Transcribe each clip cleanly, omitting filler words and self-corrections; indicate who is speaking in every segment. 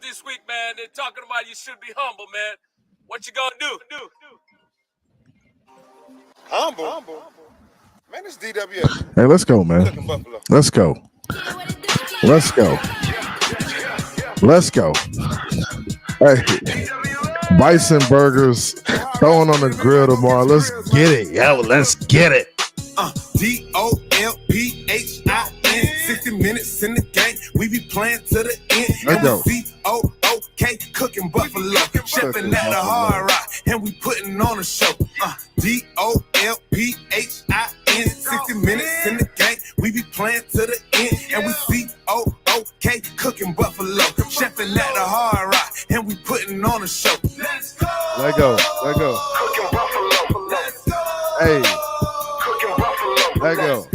Speaker 1: this week, man. They're talking about you should be humble, man. What you gonna do?
Speaker 2: Humble? Man, it's DWA.
Speaker 3: Hey, let's go, man. Let's go. Let's go. Let's go. Hey, bison burgers throwing on the grill tomorrow. Let's get it. Yo, let's get it.
Speaker 4: DOLPHIN, 60 minutes in the game. We be playing to the end.
Speaker 3: Let's go.
Speaker 4: COOK, cooking buffalo. Chefing at the hard rock, and we putting on a show. DOLPHIN, 60 minutes in the game. We be playing to the end. And we COOK, cooking buffalo. Chefing at the hard rock, and we putting on a show. Let's go.
Speaker 3: Let go. Let go.
Speaker 4: Cooking buffalo. Let's go.
Speaker 3: Hey.
Speaker 4: Cooking buffalo.
Speaker 3: Let go.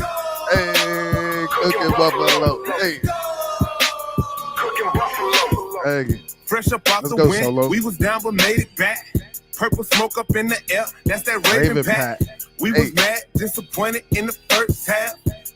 Speaker 3: Hey, cooking buffalo. Hey.
Speaker 4: Cooking buffalo.
Speaker 3: Hey.
Speaker 4: Fresh up out
Speaker 3: Let's
Speaker 4: the
Speaker 3: go,
Speaker 4: wind,
Speaker 3: Solo.
Speaker 4: we was down but made it back. Purple smoke up in the air, that's that Raven pack. We was mad, disappointed in the first half.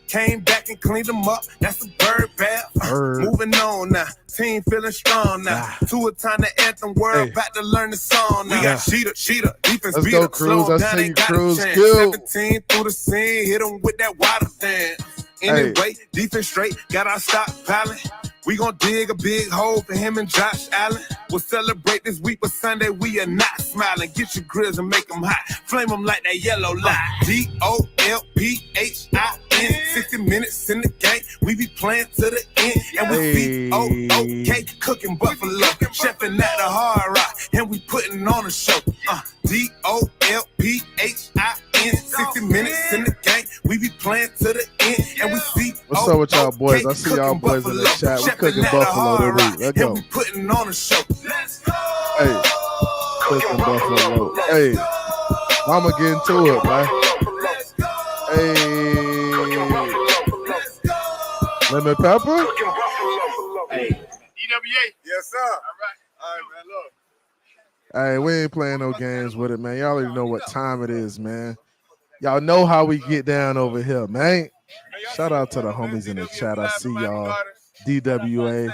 Speaker 4: Came back and cleaned them up, that's a bird bath. Moving on now, team feeling strong now. Two-a-time the anthem, world about to learn the song now. We got Sheeta, defense
Speaker 3: Let's
Speaker 4: beat
Speaker 3: go,
Speaker 4: up,
Speaker 3: Cruz.
Speaker 4: slow
Speaker 3: I
Speaker 4: down,
Speaker 3: see
Speaker 4: they
Speaker 3: you,
Speaker 4: got
Speaker 3: Cruz.
Speaker 4: a chance.
Speaker 3: Go.
Speaker 4: 17 through the scene, hit them with that water dance. Anyway, defense straight, got our stock piling. We gon' dig a big hole for him and Josh Allen. We'll celebrate this week, but Sunday we are not smiling. Get your grills and make them hot. Flame them like that yellow light. DOLPHIN, 60 minutes in the game. We be playing to the end. And we COOK, cooking buffalo. Chefing at the hard rock, and we putting on a show. DOLPHIN, 60 minutes in the game. We be playing to the end. And we
Speaker 3: What's up with y'all boys? I see y'all boys in the chat. We cooking buffalo this week. Let's go.
Speaker 4: We putting on a show. Let's go.
Speaker 3: Hey, cooking buffalo. Hey, I'ma get into it, man. Hey, lemon pepper.
Speaker 2: Hey, DWA. Yes, sir. All right, man, look.
Speaker 3: Hey, we ain't playing no games with it, man. Y'all already know what time it is, man. Y'all know how we get down over here, man. Shout out to the homies in the chat. I see y'all. DWA.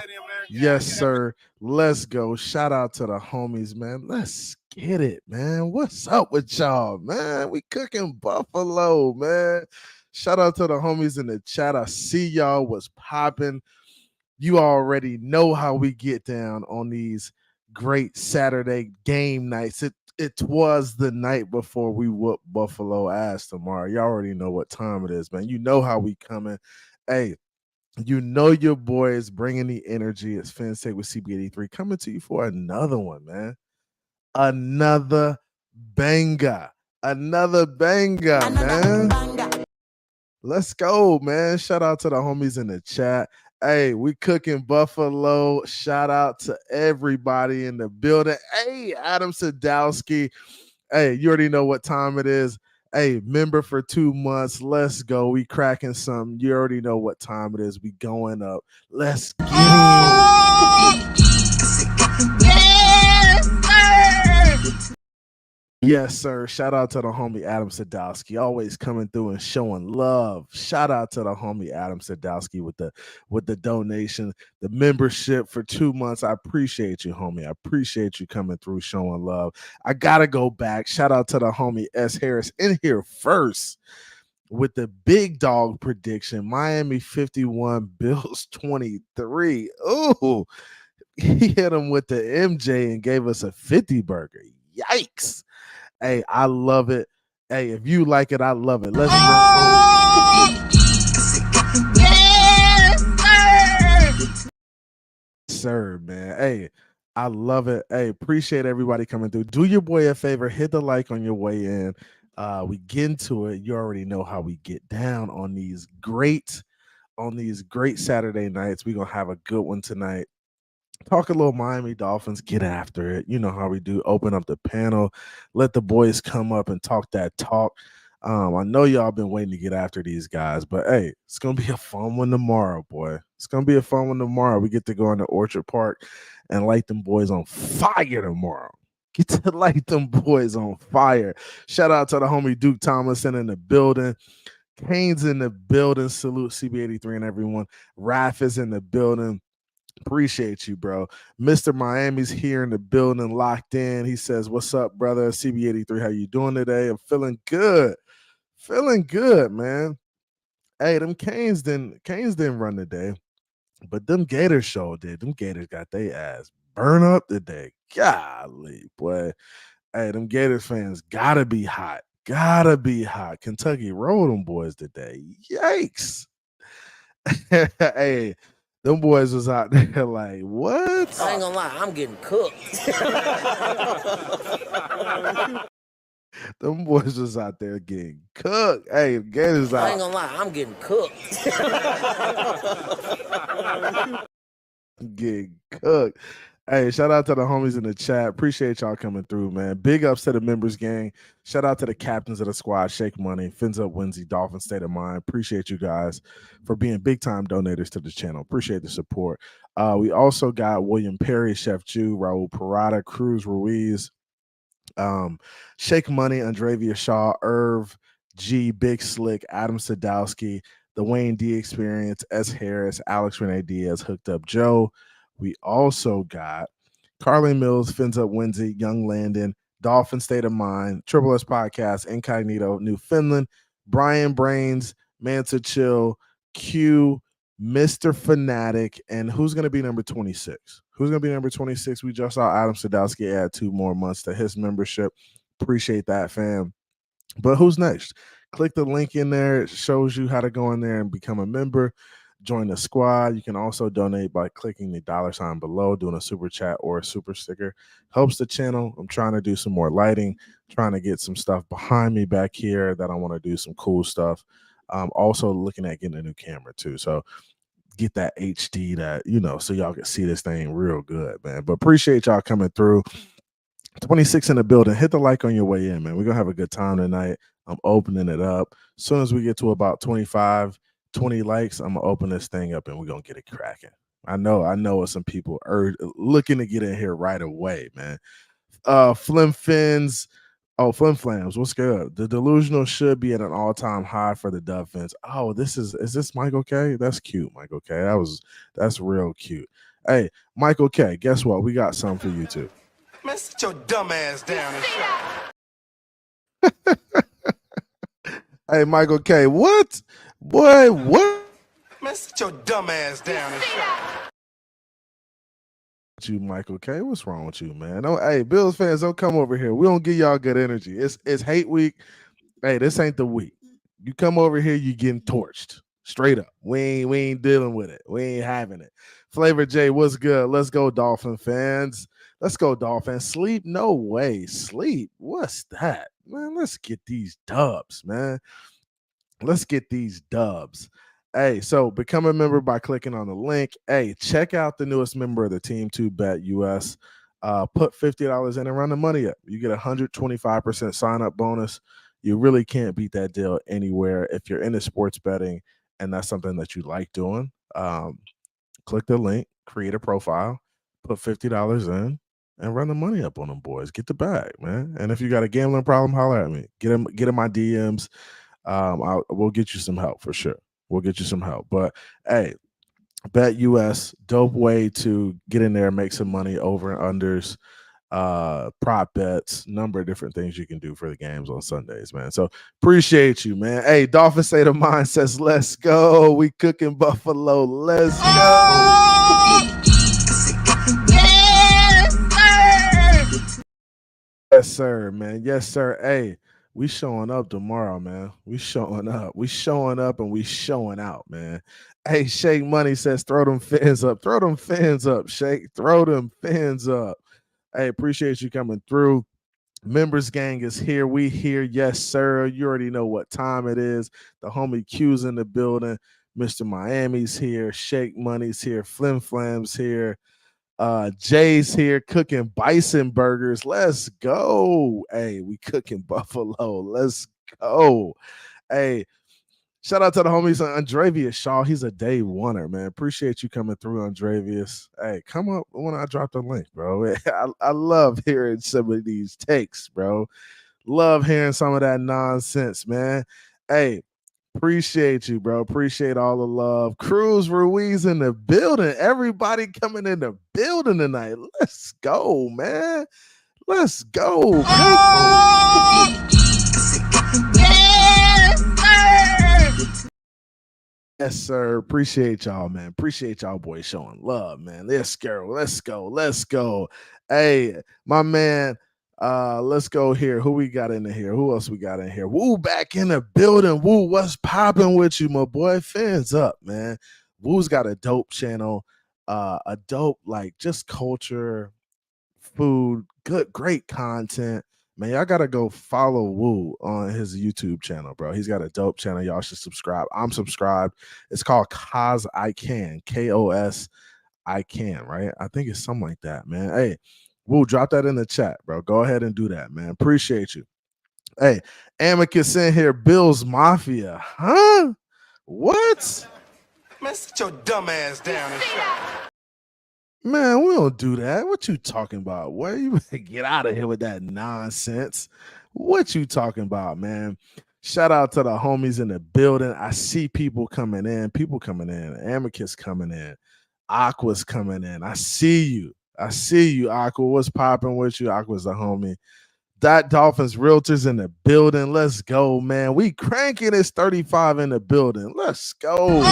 Speaker 3: Yes, sir. Let's go. Shout out to the homies, man. Let's get it, man. What's up with y'all, man? We cooking buffalo, man. Shout out to the homies in the chat. I see y'all. What's popping? You already know how we get down on these great Saturday game nights. It was the night before we whoop Buffalo ass tomorrow. You already know what time it is, man. You know how we coming. Hey, you know your boy is bringing the energy. It's FinSec with CB83 coming to you for another one, man. Another banger. Another banger, man. Let's go, man. Shout out to the homies in the chat. Hey, we cooking buffalo. Shout out to everybody in the building. Hey, Adam Sadowski. Hey, you already know what time it is. Hey, member for 2 months. Let's go. We cracking something. You already know what time it is. We going up. Let's get it. Yes, sir. Shout out to the homie Adam Sadowski, always coming through and showing love. Shout out to the homie Adam Sadowski with the donation, the membership for 2 months. I appreciate you, homie. I appreciate you coming through, showing love. I gotta go back. Shout out to the homie S. Harris in here first with the big dog prediction. Miami 51, Bills 23. Ooh, he hit him with the MJ and gave us a 50 burger. Yikes. Hey, I love it. Hey, if you like it, I love it. Let's sir, man. Hey, I love it. Hey, appreciate everybody coming through. Do your boy a favor, hit the like on your way in. We get into it. You already know how we get down on these great Saturday nights. We're gonna have a good one tonight. Talk a little Miami Dolphins, get after it. You know how we do. Open up the panel, let the boys come up and talk that talk. I know y'all been waiting to get after these guys, but hey, it's gonna be a fun one tomorrow, boy. It's gonna be a fun one tomorrow. We get to go into Orchard Park and light them boys on fire tomorrow. Get to light them boys on fire. Shout out to the homie Duke Tomlinson in the building. Kane's in the building. Salute CB83 and everyone. Raph is in the building. Appreciate you, bro. Mr. Miami's here in the building, locked in. He says, "What's up, brother? CB83, how you doing today? I'm feeling good. Feeling good, man. Hey, them Canes didn't run today, but them Gators show did. Them Gators got their ass burn up today. Golly, boy. Hey, them Gators fans gotta be hot. Gotta be hot. Kentucky rolled them boys today. Yikes. Hey, them boys was out there like, what?
Speaker 5: I ain't gonna lie, I'm getting cooked.
Speaker 3: Them boys was out there getting cooked. Hey, Gators out.
Speaker 5: I ain't gonna lie, I'm getting cooked.
Speaker 3: Getting cooked. Hey, shout out to the homies in the chat. Appreciate y'all coming through, man. Big ups to the members gang. Shout out to the captains of the squad, Shake Money, Fins Up Winsy, Dolphin State of Mind. Appreciate you guys for being big time donators to the channel. Appreciate the support. We also got William Perry, Chef Jew, Raul Parada, Cruz Ruiz, Shake Money, Andravia Shaw, Irv G, Big Slick, Adam Sadowski, the Wayne D Experience, S. Harris, Alex Renee Diaz, Hooked Up Joe. We also got Carly Mills, Fins Up Winsy, Young Landon, Dolphin State of Mind, Triple S Podcast, Incognito, Newfoundland, Brian Brains, Mansa Chill, Q, Mr. Fanatic, and who's going to be number 26? Who's going to be number 26? We just saw Adam Sadowski add 2 more months to his membership. Appreciate that, fam. But who's next? Click the link in there. It shows you how to go in there and become a member. Join the squad. You can also donate by clicking the $ below, doing a super chat or a super sticker. Helps the channel. I'm trying to do some more lighting, trying to get some stuff behind me back here that I want to do some cool stuff. Also looking at getting a new camera too. So get that HD that, so y'all can see this thing real good, man. But appreciate y'all coming through. 26 in the building. Hit the like on your way in, man. We're going to have a good time tonight. I'm opening it up. As soon as we get to about 20 likes, I'm going to open this thing up and we're going to get it cracking. I know some people are looking to get in here right away, man. Flim Flams, what's good? The delusional should be at an all-time high for the Dolphins. Oh, is this Michael K? That's cute, Michael K. That's real cute. Hey, Michael K, guess what? We got something for you too.
Speaker 4: Man, sit your dumb ass down and shut.
Speaker 3: Hey, Michael K, what? Boy, what?
Speaker 4: Man, sit your dumb ass down and shut.
Speaker 3: You, Michael K, what's wrong with you, man? Hey, Bills fans, don't come over here. We don't give y'all good energy. It's hate week. Hey, this ain't the week. You come over here, you getting torched. Straight up. We ain't dealing with it. We ain't having it. Flavor J, what's good? Let's go, Dolphin fans. Let's go, Dolphins. Sleep? No way. Sleep? What's that? Man, let's get these dubs, man. Let's get these dubs. Hey, so become a member by clicking on the link. Hey, check out the newest member of the team, BETUS. Put $50 in and run the money up. You get 125% sign-up bonus. You really can't beat that deal anywhere. If you're into sports betting and that's something that you like doing, click the link, create a profile, put $50 in, and run the money up on them boys. Get the bag, man. And if you got a gambling problem, holler at me. Get in my DMs. We'll get you some help for sure. We'll get you some help. But hey, BETUS, dope way to get in there, make some money, over and unders, prop bets, number of different things you can do for the games on Sundays, man. So appreciate you, man. Hey, Dolphin State of Mind says, let's go. We cooking Buffalo. Let's go. Yes, sir, man. Yes, sir. Hey, we showing up tomorrow, man. We showing up. We showing up and we showing out, man. Hey, Shake Money says, throw them fins up. Throw them fins up, Shake. Throw them fins up. Hey, appreciate you coming through. Members gang is here. We here. Yes, sir. You already know what time it is. The homie Q's in the building. Mr. Miami's here. Shake Money's here. Flim Flam's here. Jay's here cooking bison burgers. Let's go. Hey, we cooking Buffalo. Let's go. Hey, shout out to the homies on Andravia Shaw. He's a day oneer, man. Appreciate you coming through, Andrevius. Hey, come up when I drop the link, bro. I love hearing some of these takes, bro. Love hearing some of that nonsense, man. Hey, Appreciate you, bro. Appreciate all the love. Cruz Ruiz in the building. Everybody coming in the building tonight. Let's go, man. Let's go. Yes, sir. Appreciate y'all, man. Appreciate y'all boys showing love, man. Let's go. Let's go. Let's go. Hey, my man. Let's go here. Who we got in here? Who else we got in here? Woo, back in the building. Woo, what's popping with you, my boy? Fans up, man. Woo's got a dope channel. A dope, like, just culture, food, great content. Man, y'all gotta go follow Woo on his YouTube channel, bro. He's got a dope channel. Y'all should subscribe. I'm subscribed. It's called Cos I Can, KOS I Can, right? I think it's something like that, man. Hey, Woo, drop that in the chat, bro. Go ahead and do that, man. Appreciate you. Hey, Amicus in here, Bills Mafia, huh? What?
Speaker 4: Man, sit your dumb ass down and shut.
Speaker 3: Man, we don't do that. What you talking about? Where you get out of here with that nonsense? What you talking about, man? Shout out to the homies in the building. I see people coming in. Amicus coming in. Aqua's coming in. I see you. Aqua. What's popping with you? Aqua's the homie. That Dolphins Realtors in the building. Let's go, man. We cranking this 35 in the building. Let's go.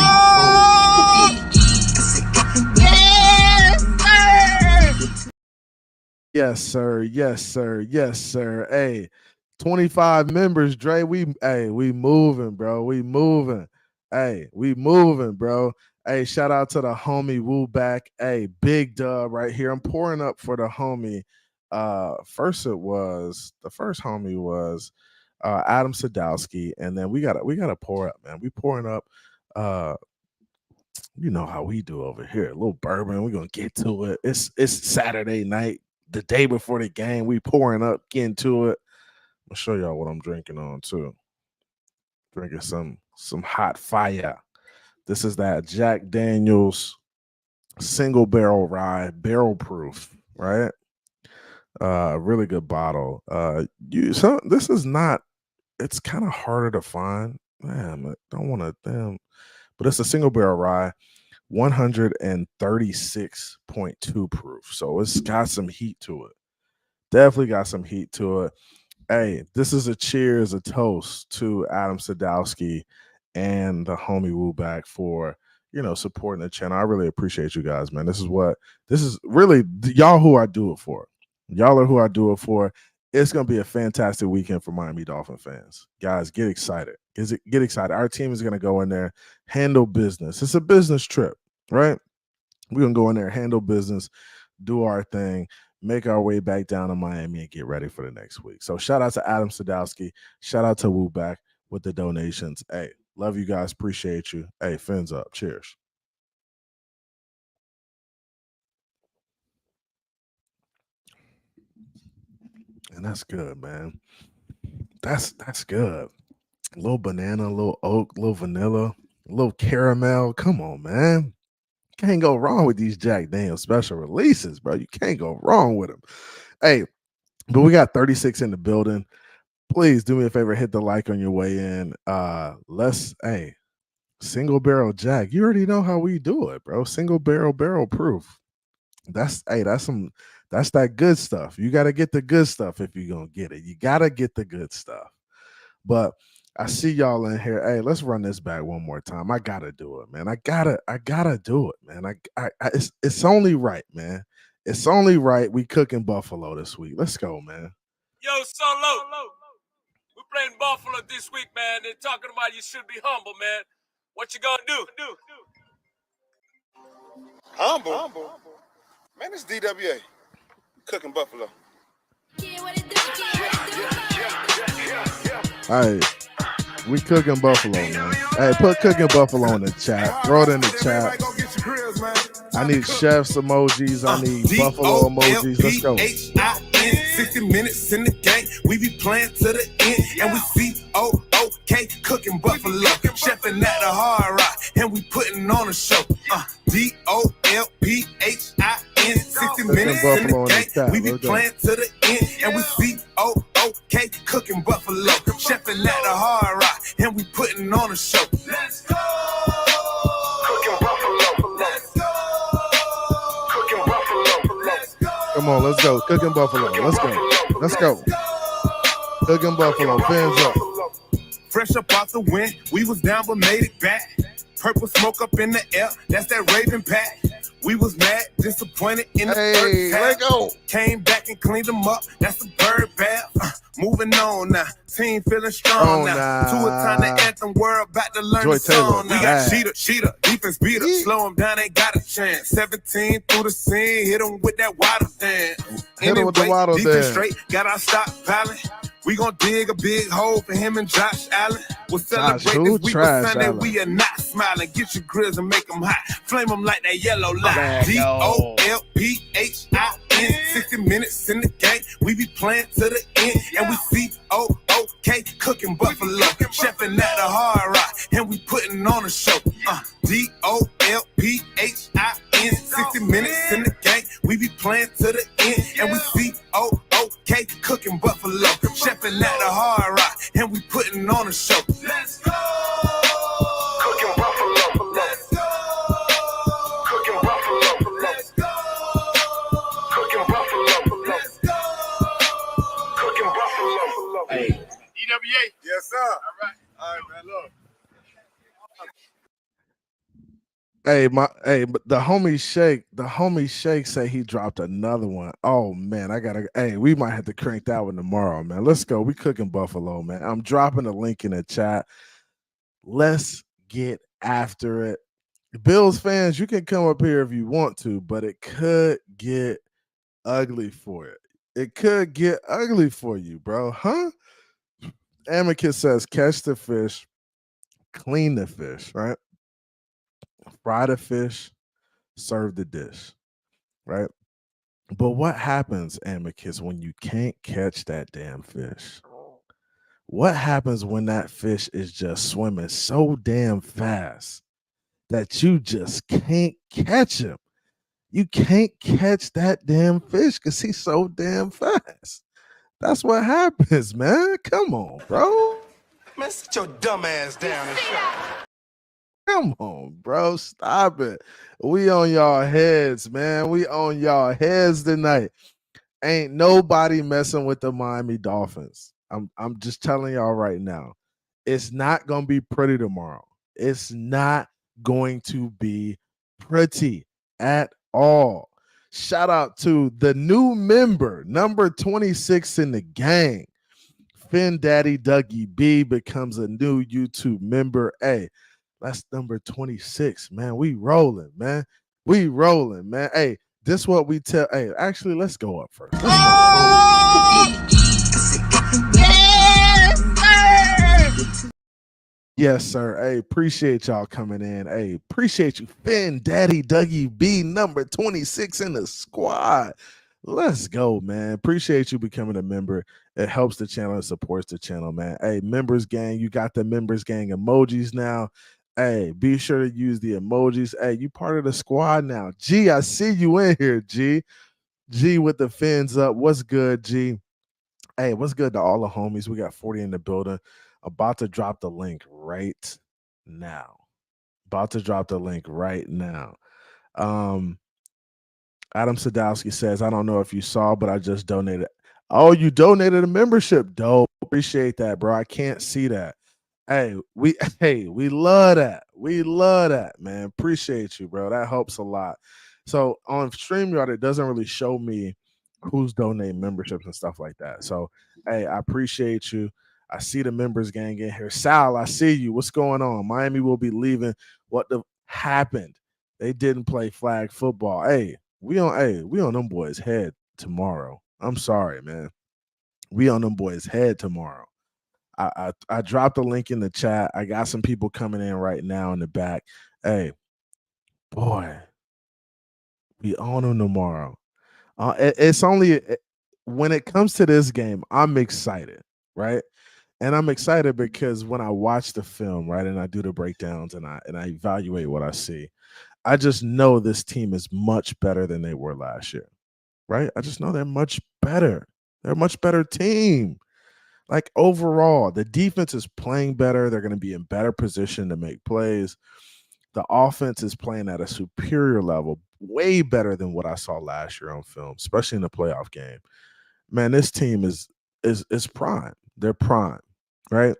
Speaker 3: Yes, sir. Yes, sir. Yes, sir. Hey, 25 members, Dre. We moving, bro. We moving. Hey, we moving, bro. Hey, shout out to the homie Woo back. Hey, big dub right here. I'm pouring up for the homie. The first homie was Adam Sadowski, and then we gotta pour up, man. We pouring up. You know how we do over here. A little bourbon. We're gonna get to it. It's Saturday night. The day before the game, we pouring up, getting to it. I'll show y'all what I'm drinking on too. Drinking some hot fire. This is that Jack Daniels single barrel rye, barrel proof, right? Really good bottle. This is not. It's kind of harder to find. Man, I don't want to damn, but it's a single barrel rye. 136.2 proof. So it's got some heat to it. Definitely got some heat to it. Hey, this is a cheers, a toast to Adam Sadowski and the homie Woo back for, supporting the channel. I really appreciate you guys, man. This is really y'all who I do it for. Y'all are who I do it for. It's going to be a fantastic weekend for Miami Dolphin fans. Guys, get excited. Get excited. Our team is going to go in there, handle business. It's a business trip, right? We're going to go in there, handle business, do our thing, make our way back down to Miami and get ready for the next week. So shout out to Adam Sadowski. Shout out to Woo back with the donations. Hey, love you guys. Appreciate you. Hey, fins up. Cheers. And that's good, man. That's good. A little banana, a little oak, a little vanilla, a little caramel. Come on, man. Can't go wrong with these Jack Daniels special releases, bro. You can't go wrong with them. Hey, but we got 36 in the building. Please do me a favor, hit the like on your way in. Single barrel Jack. You already know how we do it, bro. Single barrel proof. That's that good stuff. You got to get the good stuff if you're going to get it. You got to get the good stuff. But I see y'all in here. Hey, let's run this back one more time. I got to do it, man. I gotta do it, man. It's only right, man. It's only right. We cooking Buffalo this week. Let's go, man.
Speaker 1: Yo, Solo. We're playing Buffalo this week, man. They're talking about you should be humble, man. What you gonna do?
Speaker 2: Humble? Man, it's DWA. Cooking Buffalo.
Speaker 3: Hey, we cooking Buffalo, man. Hey, put cooking Buffalo in the chat. Throw it in the chat. I need chefs emojis. I need Buffalo emojis. Let's go.
Speaker 4: 60 minutes in the game. We be playing to the end. And we C-O-O-K cooking Buffalo. Chefing at the Hard Rock. And we putting on a show. D-O-L-P-H-I-N. 60 minutes in the game. We be playing to the end. And we C-O-O-K cooking Buffalo. Chefing at the Hard Rock. and we putting on a show. Let's go.
Speaker 2: Cooking buffalo. Let's go. Cooking buffalo. Let's go.
Speaker 3: Come on, let's go. Cooking buffalo. Let's go. Let's go. Cooking buffalo. Fins up.
Speaker 4: Fresh up off the wind, we was down but made it back. Purple smoke up in the air, that's that Raven pack. We was mad, disappointed in the first half.
Speaker 3: Let go.
Speaker 4: Came back and cleaned them up, that's the bird bath. Moving on now, team feeling strong now. Two-a-time the anthem, we're about to learn the song now. We got Sheeta, defense beater. Slow him down, ain't got a chance. 17 through the scene, hit him with that water dance.
Speaker 3: Hit him with the water dance.
Speaker 4: Straight, got our stop piling. We gon' dig a big hole for him and Josh Allen. We'll celebrate this week of Sunday.
Speaker 3: Allen.
Speaker 4: We are not smiling. Get your grills and make them hot. Flame them like that yellow light. DOLPHIN. 60 minutes in the game. We be playing to the end. And we COOK cooking buffalo. Chefing at the hard rock. And we putting on a show. DOLPHIN. 60 minutes in the game. We be playing to the end. And we COOK cooking buffalo. Chefing at the hard rock. And we putting on a show. Let's go.
Speaker 2: Cooking buffalo. Let's go. Cooking buffalo. Let's go. Cooking buffalo. Let's go. Cooking buffalo.
Speaker 1: Hey.
Speaker 2: EWA. Yes, sir. All right, man. Look.
Speaker 3: But the homie Shake say he dropped another one. Oh man, we might have to crank that one tomorrow, man. Let's go. We cooking buffalo, man. I'm dropping the link in the chat. Let's get after it. Bills fans, you can come up here if you want to, but it could get ugly for it. It could get ugly for you, bro. Huh? Amicus says catch the fish, clean the fish, right? Fry the fish, serve the dish, right? But what happens, Amicus, when you can't catch that damn fish? What happens when that fish is just swimming so damn fast that you just can't catch him? You can't catch that damn fish because he's so damn fast. That's what happens, man. Come on, bro.
Speaker 4: Man, sit your dumb ass down and shut.
Speaker 3: Come on, bro. Stop it. We on y'all heads, man. We on y'all heads tonight. Ain't nobody messing with the Miami Dolphins. I'm just telling y'all right now. It's not going to be pretty tomorrow. It's not going to be pretty at all. Shout out to the new member, number 26 in the gang. Finn Daddy Dougie B becomes a new YouTube member. Hey, that's number 26, man. We rolling, man. We rolling, man. Hey, this what we tell. Hey, actually, let's go up first. Yes, sir. Hey, appreciate y'all coming in. Hey, appreciate you, Finn Daddy Dougie B, number 26 in the squad. Let's go, man. Appreciate you becoming a member. It helps the channel and supports the channel, man. Hey, members gang, you got the members gang emojis now. Hey, be sure to use the emojis. Hey, you part of the squad now. G, I see you in here, G. G with the fins up. What's good, G? Hey, what's good to all the homies? We got 40 in the building. About to drop the link right now. Adam Sadowski says, I don't know if you saw, but I just donated. Oh, you donated a membership. Dope. Appreciate that, bro. I can't see that. Hey, we love that. We love that, man. Appreciate you, bro. That helps a lot. So on StreamYard, it doesn't really show me who's donating memberships and stuff like that. So, hey, I appreciate you. I see the members gang in here. Sal, I see you. What's going on? Miami will be leaving. What happened? They didn't play flag football. Hey, we on them boys' head tomorrow. I'm sorry, man. We on them boys' head tomorrow. I dropped a link in the chat. I got some people coming in right now in the back. Hey, boy, we on them tomorrow. It's only when it comes to this game, I'm excited, right? And I'm excited because when I watch the film, right, and I do the breakdowns and I evaluate what I see, I just know this team is much better than they were last year, right? I just know they're much better. They're a much better team. Like overall, the defense is playing better. They're going to be in better position to make plays. The offense is playing at a superior level, way better than what I saw last year on film, especially in the playoff game. Man, this team is prime. They're prime, right?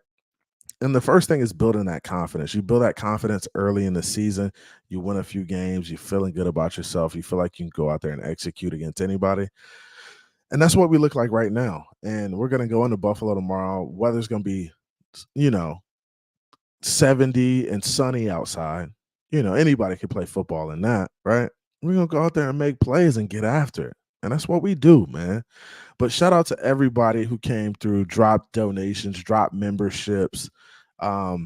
Speaker 3: And the first thing is building that confidence. You build that confidence early in the season. You win a few games. You're feeling good about yourself. You feel like you can go out there and execute against anybody. And that's what we look like right now. And we're going to go into Buffalo tomorrow. Weather's going to be, 70 and sunny outside. Anybody can play football in that, right? We're going to go out there and make plays and get after it. And that's what we do, man. But shout out to everybody who came through, dropped donations, dropped memberships. My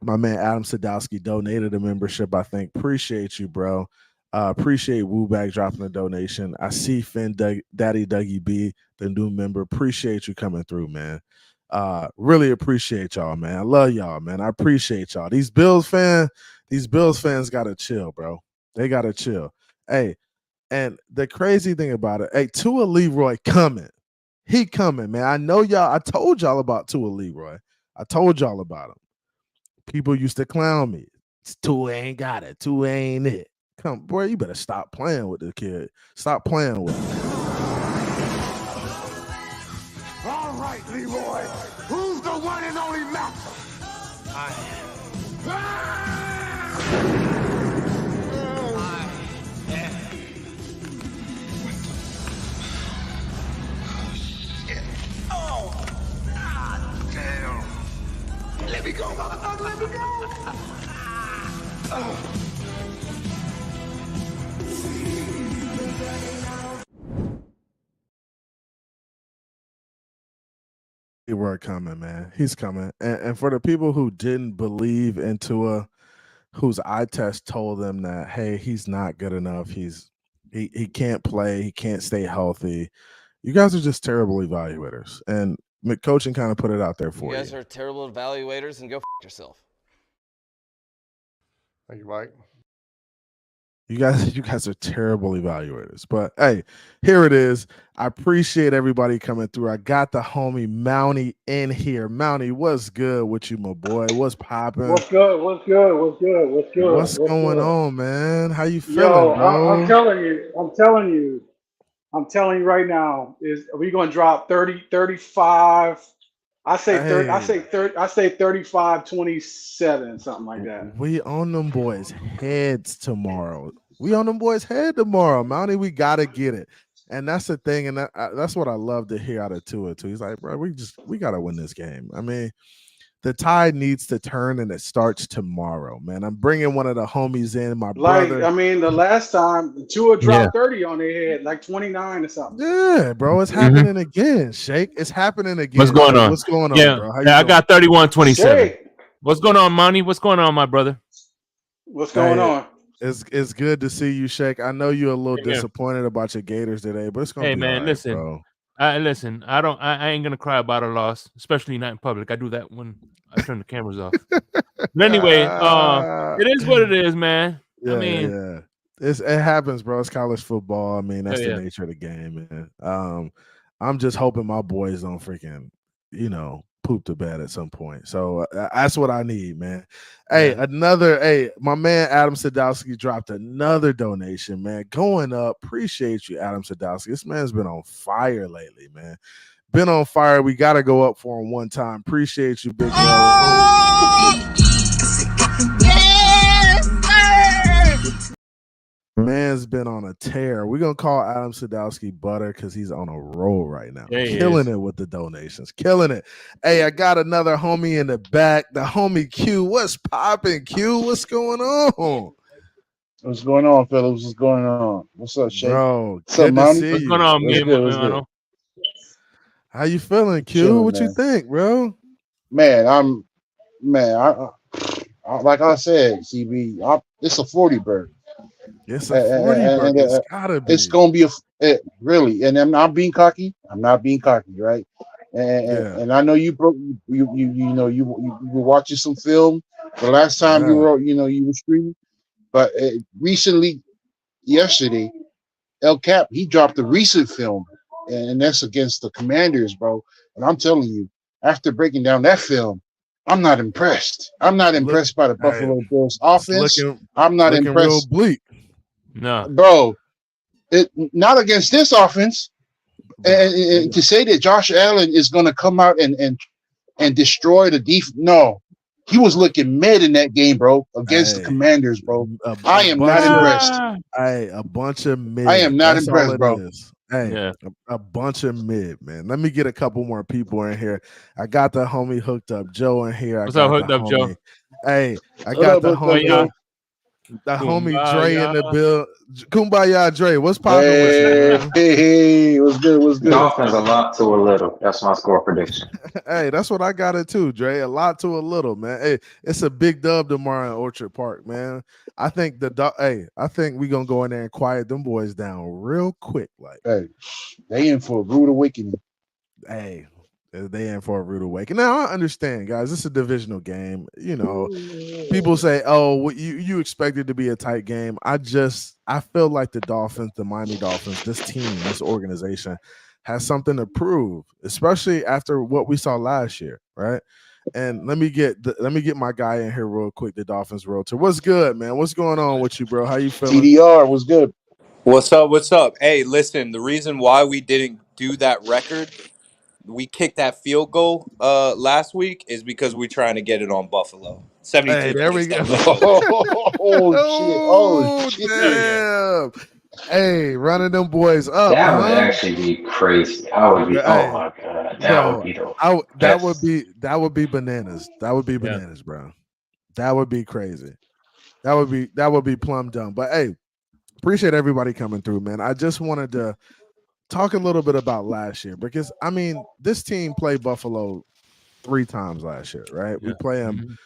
Speaker 3: man Adam Sadowski donated a membership, I think. Appreciate you, bro. Appreciate Wooback dropping a donation. I see Daddy Dougie B, the new member. Appreciate you coming through, man. Really appreciate y'all, man. I love y'all, man. I appreciate y'all. These Bills fans gotta chill, bro. They gotta chill. Hey, and the crazy thing about it, hey, Tua Leroy coming. He coming, man. I know y'all. I told y'all about Tua Leroy. I told y'all about him. People used to clown me. Tua ain't got it. Tua ain't it. Come, boy, you better stop playing with the kid. Stop playing with him.
Speaker 2: All right, Leroy. Who's the one and only master?
Speaker 6: I am.
Speaker 2: Oh, God damn. Let me go, motherfucker. Let me go.
Speaker 3: Leroy coming, man. He's coming. And for the people who didn't believe in Tua, whose eye test told them that, hey, he's not good enough. He can't play. He can't stay healthy. You guys are just terrible evaluators. And coaching kind of put it out there for you.
Speaker 6: You guys are terrible evaluators, and go f yourself.
Speaker 2: Thank you, Mike.
Speaker 3: You guys are terrible evaluators. But hey, here it is. I appreciate everybody coming through. I got the homie Mountie in here. Mountie, what's good with you, my boy? What's popping?
Speaker 7: What's good? What's good? What's good? What's good?
Speaker 3: What's going on, man? How you feeling,
Speaker 7: Yo,
Speaker 3: bro?
Speaker 7: I'm telling you right now, is we gonna drop 30, 35. I say 30, I say 30, I say 35, 27, something like that.
Speaker 3: We on them boys' heads tomorrow. Mountie, we gotta get it. And that's the thing, and that's what I love to hear out of Tua too. He's like, bro, we gotta win this game. I mean, the tide needs to turn, and it starts tomorrow, man. I'm bringing one of the homies in, my brother.
Speaker 7: I mean, the last time Tua dropped 30 on their head, like 29 or something.
Speaker 3: Yeah, bro, it's happening again, Shake. It's happening again.
Speaker 8: What's going on?
Speaker 3: What's going on,
Speaker 8: yeah,
Speaker 3: bro? How
Speaker 8: you I got 31-27. What's going on, Monty? What's going on, my brother?
Speaker 7: What's going on?
Speaker 3: It's good to see you, Shake. I know you're a little disappointed about your Gators today, but it's gonna be
Speaker 8: man,
Speaker 3: right,
Speaker 8: listen,
Speaker 3: bro.
Speaker 8: Listen, I ain't gonna cry about a loss, especially not in public. I do that when I turn the cameras off. But anyway, it is what it is, man.
Speaker 3: Yeah,
Speaker 8: I mean,
Speaker 3: it happens, bro. It's college football. I mean, that's the nature of the game, man. I'm just hoping my boys don't freaking, poop to bed at some point. So that's what I need, man. Hey, my man Adam Sadowski dropped another donation, man. Going up. Appreciate you, Adam Sadowski. This man's been on fire lately, man. Been on fire. We got to go up for him one time. Appreciate you, big man's been on a tear. We're gonna call Adam Sadowski Butter because he's on a roll right now. Killing it with the donations. Killing it. Hey, I got another homie in the back. The homie Q. What's popping, Q? What's going on?
Speaker 9: What's going on, fellas? What's going on? What's up, Shake?
Speaker 3: Bro,
Speaker 9: what's up,
Speaker 3: Monty?
Speaker 8: What's going on, man?
Speaker 3: How you feeling, Q?
Speaker 9: Chilling,
Speaker 3: what
Speaker 9: man.
Speaker 3: You think, bro?
Speaker 9: Man, I like I said, CB, it's a 40 bird.
Speaker 3: It's a 40 bird. It's gotta be.
Speaker 9: It's gonna be really, and I'm not being cocky. Right? And I know you broke. You were watching some film the last time you were streaming, but recently, yesterday, El Cap he dropped a recent film, and that's against the Commanders, bro. And I'm telling you, after breaking down that film, I'm not impressed. I'm not impressed by the Buffalo Bills offense. I'm not
Speaker 3: looking real
Speaker 9: impressed.
Speaker 3: bleak.
Speaker 8: No,
Speaker 9: bro. Not against this offense. And to say that Josh Allen is going to come out and destroy the defense, no. He was looking mid in that game, bro, against the Commanders, bro. I am not impressed.
Speaker 3: A bunch of mid.
Speaker 9: I am not
Speaker 3: That's
Speaker 9: impressed,
Speaker 3: all it
Speaker 9: bro.
Speaker 3: is. A bunch of mid, man. Let me get a couple more people in here. I got the homie hooked up, Joe, in here.
Speaker 8: What's up, hooked up, Joe?
Speaker 3: Hey, I got the homie. The homie Dre
Speaker 8: Kumbaya.
Speaker 3: in the bill. Kumbaya Dre, what's popping with you, man?
Speaker 9: Hey, what's good? What's good?
Speaker 10: Dolphins a lot to a little. That's my score prediction.
Speaker 3: Hey, that's what I got it too, Dre. A lot to a little, man. Hey, it's a big dub tomorrow in Orchard Park, man. I think I think we're gonna go in there and quiet them boys down real quick. Like,
Speaker 9: hey, they in for a rude awakening.
Speaker 3: Hey, they in for a rude awakening. Now I understand, guys. This is a divisional game. You know, people say, "Oh, you expect it to be a tight game." I feel like the Dolphins, the Miami Dolphins, this team, this organization has something to prove, especially after what we saw last year, right? And let me get my guy in here real quick, the Dolphins Realtor. What's good, man? What's going on with you, bro? How you feeling?
Speaker 9: TDR was good.
Speaker 11: What's up? What's up? Hey, listen, the reason why we didn't do that record, we kicked that field goal last week, is because we're trying to get it on Buffalo. 73.
Speaker 3: Hey, there we go.
Speaker 9: Oh shit.
Speaker 3: Damn. Hey, running them boys up.
Speaker 10: That would actually be crazy. That would be. Oh my god. That
Speaker 3: would be bananas. That would be bananas, bro. That would be crazy. That would be plumb dumb. But hey, appreciate everybody coming through, man. I just wanted to talk a little bit about last year because I mean, this team played Buffalo 3 times last year, right? We play them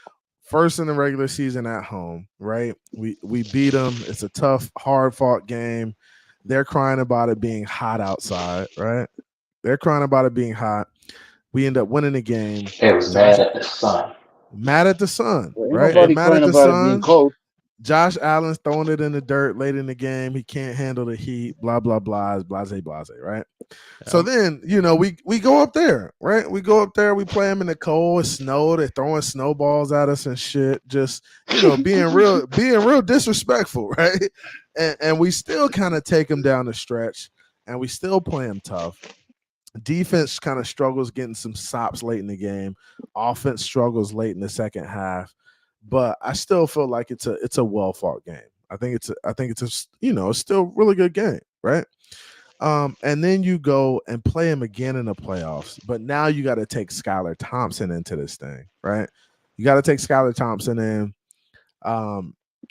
Speaker 3: first in the regular season at home, right? We beat them. It's a tough, hard-fought game. They're crying about it being hot outside, right? They're crying about it being hot. We end up winning the game.
Speaker 10: It was mad at the sun.
Speaker 3: Mad at the sun, right?
Speaker 9: Nobody
Speaker 3: Mad at the
Speaker 9: about
Speaker 3: sun.
Speaker 9: It being cold.
Speaker 3: Josh Allen's throwing it in the dirt late in the game. He can't handle the heat, blah, blah, blah, blase, right? Yeah. So then, we go up there, right? We go up there, we play them in the cold, it snowed, they're throwing snowballs at us and shit, just, being real disrespectful, right? And we still kind of take them down the stretch, and we still play them tough. Defense kind of struggles getting some stops late in the game. Offense struggles late in the second half. But I still feel like it's a well fought game. I think it's a still really good game, right? And then you go and play him again in the playoffs. But now you got to take Skylar Thompson into this thing, right? You got to take Skylar Thompson in.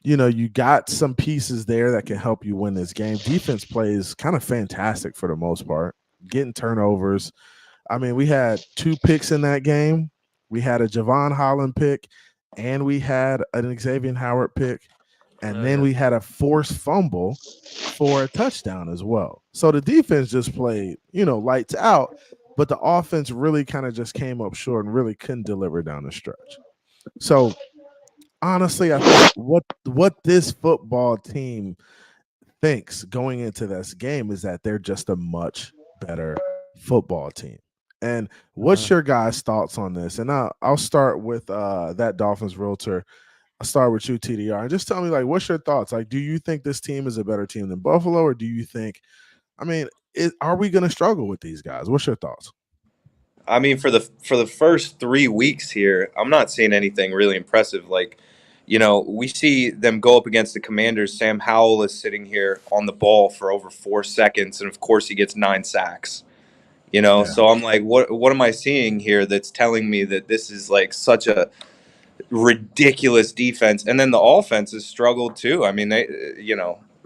Speaker 3: You got some pieces there that can help you win this game. Defense plays kind of fantastic for the most part, getting turnovers. I mean, we had 2 picks in that game. We had a Javon Holland pick. And we had an Xavier Howard pick, and then we had a forced fumble for a touchdown as well. So the defense just played, lights out, but the offense really kind of just came up short and really couldn't deliver down the stretch. So honestly, I think what this football team thinks going into this game is that they're just a much better football team. And what's your guys' thoughts on this? And I'll start with that Dolphins Realtor. I'll start with you, TDR. And just tell me, like, what's your thoughts? Like, do you think this team is a better team than Buffalo? Or do you think, are we going to struggle with these guys? What's your thoughts?
Speaker 11: I mean, for the first 3 weeks here, I'm not seeing anything really impressive. Like, we see them go up against the Commanders. Sam Howell is sitting here on the ball for over 4 seconds. And, of course, he gets 9 sacks. So I'm like, what am I seeing here that's telling me that this is like such a ridiculous defense? And then the offense has struggled too. I mean,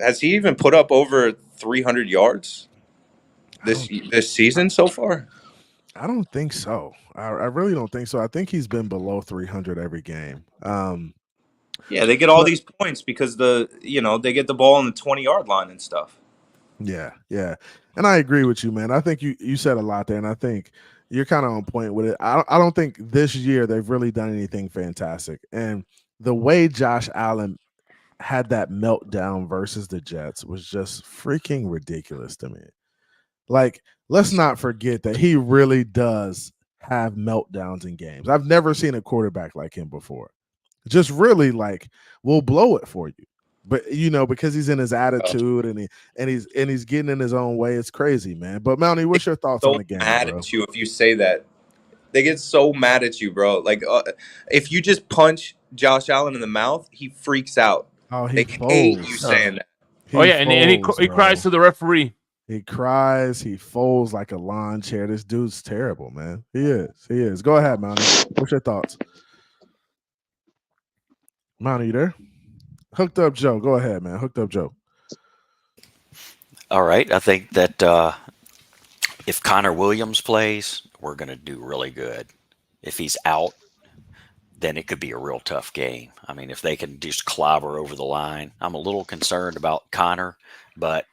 Speaker 11: has he even put up over 300 yards this season so far?
Speaker 3: I don't think so. I really don't think so. I think he's been below 300 every game.
Speaker 11: Yeah, they get all these points because they get the ball on the 20-yard line and stuff.
Speaker 3: Yeah. And I agree with you, man. I think you said a lot there, and I think you're kind of on point with it. I don't think this year they've really done anything fantastic. And the way Josh Allen had that meltdown versus the Jets was just freaking ridiculous to me. Like, let's not forget that he really does have meltdowns in games. I've never seen a quarterback like him before. Just really like will blow it for you. But because he's in his attitude and he's getting in his own way, it's crazy, man. But Mountie, what's your thoughts on the game,
Speaker 11: mad
Speaker 3: bro?
Speaker 11: at you if you say that. They get so mad at you, bro. Like if you just punch Josh Allen in the mouth, he freaks out.
Speaker 3: Oh, he
Speaker 11: they
Speaker 3: folds.
Speaker 11: hate you saying that.
Speaker 8: He cries to the referee.
Speaker 3: He cries. He folds like a lawn chair. This dude's terrible, man. He is. Go ahead, Mountie. What's your thoughts? Mountie, you there? Hooked Up Joe. Go ahead, man. Hooked Up Joe.
Speaker 12: All right. I think that if Connor Williams plays, we're going to do really good. If he's out, then it could be a real tough game. I mean, if they can just clobber over the line, I'm a little concerned about Connor, but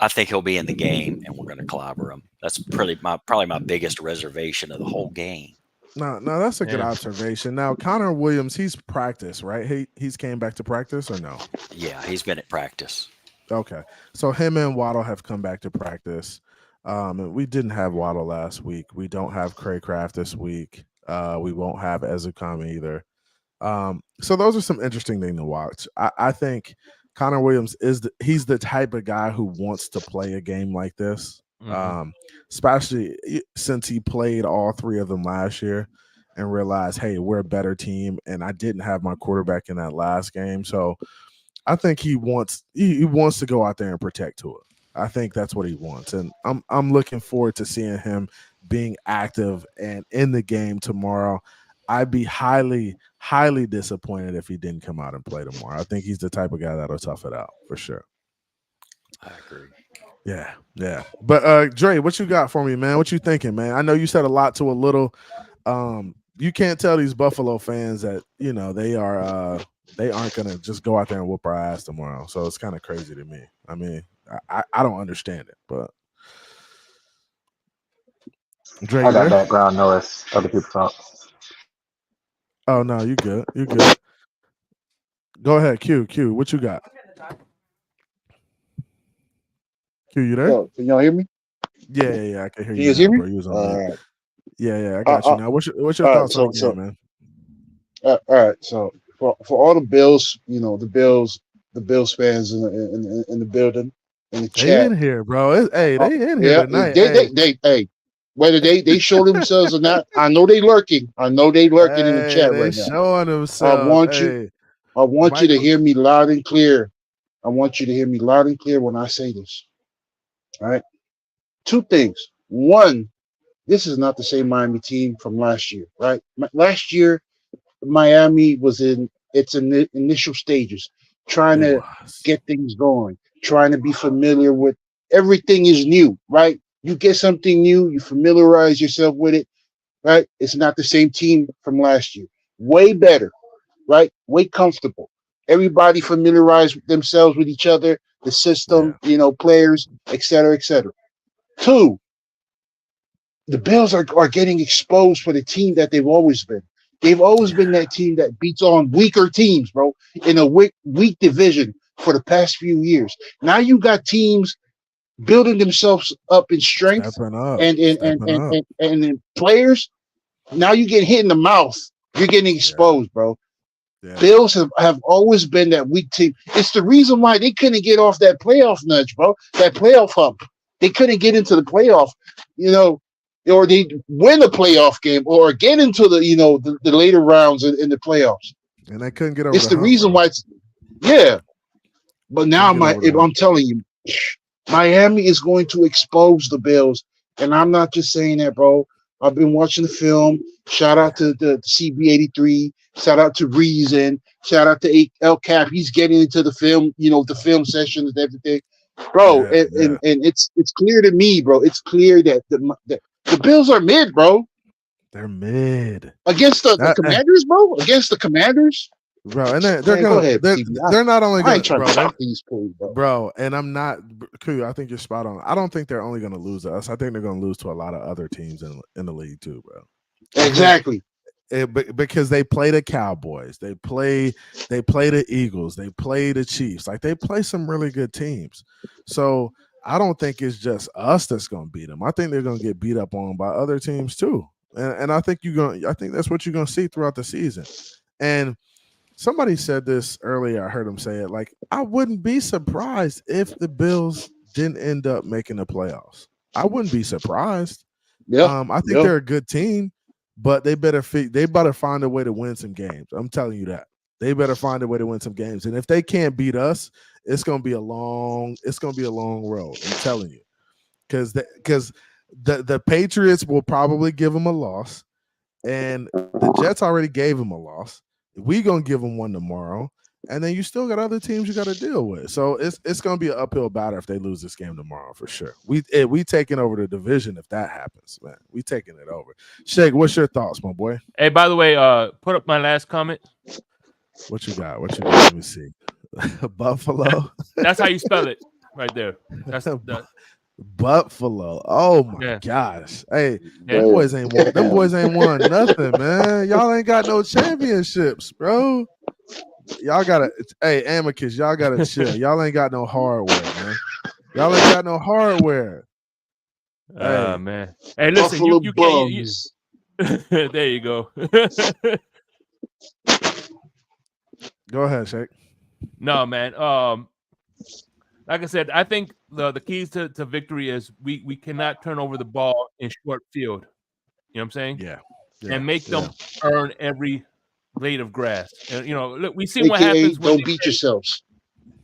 Speaker 12: I think he'll be in the game and we're going to clobber him. That's probably my biggest reservation of the whole game.
Speaker 3: No, that's a good observation. Now, Connor Williams, he's practiced, right? He's came back to practice or no?
Speaker 12: Yeah, he's been at practice.
Speaker 3: Okay. So him and Waddle have come back to practice. And we didn't have Waddle last week. We don't have Craycraft this week. We won't have Ezekam either. So those are some interesting things to watch. I think Connor Williams he's the type of guy who wants to play a game like this. Especially since he played all three of them last year and realized, hey, we're a better team. And I didn't have my quarterback in that last game. So I think he wants to go out there and protect Tua. I think that's what he wants. And I'm looking forward to seeing him being active and in the game tomorrow. I'd be highly, highly disappointed if he didn't come out and play tomorrow. I think he's the type of guy that'll tough it out for sure.
Speaker 12: I agree.
Speaker 3: Yeah. But Dre, what you got for me, man? What you thinking, man? I know you said a lot to a little. You can't tell these Buffalo fans that they aren't gonna just go out there and whoop our ass tomorrow. So it's kind of crazy to me. I mean, I don't understand it, but Dre,
Speaker 10: I got background noise. Other people talk.
Speaker 3: Oh no, you good. Go ahead, Q. What you got? Q, you there?
Speaker 9: Yo, can y'all hear me?
Speaker 3: Yeah, I can hear you.
Speaker 9: Can you hear me?
Speaker 3: You was on mute. Yeah, I got you now. What's your thoughts on the game, man?
Speaker 9: All right, so for all the Bills, the Bills fans in the building, in the chat,
Speaker 3: they in here, bro. They in here tonight.
Speaker 9: They whether they show themselves or not, I know they lurking. I know they lurking in the chat right now.
Speaker 3: Showing themselves.
Speaker 9: I want you to hear me loud and clear. I want you to hear me loud and clear when I say this. All right. Two things. One, this is not the same Miami team from last year, right? Last year, Miami was in its initial stages, trying to get things going, trying to be familiar with everything is new, right? You get something new, you familiarize yourself with it, right? It's not the same team from last year. Way better, right? Way comfortable. Everybody familiarized themselves with each other, the system, players, et cetera, et cetera. Two, the Bills are getting exposed for the team that they've always been. They've always been that team that beats on weaker teams, bro, in a weak division for the past few years. Now you got teams building themselves up in strength and in players. Now you get hit in the mouth. You're getting exposed, bro. Yeah. Bills have always been that weak team. It's the reason why they couldn't get off that playoff nudge, bro. That playoff hump. They couldn't get into the playoff, or they win a playoff game or get into the later rounds in the playoffs.
Speaker 3: And they couldn't get over.
Speaker 9: It's the reason why. But now I'm telling you, Miami is going to expose the Bills, and I'm not just saying that, bro. I've been watching the film. Shout out to the CB83. Shout out to Reason. Shout out to El Cap. He's getting into the film, the film sessions and everything, bro. And it's clear to me, bro. It's clear that the Bills are mid, bro.
Speaker 3: They're mid
Speaker 9: against the Commanders, bro. Against the Commanders.
Speaker 3: Bro, and they're not only going to bro, and I'm not cool. I think you're spot on. I don't think they're only going to lose to us. I think they're going to lose to a lot of other teams in the league too, bro.
Speaker 9: Exactly.
Speaker 3: Because they play the Cowboys, they play the Eagles, they play the Chiefs. Like they play some really good teams. So I don't think it's just us that's going to beat them. I think they're going to get beat up on by other teams too. and I think I think that's what you're gonna see throughout the season. And somebody said this earlier. I heard him say it. Like, I wouldn't be surprised if the Bills didn't end up making the playoffs. I wouldn't be surprised.
Speaker 9: Yeah,
Speaker 3: I think they're a good team, but they better find a way to win some games. I'm telling you that. They better find a way to win some games. And if they can't beat us, it's gonna be a long road. I'm telling you. Because the Patriots will probably give them a loss, and the Jets already gave them a loss. We gonna give them one tomorrow, and then you still got other teams you got to deal with. So it's gonna be an uphill battle if they lose this game tomorrow for sure. We taking over the division if that happens, man. We taking it over. Shake, what's your thoughts, my boy?
Speaker 8: Hey, by the way, put up my last comment.
Speaker 3: What you got? Let me see. Buffalo.
Speaker 8: That's how you spell it, right there. That's
Speaker 3: Buffalo. Oh my gosh. Hey, them boys ain't won nothing, man. Y'all ain't got no championships, bro. Y'all gotta Amicus, y'all gotta chill. Y'all ain't got no hardware, man. Y'all ain't got no hardware.
Speaker 8: Man. Hey, listen, you can't. There you go.
Speaker 3: Go ahead, Shake.
Speaker 8: No, man. Like I said, I think the keys to victory is we cannot turn over the ball in short field. You know what I'm saying?
Speaker 3: Yeah.
Speaker 8: And make them earn every blade of grass. And look, we've seen what happens when
Speaker 9: don't beat yourselves.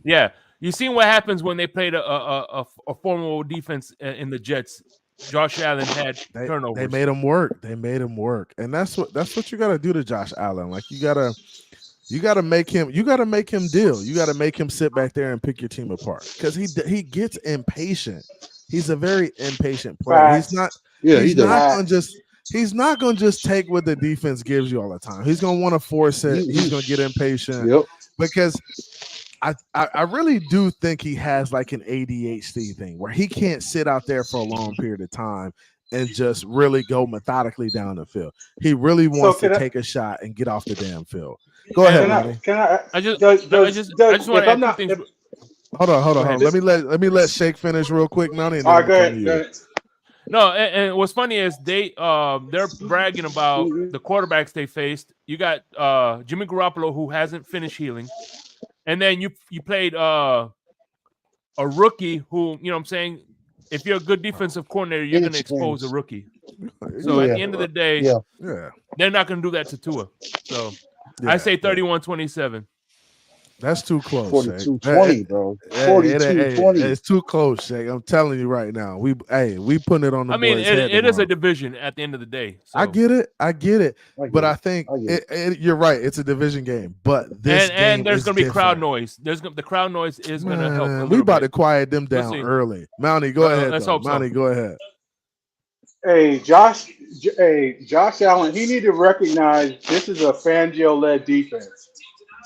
Speaker 8: Yeah, you've seen what happens when they played a formidable defense in the Jets. Josh Allen had turnovers.
Speaker 3: They made him work. And that's what you got to do to Josh Allen. Like you got to make him deal. You got to make him sit back there and pick your team apart because he gets impatient. He's a very impatient player. He's not gonna just take what the defense gives you all the time. He's gonna want to force it. He's gonna get impatient because I really do think he has like an ADHD thing where he can't sit out there for a long period of time and just really go methodically down the field. He really wants to take a shot and get off the damn field. Go ahead, Manny.
Speaker 8: I just want to add two things.
Speaker 3: Hold on. Let me let Shake finish real quick, Manny.
Speaker 7: All right, go ahead.
Speaker 8: No, and what's funny is they're bragging about the quarterbacks they faced. You got Jimmy Garoppolo, who hasn't finished healing, and then you played a rookie who, you know what I'm saying, if you're a good defensive coordinator, you're going to expose a rookie. So at the end of the day, they're not going to do that to Tua. So I say 31-27.
Speaker 3: That's too close.
Speaker 9: 42-20, bro. 42-20.
Speaker 3: It's too close, Shake. I'm telling you right now. We putting it on the.
Speaker 8: I mean, it is a division at the end of the day. So.
Speaker 3: I get it. But I think you're right. It's a division game. But this
Speaker 8: and there's going to be crowd noise. The crowd noise is going to help.
Speaker 3: We about to quiet them down early. Mountie, go ahead. Mountie, go ahead.
Speaker 7: Hey, Josh Allen. He need to recognize this is a Fangio-led defense.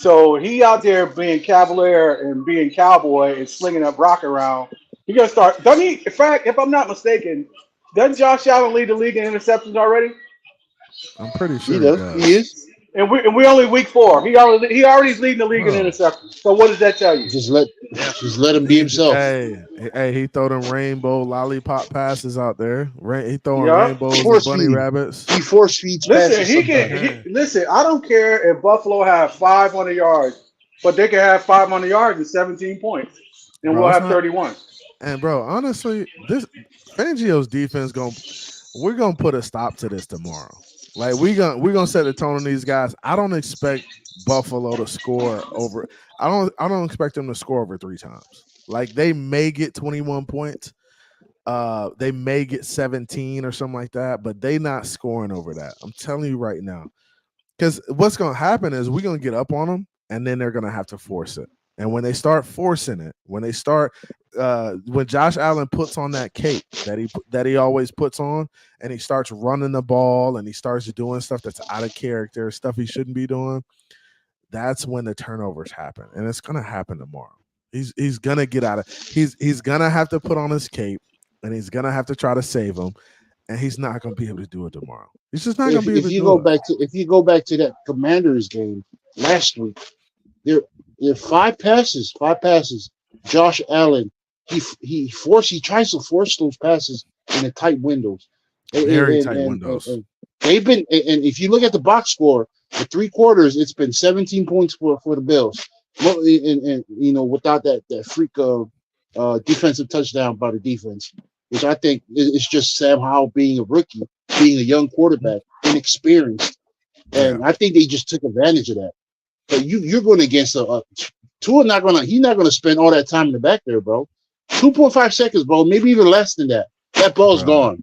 Speaker 7: So he out there being cavalier and being cowboy and slinging that rock around. He gonna start. Doesn't he? In fact, if I'm not mistaken, doesn't Josh Allen lead the league in interceptions already?
Speaker 3: I'm pretty sure
Speaker 9: he does. He is.
Speaker 7: And we only week 4. He already is leading the league in interceptions. So what does that tell you?
Speaker 9: Just let him be himself.
Speaker 3: Hey, he throw them rainbow lollipop passes out there. He throwing rainbows and bunny rabbits.
Speaker 9: He force feeds.
Speaker 7: Listen, I don't care if Buffalo have 500 yards, but they can have 500 yards and 17 points, and we'll have 31.
Speaker 3: And bro, honestly, this Fangio's defense we're gonna put a stop to this tomorrow. Like we're gonna set the tone on these guys. I don't expect Buffalo to score over. I don't expect them to score over 3 times. Like they may get 21 points. They may get 17 or something like that, but they not scoring over that. I'm telling you right now. Because what's gonna happen is we're gonna get up on them, and then they're gonna have to force it. And when they start forcing it, when Josh Allen puts on that cape that he always puts on, and he starts running the ball and he starts doing stuff that's out of character, stuff he shouldn't be doing, that's when the turnovers happen. And it's gonna happen tomorrow. He's gonna get out of he's gonna have to put on his cape, and he's gonna have to try to save him, and he's not gonna be able to do it tomorrow. He's just not gonna be able to do it.
Speaker 9: If you go back to that Commanders game last week, there are 5 passes. Josh Allen, he tries to force those passes in the tight windows.
Speaker 3: Very tight windows.
Speaker 9: they've been, and if you look at the box score, the 3 quarters, it's been 17 points for the Bills. And you know, without that freak of defensive touchdown by the defense, which I think is just Sam Howell being a rookie, being a young quarterback, inexperienced, and I think they just took advantage of that. But you're going against a Tua. He's not gonna spend all that time in the back there, bro. 2.5 seconds, bro, maybe even less than that. That ball's gone.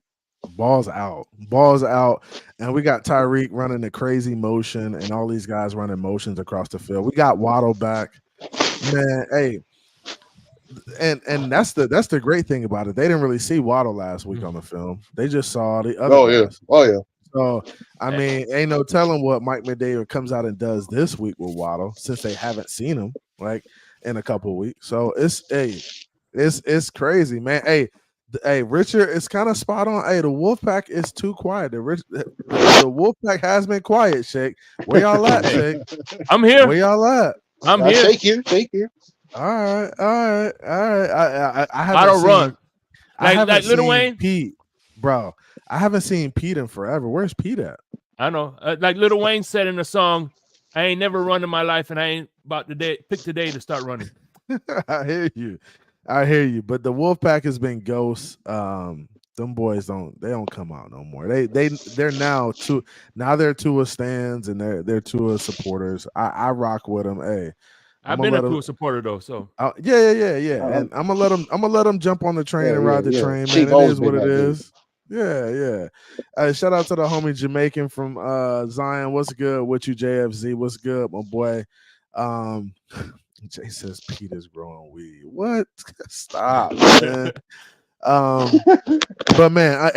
Speaker 3: Ball's out, and we got Tyreek running the crazy motion, and all these guys running motions across the field. We got Waddle back, man. Hey, and that's the great thing about it. They didn't really see Waddle last week on the film. They just saw the other guys. So I mean, ain't no telling what Mike McDavid comes out and does this week with Waddle, since they haven't seen him like in a couple of weeks. So it's crazy, man. Hey, Richard, it's kind of spot on. Hey, the Wolfpack is too quiet. The Wolfpack has been quiet, Shake. Where y'all at, Shake?
Speaker 8: I'm here.
Speaker 3: Where y'all at?
Speaker 8: I'm here.
Speaker 9: Shake here.
Speaker 3: All right. I haven't
Speaker 8: I don't
Speaker 3: seen,
Speaker 8: run.
Speaker 3: I haven't
Speaker 8: Like Lil
Speaker 3: seen
Speaker 8: Wayne?
Speaker 3: Pete, bro. I haven't seen Pete in forever. Where's Pete at?
Speaker 8: I know. Like Lil Wayne said in the song, I ain't never run in my life, and I ain't about to pick today to start running.
Speaker 3: I hear you. But the Wolfpack has been ghosts. Them boys don't come out no more. They're now they're Tua stands, and they're Tua supporters. I rock with them. Hey,
Speaker 8: I've been a Tua supporter though, so
Speaker 3: yeah. And I'm gonna let them jump on the train and ride the train, man. It is what it is. Yeah. Shout out to the homie Jamaican from Zion. What's good with you, JFZ? What's good, my boy? Jay says Pete is growing weed. What? Stop, man. But man,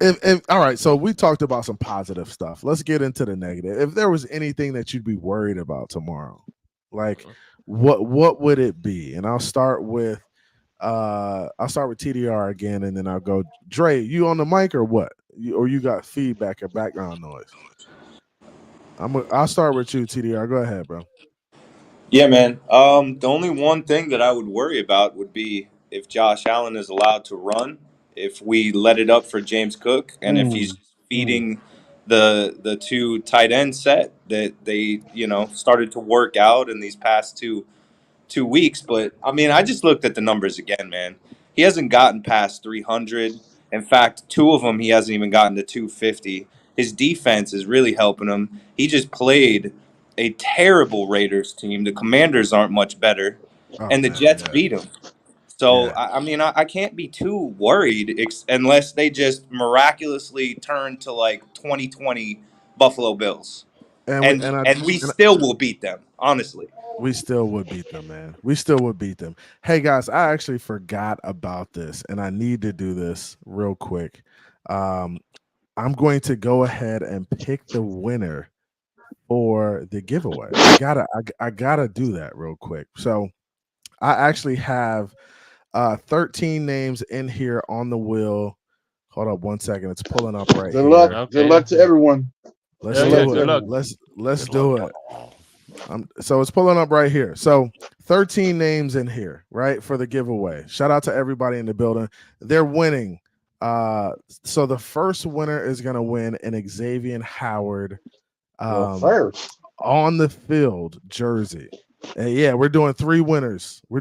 Speaker 3: if all right, so we talked about some positive stuff. Let's get into the negative. If there was anything that you'd be worried about tomorrow, like what would it be? And I'll start with TDR again, and then I'll go. Dre, you on the mic or what? You got feedback or background noise? I'll start with you, TDR. Go ahead, bro.
Speaker 11: Yeah, man. The only one thing that I would worry about would be if Josh Allen is allowed to run, if we let it up for James Cook, and if he's feeding the 2 tight end set that they started to work out in these past two weeks. But I mean, I just looked at the numbers again, man. He hasn't gotten past 300. In fact, 2 of them he hasn't even gotten to 250. His defense is really helping him. He just played a terrible Raiders team. The Commanders aren't much better, and the Jets beat him. So, I mean, I can't be too worried unless they just miraculously turn to like 2020 Buffalo Bills. And we still will beat them, honestly.
Speaker 3: We still would beat them, man. We still would beat them. Hey, guys, I actually forgot about this, and I need to do this real quick. I'm going to go ahead and pick the winner for the giveaway. I gotta do that real quick. So I actually have 13 names in here on the wheel. Hold up 1 second. It's pulling up right here.
Speaker 9: Good luck. Okay. Good luck to everyone.
Speaker 3: Let's do it. Let's do it. So it's pulling up right here. So 13 names in here, right, for the giveaway. Shout out to everybody in the building. They're winning. So the first winner is going to win an Xavier Howard on the field jersey. And yeah, we're doing 3 winners. Well,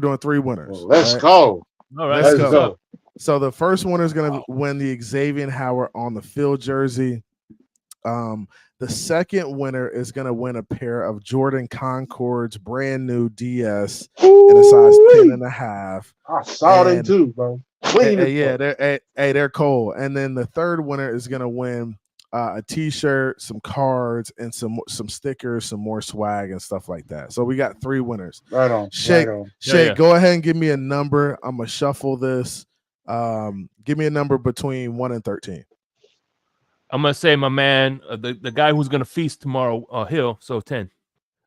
Speaker 9: let's go.
Speaker 8: All right, let's go.
Speaker 3: So the first winner is going to win the Xavier Howard on the field jersey. The second winner is going to win a pair of Jordan Concords, brand new DS in a size 10.5.
Speaker 9: I saw them too, bro.
Speaker 3: They're cold. And then the third winner is going to win a T-shirt, some cards, and some stickers, some more swag and stuff like that. So we got 3 winners.
Speaker 9: Right on.
Speaker 3: Shake, go ahead and give me a number. I'm gonna shuffle this. Give me a number between 1 and 13.
Speaker 8: I'm gonna say my man, the guy who's gonna feast tomorrow, Hill. So 10.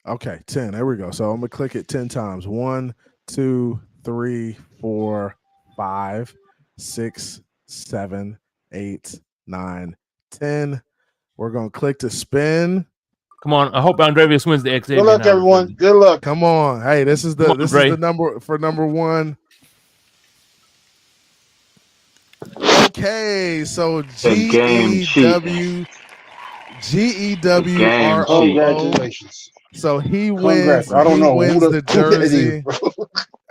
Speaker 3: Okay, 10. There we go. So I'm gonna click it 10 times. 1, 2, 3, 4, 5, 6, 7, 8, 9, 10. We're gonna click to spin.
Speaker 8: Come on. I hope Andrevius wins the Xavier.
Speaker 9: Good luck, everyone. Good luck.
Speaker 3: Come on. Hey, this is the number for number 1. Okay, so
Speaker 10: The game cheat.
Speaker 3: GEWROO.
Speaker 9: Congratulations.
Speaker 3: So he
Speaker 9: Congrats.
Speaker 3: wins.
Speaker 9: I don't
Speaker 3: He
Speaker 9: know
Speaker 3: wins the
Speaker 9: who that is,
Speaker 3: jersey.
Speaker 9: bro.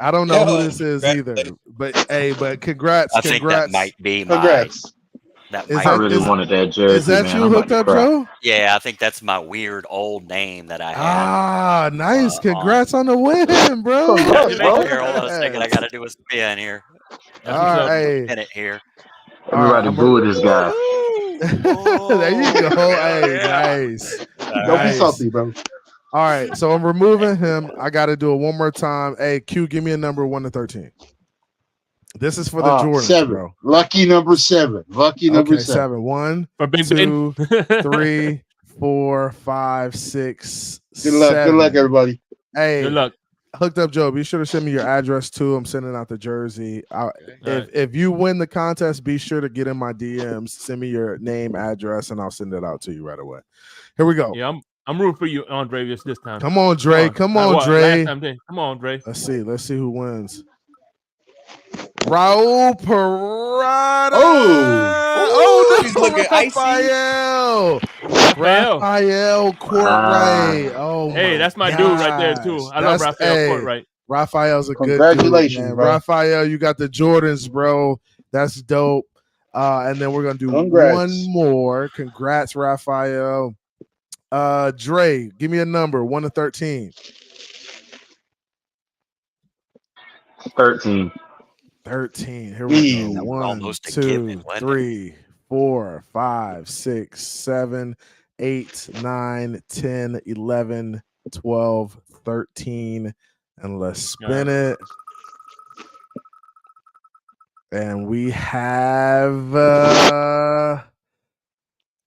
Speaker 3: I don't know who this is either. But hey, congrats,
Speaker 12: I think that might be my.
Speaker 9: Congrats.
Speaker 12: That
Speaker 3: Is
Speaker 12: might.
Speaker 10: I
Speaker 3: that
Speaker 10: really
Speaker 3: is,
Speaker 10: wanted that
Speaker 3: is
Speaker 10: jersey,
Speaker 3: that
Speaker 10: man.
Speaker 3: you
Speaker 10: I'm about
Speaker 3: hooked
Speaker 10: to
Speaker 3: up,
Speaker 10: cry.
Speaker 3: Joe?
Speaker 12: Yeah, I think that's my weird old name that I have.
Speaker 3: Ah, nice. Congrats on the win, bro.
Speaker 9: Congrats, bro.
Speaker 12: Here, hold on a second. I got to do a spin here.
Speaker 8: That's
Speaker 3: All
Speaker 8: what's
Speaker 3: right,
Speaker 8: up.
Speaker 3: hey.
Speaker 12: Pin it here.
Speaker 10: Everybody boo this guy.
Speaker 3: There you go. Hey,
Speaker 12: yeah.
Speaker 3: nice.
Speaker 9: Don't be salty, bro.
Speaker 3: All right, so I'm removing him. I got to do it one more time. Hey, Q, give me a number 1 to 13. This is for the Jordans,
Speaker 9: 7.
Speaker 3: bro.
Speaker 9: Lucky number 7. Lucky number
Speaker 3: Okay,
Speaker 9: 7.
Speaker 3: 7. 1,
Speaker 8: For Big
Speaker 3: 2,
Speaker 8: Ben.
Speaker 3: 3, 4, 5, 6,
Speaker 9: Good luck.
Speaker 3: 7.
Speaker 9: Good luck, everybody.
Speaker 3: Hey,
Speaker 8: Good luck.
Speaker 3: Hooked Up Joe, be sure to send me your address too. I'm sending out the jersey.
Speaker 8: right.
Speaker 3: If you win the contest, be sure to get in my DMs. Send me your name, address, and I'll send it out to you right away. Here we go.
Speaker 8: Yeah, I'm rooting for you, Andre, this time.
Speaker 3: Come on, Dre. Come on,
Speaker 8: What,
Speaker 3: Dre.
Speaker 8: last time, come on, Dre.
Speaker 3: Let's see who wins. Raul Parada.
Speaker 11: Oh, he's looking
Speaker 3: Raphael. Raphael Courtright. Oh,
Speaker 8: hey, that's my dude right there too. I love Raphael Courtright.
Speaker 3: Raphael's a good dude.
Speaker 9: Congratulations,
Speaker 3: Man.
Speaker 9: bro.
Speaker 3: Raphael, you got the Jordans, bro. That's dope. And then we're gonna do one more. Congrats, Raphael. Dre, give me a number 1 to 13.
Speaker 10: 13.
Speaker 3: 13. Here we go. 1,
Speaker 12: almost a
Speaker 3: 2,
Speaker 12: given, wasn't it?
Speaker 3: 3, 4, 5, 6, 7, 8, 9, 10, 11, 12, 13. And let's spin it. And we have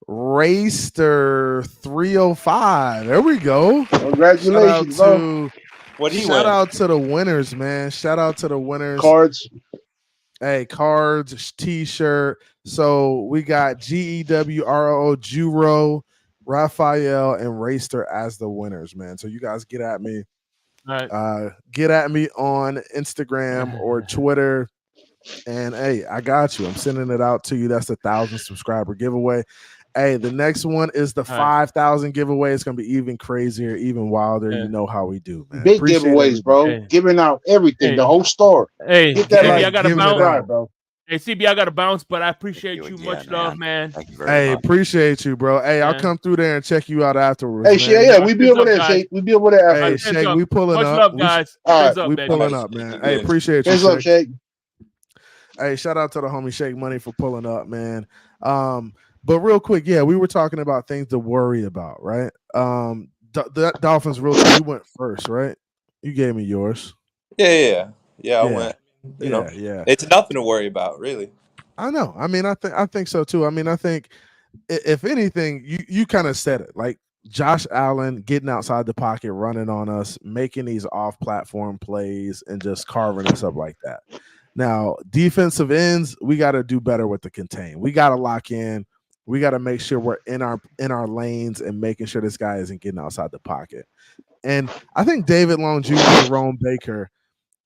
Speaker 3: Racer 305. There we go.
Speaker 9: Congratulations, bro.
Speaker 3: Shout out to the winners, man. Shout out to the winners.
Speaker 9: Cards.
Speaker 3: Hey, cards, t-shirt. So we got GEWRO, Juro, Raphael, and Racer as the winners, man. So you guys get at me.
Speaker 8: All right.
Speaker 3: Get at me on Instagram or Twitter. And hey, I got you. I'm sending it out to you. That's the 1,000 subscriber giveaway. Hey, the next one is the 5,000 giveaway. It's gonna be even crazier, even wilder. You know how we do, man.
Speaker 9: Big giveaways, bro.
Speaker 3: Hey.
Speaker 9: Giving out everything, the whole store.
Speaker 8: Hey,
Speaker 9: get that
Speaker 8: CB, I got to bounce,
Speaker 9: bro.
Speaker 8: Hey, CB, I got to bounce, but I appreciate you. Much love, man.
Speaker 12: Thank you very much.
Speaker 3: Appreciate you, bro. Hey, I'll come through there and check you out afterwards.
Speaker 9: Hey, Shay, yeah, we be over there, Shay. We be over there after.
Speaker 3: Hey, Shay, we pulling
Speaker 8: Much
Speaker 3: up.
Speaker 8: love, guys.
Speaker 3: All
Speaker 8: Hands
Speaker 3: right,
Speaker 8: up,
Speaker 3: we
Speaker 8: baby.
Speaker 3: pulling up, man. Hey, appreciate you,
Speaker 9: Hands up, Shay.
Speaker 3: Hey, shout out to the homie Shake Money for pulling up, man. But real quick, yeah, we were talking about things to worry about, right? The Dolphins, real quick, you went first, right? You gave me yours.
Speaker 11: Yeah, I went. You know, it's nothing to worry about, really.
Speaker 3: I know. I mean, I think so too. I mean, I think if anything, you kind of said it. Like Josh Allen getting outside the pocket, running on us, making these off-platform plays, and just carving us up like that. Now, defensive ends, we got to do better with the contain. We got to lock in. We got to make sure we're in our lanes and making sure this guy isn't getting outside the pocket. And I think David Long Jr. and Jerome Baker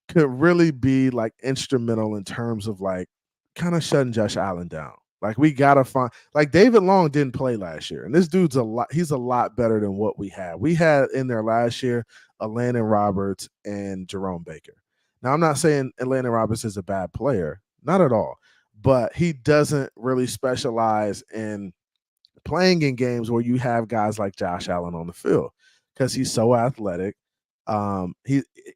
Speaker 3: could really be like instrumental in terms of like kind of shutting Josh Allen down. Like we got to find like David Long didn't play last year. And this dude's he's a lot better than what we had. We had in there last year Landon Roberts and Jerome Baker. Now, I'm not saying Landon Roberts is a bad player, not at all, but he doesn't really specialize in playing in games where you have guys like Josh Allen on the field because he's so athletic.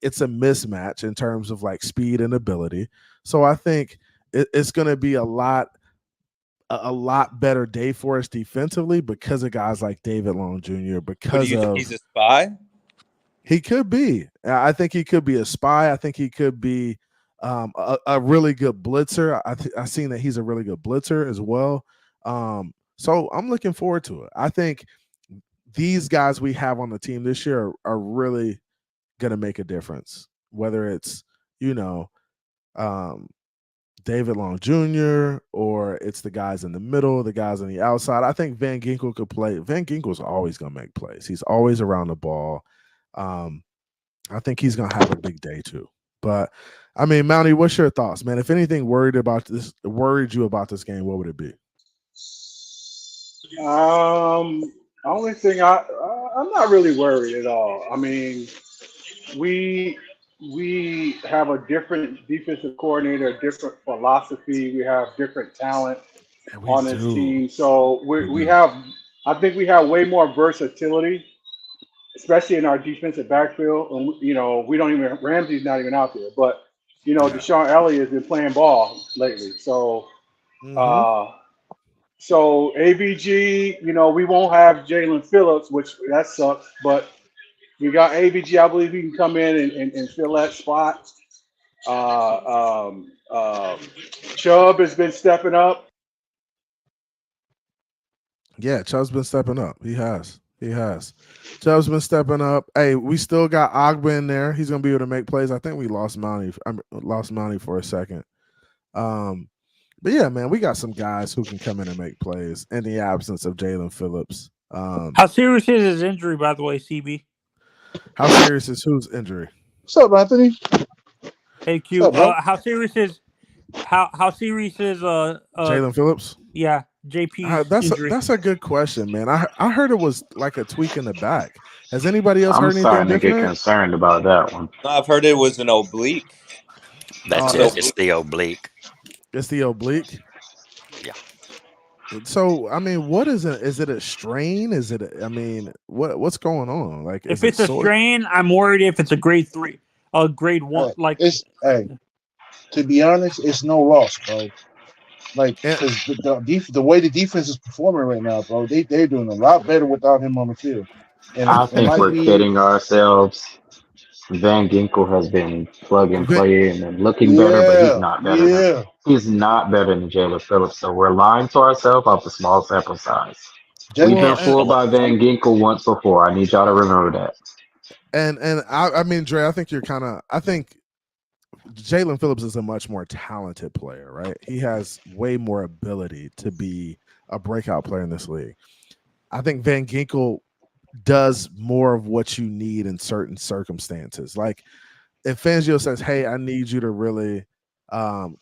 Speaker 3: It's a mismatch in terms of like speed and ability. So I think it's going to be a lot better day for us defensively because of guys like David Long Jr. Because
Speaker 11: do you think he's a spy?
Speaker 3: He could be. I think he could be a spy. I think he could be a really good blitzer. I've seen that he's a really good blitzer as well. So I'm looking forward to it. I think these guys we have on the team this year are really going to make a difference, whether it's, David Long Jr. or it's the guys in the middle, the guys on the outside. I think Van Ginkel could play. Van Ginkel's always going to make plays. He's always around the ball. I think he's going to have a big day too. But I mean, Mountie, what's your thoughts, man? If anything worried you about this game, what would it be?
Speaker 7: Only thing I'm not really worried at all. I mean, we we have a different defensive coordinator, a different philosophy. We have different talent
Speaker 3: Yeah, we
Speaker 7: on this
Speaker 3: do.
Speaker 7: team. So we have, I think we have way more versatility, especially in our defensive backfield. And we don't even Ramsey's not even out there, but Deshaun Elliott has been playing ball lately. So uh, ABG, we won't have Jalen Phillips, which that sucks, but we got ABG. I believe he can come in and fill that spot. Chubb has been stepping up.
Speaker 3: Yeah, Chubb's been stepping up. He has. Chubb's been stepping up. Hey, we still got Ogba in there. He's gonna be able to make plays. I think we lost Mountie for a second. But yeah, man, we got some guys who can come in and make plays in the absence of Jalen Phillips.
Speaker 13: How serious is his injury, by the way, CB?
Speaker 3: How serious is whose injury?
Speaker 9: What's up, Anthony?
Speaker 13: Hey Q. How serious is
Speaker 3: Jalen Phillips?
Speaker 13: Yeah, JP's injury.
Speaker 3: That's a good question, man. I heard it was like a tweak in the back. Has anybody else heard anything
Speaker 10: starting to
Speaker 3: different?
Speaker 10: get concerned about that one.
Speaker 11: I've heard it was an oblique.
Speaker 12: That's it. It's the oblique.
Speaker 3: It's the oblique.
Speaker 12: Yeah.
Speaker 3: So I mean, what is it? Is it a strain? Is it? What's going on? Like,
Speaker 13: if it's a strain, I'm worried. If it's a grade 3, a grade 1, like
Speaker 9: it's. Hey, to be honest, it's no loss, bro. Like, because the way the defense is performing right now, bro, they're doing a lot better without him on the field. And
Speaker 10: I think we're kidding ourselves. Van Ginkel has been plug and play and looking better, but he's not better. He's not better than Jalen Phillips. So we're lying to ourselves off the small sample size. We've been fooled by Van Ginkel once before. I need y'all to remember that.
Speaker 3: And I mean, Dre, I think Jalen Phillips is a much more talented player, right? He has way more ability to be a breakout player in this league. I think Van Ginkel does more of what you need in certain circumstances. Like if Fangio says, hey, I need you to really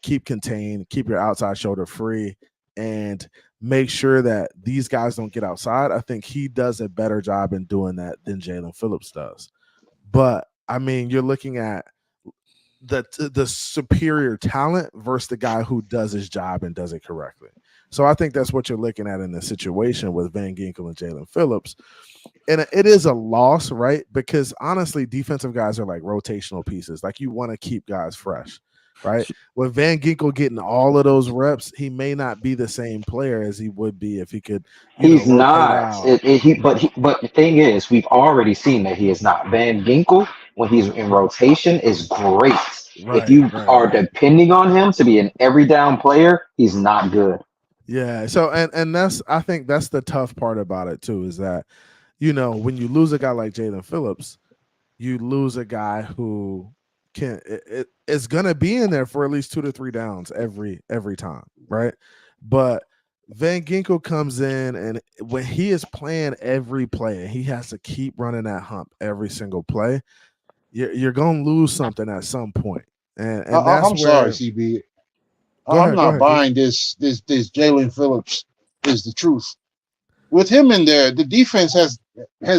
Speaker 3: keep contained, keep your outside shoulder free, and make sure that these guys don't get outside, I think he does a better job in doing that than Jalen Phillips does. But, I mean, you're looking at the superior talent versus the guy who does his job and does it correctly. So I think that's what you're looking at in the situation with Van Ginkel and Jalen Phillips. And it is a loss, right? Because honestly, defensive guys are like rotational pieces. Like you want to keep guys fresh, right? With Van Ginkel getting all of those reps, he may not be the same player as he would be if he could.
Speaker 10: He's not. But the thing is, we've already seen that he is not. Van Ginkel, when he's in rotation, is great. If you are depending on him to be an every down player, he's not good.
Speaker 3: Yeah. So and I think that's the tough part about it too, is that when you lose a guy like Jalen Phillips, you lose a guy who is gonna be in there for at least 2 to 3 downs every time, right? But Van Ginkel comes in, and when he is playing every play, and he has to keep running that hump every single play, you're gonna lose something at some point. And that's
Speaker 9: I'm sorry, CB. I'm not buying this Jalen Phillips is the truth. With him in there, the defense has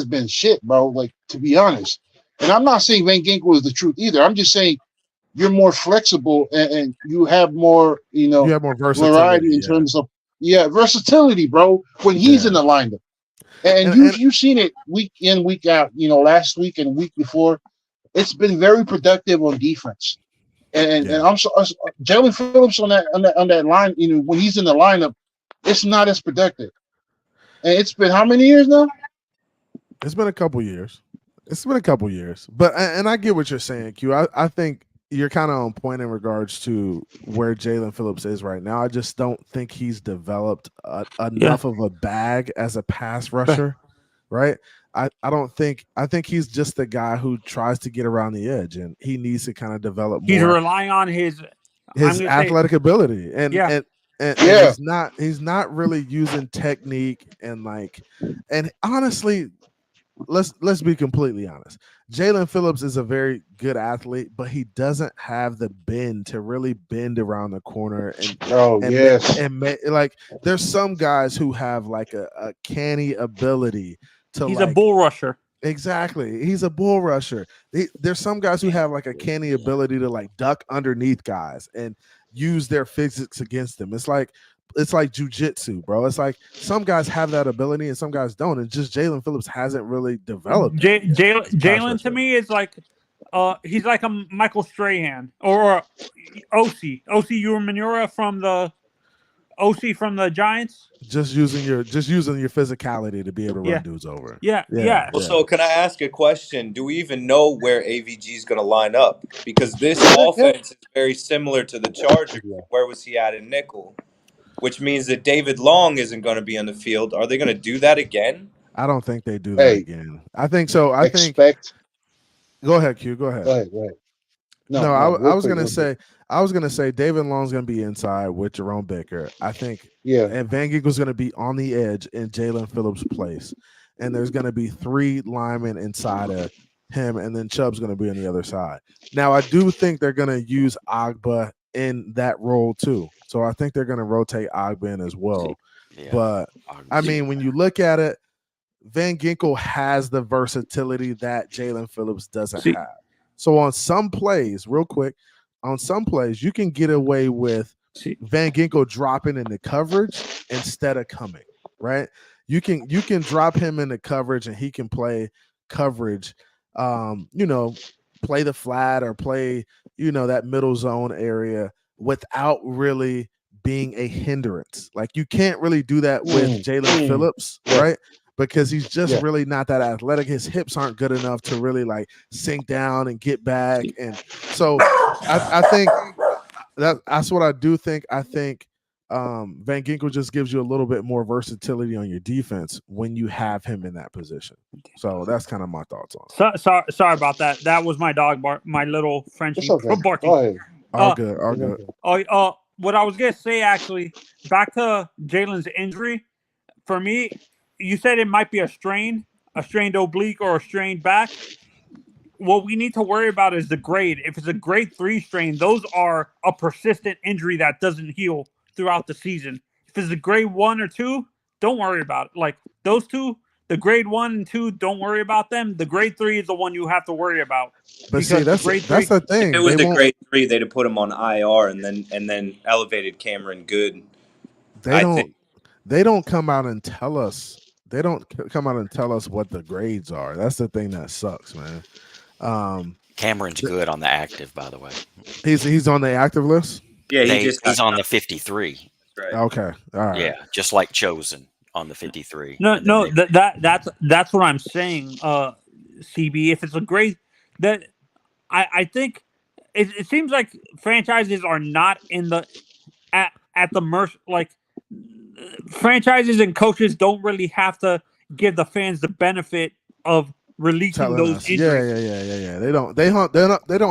Speaker 9: been shit, bro. Like, to be honest. And I'm not saying Van Ginkel is the truth either. I'm just saying you're more flexible and you have more, you have more variety in terms of versatility, bro. When he's in the lineup. And you've seen it week in, week out, last week and week before. It's been very productive on defense. And I'm so Jalen Phillips on that line, when he's in the lineup, it's not as productive. And it's been how many years now?
Speaker 3: It's been a couple years. But and I get what you're saying, Q. I think you're kind of on point in regards to where Jalen Phillips is right now. I just don't think he's developed enough of a bag as a pass rusher, right? I think he's just the guy who tries to get around the edge, and he needs to kind of develop more.
Speaker 13: He's relying on his
Speaker 3: athletic ability, and he's not really using technique and honestly, let's be completely honest. Jalen Phillips is a very good athlete, but he doesn't have the bend to really bend around the corner like there's some guys who have like a canny ability to
Speaker 13: He's a bull rusher.
Speaker 3: Exactly. He's a bull rusher. There's some guys who have like a canny ability to like duck underneath guys and use their physics against them. It's like jujitsu, bro. It's like some guys have that ability and some guys don't. And just Jalen Phillips hasn't really developed.
Speaker 13: Jalen to me is like, he's like a Michael Strahan or OC Umanura from the Giants.
Speaker 3: Just using your physicality to be able to run dudes over.
Speaker 13: Yeah.
Speaker 11: Well, so can I ask a question? Do we even know where AVG is going to line up? Because this offense is very similar to the Chargers. Where was he at in nickel? Which means that David Long isn't going to be on the field. Are they going to do that again?
Speaker 3: I don't think they do that again. I think so. Go ahead, Q. Go ahead.
Speaker 9: Go ahead.
Speaker 3: No, I was gonna say David Long's gonna be inside with Jerome Baker. I think and Van Ginkel's gonna be on the edge in Jalen Phillips' place. And there's gonna be 3 linemen inside of him, and then Chubb's gonna be on the other side. Now I do think they're gonna use Agba in that role too. So I think they're gonna rotate Agba in as well. But I mean, when you look at it, Van Ginkel has the versatility that Jalen Phillips doesn't have. So on some plays, real quick, you can get away with Van Ginkel dropping in the coverage instead of coming, right? You can drop him in the coverage and he can play coverage, play the flat or play, that middle zone area without really being a hindrance. Like you can't really do that with Jalen Phillips, right? Because he's just really not that athletic. His hips aren't good enough to really like sink down and get back. And so I think that's what I do think. I think Van Ginkel just gives you a little bit more versatility on your defense when you have him in that position. So that's kind of my thoughts on it.
Speaker 13: Sorry about that. That was my dog, my little Frenchie barking.
Speaker 3: All good.
Speaker 13: What I was gonna say actually, back to Jalen's injury, for me, you said it might be a strained oblique or a strained back. What we need to worry about is the grade. If it's a grade 3 strain, those are a persistent injury that doesn't heal throughout the season. If it's a grade 1 or 2, don't worry about it. Like those two, the grade 1 and 2, don't worry about them. The grade 3 is the one you have to worry about.
Speaker 3: But see, that's the thing.
Speaker 11: If it was the grade 3, they'd have put him on IR and then elevated Cameron Good.
Speaker 3: They don't come out and tell us. They don't come out and tell us what the grades are. That's the thing that sucks, man.
Speaker 12: Cameron's good on the active, by the way.
Speaker 3: He's on the active list?
Speaker 11: Yeah,
Speaker 12: he's on the 53.
Speaker 11: Right.
Speaker 3: Okay. All right.
Speaker 12: Yeah, just like Chosen on the 53.
Speaker 13: No, that's what I'm saying, CB. If it's a grade that I think it seems like franchises are not in the at the mercy, like franchises and coaches don't really have to give the fans the benefit of releasing those injuries.
Speaker 3: Yeah. They don't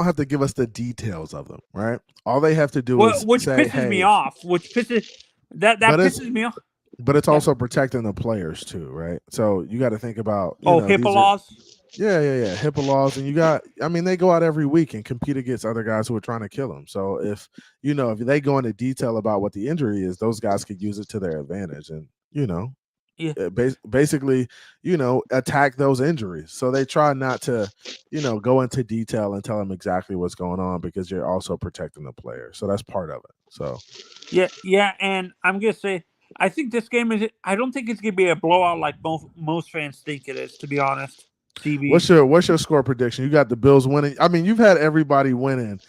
Speaker 3: have to give us the details of them, right? All they have to do is
Speaker 13: which
Speaker 3: say,
Speaker 13: pisses me off. Which pisses pisses me off.
Speaker 3: But it's also protecting the players too, right? So you got to think about
Speaker 13: HIPAA laws.
Speaker 3: Yeah. HIPAA laws, and they go out every week and compete against other guys who are trying to kill them. So if they go into detail about what the injury is, those guys could use it to their advantage, and basically, attack those injuries. So they try not to, go into detail and tell them exactly what's going on because you're also protecting the player. So that's part of it. So
Speaker 13: yeah, and I'm gonna say, I think this game I don't think it's gonna be a blowout like most fans think it is. To be honest. TV.
Speaker 3: What's your score prediction? You got the Bills winning. I mean, you've had everybody winning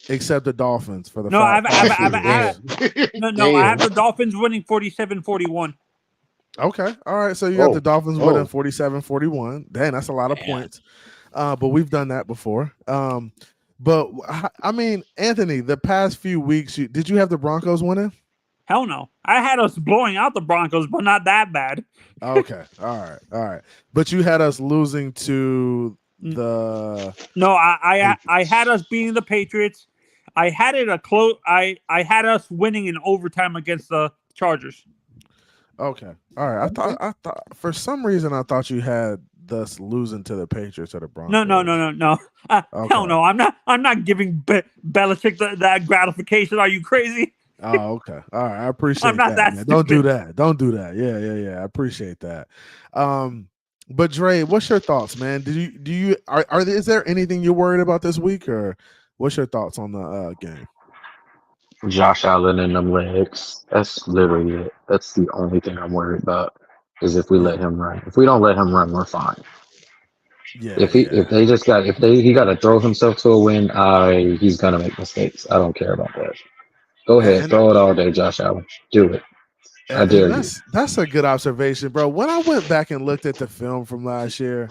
Speaker 3: except the Dolphins for the
Speaker 13: I have the Dolphins winning 47-41.
Speaker 3: Okay. All right. So you got the Dolphins winning 47-41. Dang, that's a lot of points. But we've done that before. But I mean, Anthony, the past few weeks, did you have the Broncos winning?
Speaker 13: Hell no. I had us blowing out the Broncos, but not that bad.
Speaker 3: Okay. All right. But you had us losing to the...
Speaker 13: No, I had us beating the Patriots. I had it a close... I had us winning in overtime against the Chargers.
Speaker 3: Okay. All right. I thought for some reason I thought you had thus losing to the Patriots or the Broncos.
Speaker 13: No. Hell no. I'm not giving Belichick that gratification. Are you crazy?
Speaker 3: Oh, okay. All right. I appreciate
Speaker 13: I'm not that
Speaker 3: man.
Speaker 13: stupid.
Speaker 3: Don't do that. Don't do that. Yeah. I appreciate that. But Dre, what's your thoughts, man? Is there anything you're worried about this week, or what's your thoughts on the game?
Speaker 10: Josh Allen and them legs. That's literally it. That's the only thing I'm worried about. Is if we let him run. If we don't let him run, we're fine.
Speaker 3: Yeah.
Speaker 10: If he got to throw himself to a win, he's gonna make mistakes. I don't care about that. Go ahead, throw it all day, Josh Allen. Do it. I dare you.
Speaker 3: That's a good observation, bro. When I went back and looked at the film from last year,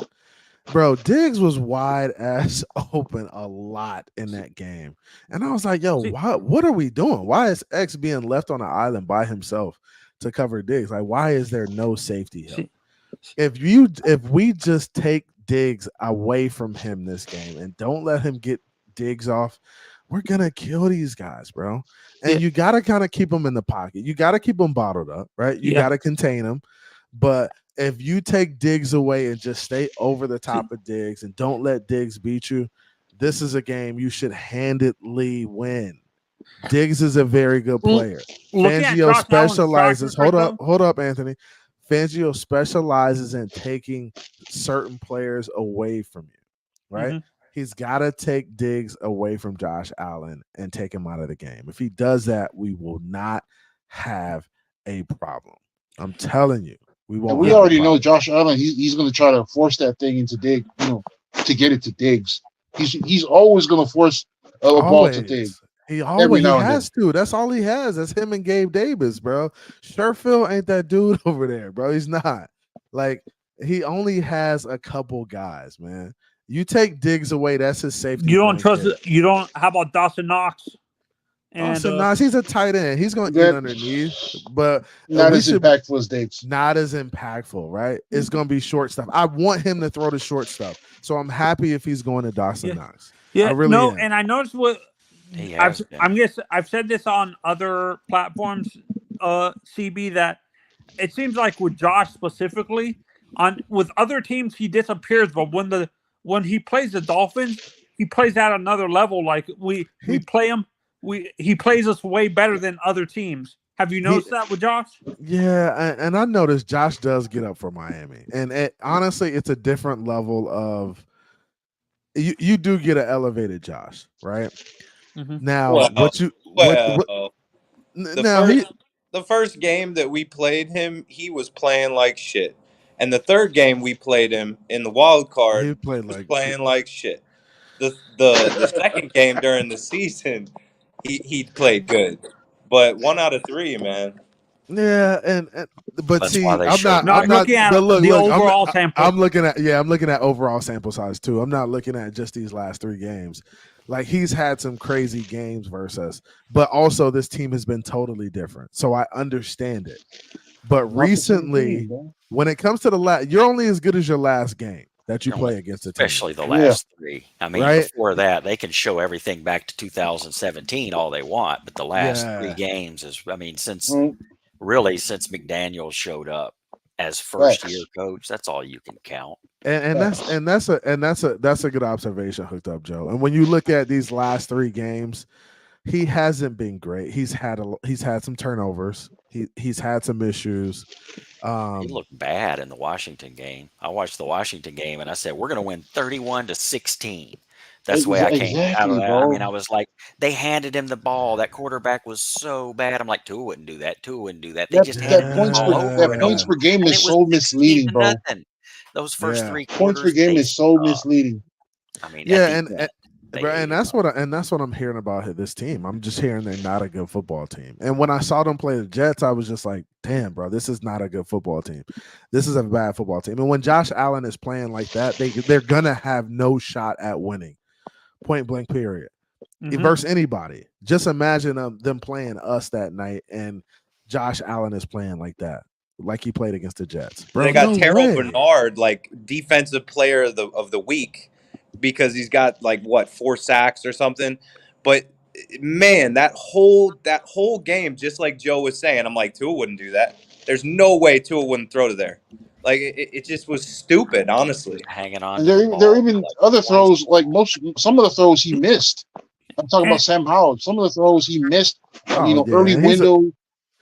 Speaker 3: bro, Diggs was wide ass open a lot in that game. And I was like, yo, what are we doing? Why is X being left on an island by himself to cover Diggs? Like, why is there no safety help? If we just take Diggs away from him this game and don't let him get Diggs off, we're gonna kill these guys, bro. And you gotta kind of keep them in the pocket. You gotta keep them bottled up, right? You gotta contain them. But if you take Diggs away and just stay over the top of Diggs and don't let Diggs beat you, this is a game you should handedly win. Diggs is a very good player. Fangio specializes. Hold up, Anthony. Fangio specializes in taking certain players away from you, right? Mm-hmm. He's got to take Diggs away from Josh Allen and take him out of the game. If he does that, we will not have a problem. I'm telling you, we won't.
Speaker 9: We already know Josh Allen. He's going to try to force that thing into Diggs, to get it to Diggs. He's always going to force a ball to Diggs.
Speaker 3: He always has to. That's all he has. That's him and Gabe Davis, bro. Sherfield ain't that dude over there, bro. He's not. Like, he only has a couple guys, man. You take Diggs away, that's his safety.
Speaker 13: You don't trust it. You don't. How about Dawson Knox?
Speaker 3: Dawson Knox, he's a tight end. He's going to eat underneath, but
Speaker 9: not as impactful as Diggs.
Speaker 3: Not as impactful, right? It's going to be short stuff. I want him to throw the short stuff, so I'm happy if he's going to Dawson Knox.
Speaker 13: Yeah,
Speaker 3: I really am.
Speaker 13: And I noticed I've said this on other platforms, CB, that it seems like with Josh specifically, with other teams he disappears, but when he plays the Dolphins, he plays at another level. Like we play him, he plays us way better than other teams. Have you noticed that with Josh?
Speaker 3: Yeah, and I noticed Josh does get up for Miami, and honestly, it's a different level of. You do get an elevated Josh, right? Mm-hmm. Now,
Speaker 11: the first game that we played him, he was playing like shit. And the third game we played him in the wild card, he was playing like shit. The second game during the season, he played good. But 1 out of 3, man.
Speaker 3: Yeah, but
Speaker 12: that's
Speaker 3: see,
Speaker 12: I'm
Speaker 3: not
Speaker 13: looking at the overall sample.
Speaker 3: I'm looking at overall sample size too. I'm not looking at just these last 3 games. Like, he's had some crazy games versus us, but also this team has been totally different. So I understand it. But recently, when it comes to the last, you're only as good as your last game that you play against the team.
Speaker 12: Especially the last 3. I mean, before that, they can show everything back to 2017 all they want, but the last 3 games is, I mean, since McDaniel showed up as first-year coach, that's all you can count.
Speaker 3: And that's a good observation, Hooked Up Joe. And when you look at these last 3 games, he hasn't been great. He's had some turnovers. He's had some issues.
Speaker 12: He looked bad in the Washington game. I watched the Washington game and I said, we're going to win 31-16. That's the way I came out of that. Bro. I mean, I was like, they handed him the ball. That quarterback was so bad. I'm like, Tua wouldn't do that. They just handed him the ball over.
Speaker 9: That points per game is so misleading, bro.
Speaker 12: Nothing. Those first 3 quarters.
Speaker 9: Points per game is so misleading.
Speaker 12: I mean,
Speaker 3: and that's what I'm hearing about this team. I'm just hearing they're not a good football team. And when I saw them play the Jets, I was just like, damn, bro, this is not a good football team. This is a bad football team. And when Josh Allen is playing like that, they're gonna have no shot at winning. Point blank, period. Mm-hmm. Versus anybody. Just imagine them playing us that night, and Josh Allen is playing like that, like he played against the Jets.
Speaker 11: Bro, they got Terrell Bernard, like defensive player of the week, because he's got 4 sacks or something. But man, that whole game, just like Joe was saying, I'm like, Tua wouldn't do that. There's no way Tua wouldn't throw to there. Like it just was stupid, honestly.
Speaker 12: Hanging on
Speaker 9: And
Speaker 12: to the
Speaker 9: there are
Speaker 12: ball.
Speaker 9: even other throws, like some of the throws he missed. I'm talking about Sam Howell. Some of the throws he missed,
Speaker 3: Oh yeah,
Speaker 9: early
Speaker 3: and
Speaker 9: window.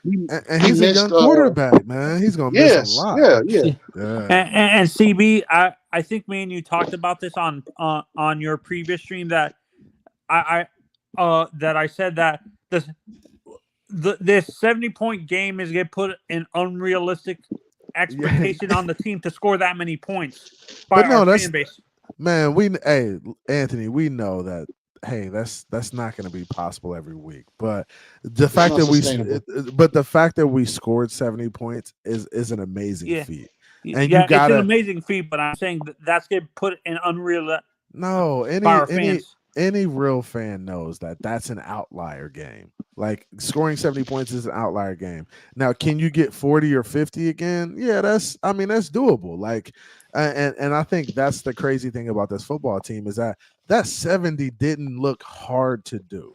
Speaker 9: He
Speaker 3: he's a
Speaker 9: missed.
Speaker 3: young quarterback, man. He's gonna miss a
Speaker 9: Yes,
Speaker 3: lot.
Speaker 9: yeah.
Speaker 13: And CB, I think me and you talked about this on your previous stream that I said that this 70-point game is going to put an unrealistic expectation on the team to score that many points by our fan base.
Speaker 3: Man, Anthony, we know that. Hey, that's not going to be possible every week. But the fact that we scored 70 points is an amazing feat. And
Speaker 13: it's an amazing feat. But I'm saying that's going to put an unreal.
Speaker 3: No,
Speaker 13: by our fans.
Speaker 3: any real fan knows that that's an outlier game. Like scoring 70 points is an outlier game. Now, can you get 40 or 50 again? Yeah, that's doable. Like, and I think that's the crazy thing about this football team is that 70 didn't look hard to do,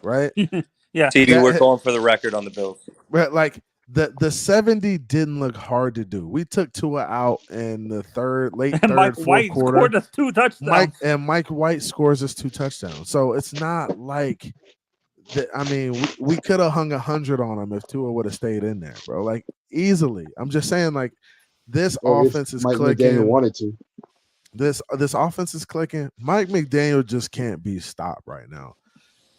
Speaker 3: right?
Speaker 13: Yeah.
Speaker 11: TV, we're going for the record on the Bills.
Speaker 3: But like the 70 didn't look hard to do. We took Tua out in the late third, fourth quarter.
Speaker 13: Scored us 2 touchdowns.
Speaker 3: Mike White scores us 2 touchdowns. So it's not like we could have hung 100 on him if Tua would have stayed in there, bro. Like easily. I'm just saying, like this offense is clicking.
Speaker 9: McDaniel wanted to.
Speaker 3: This offense is clicking. Mike McDaniel just can't be stopped right now.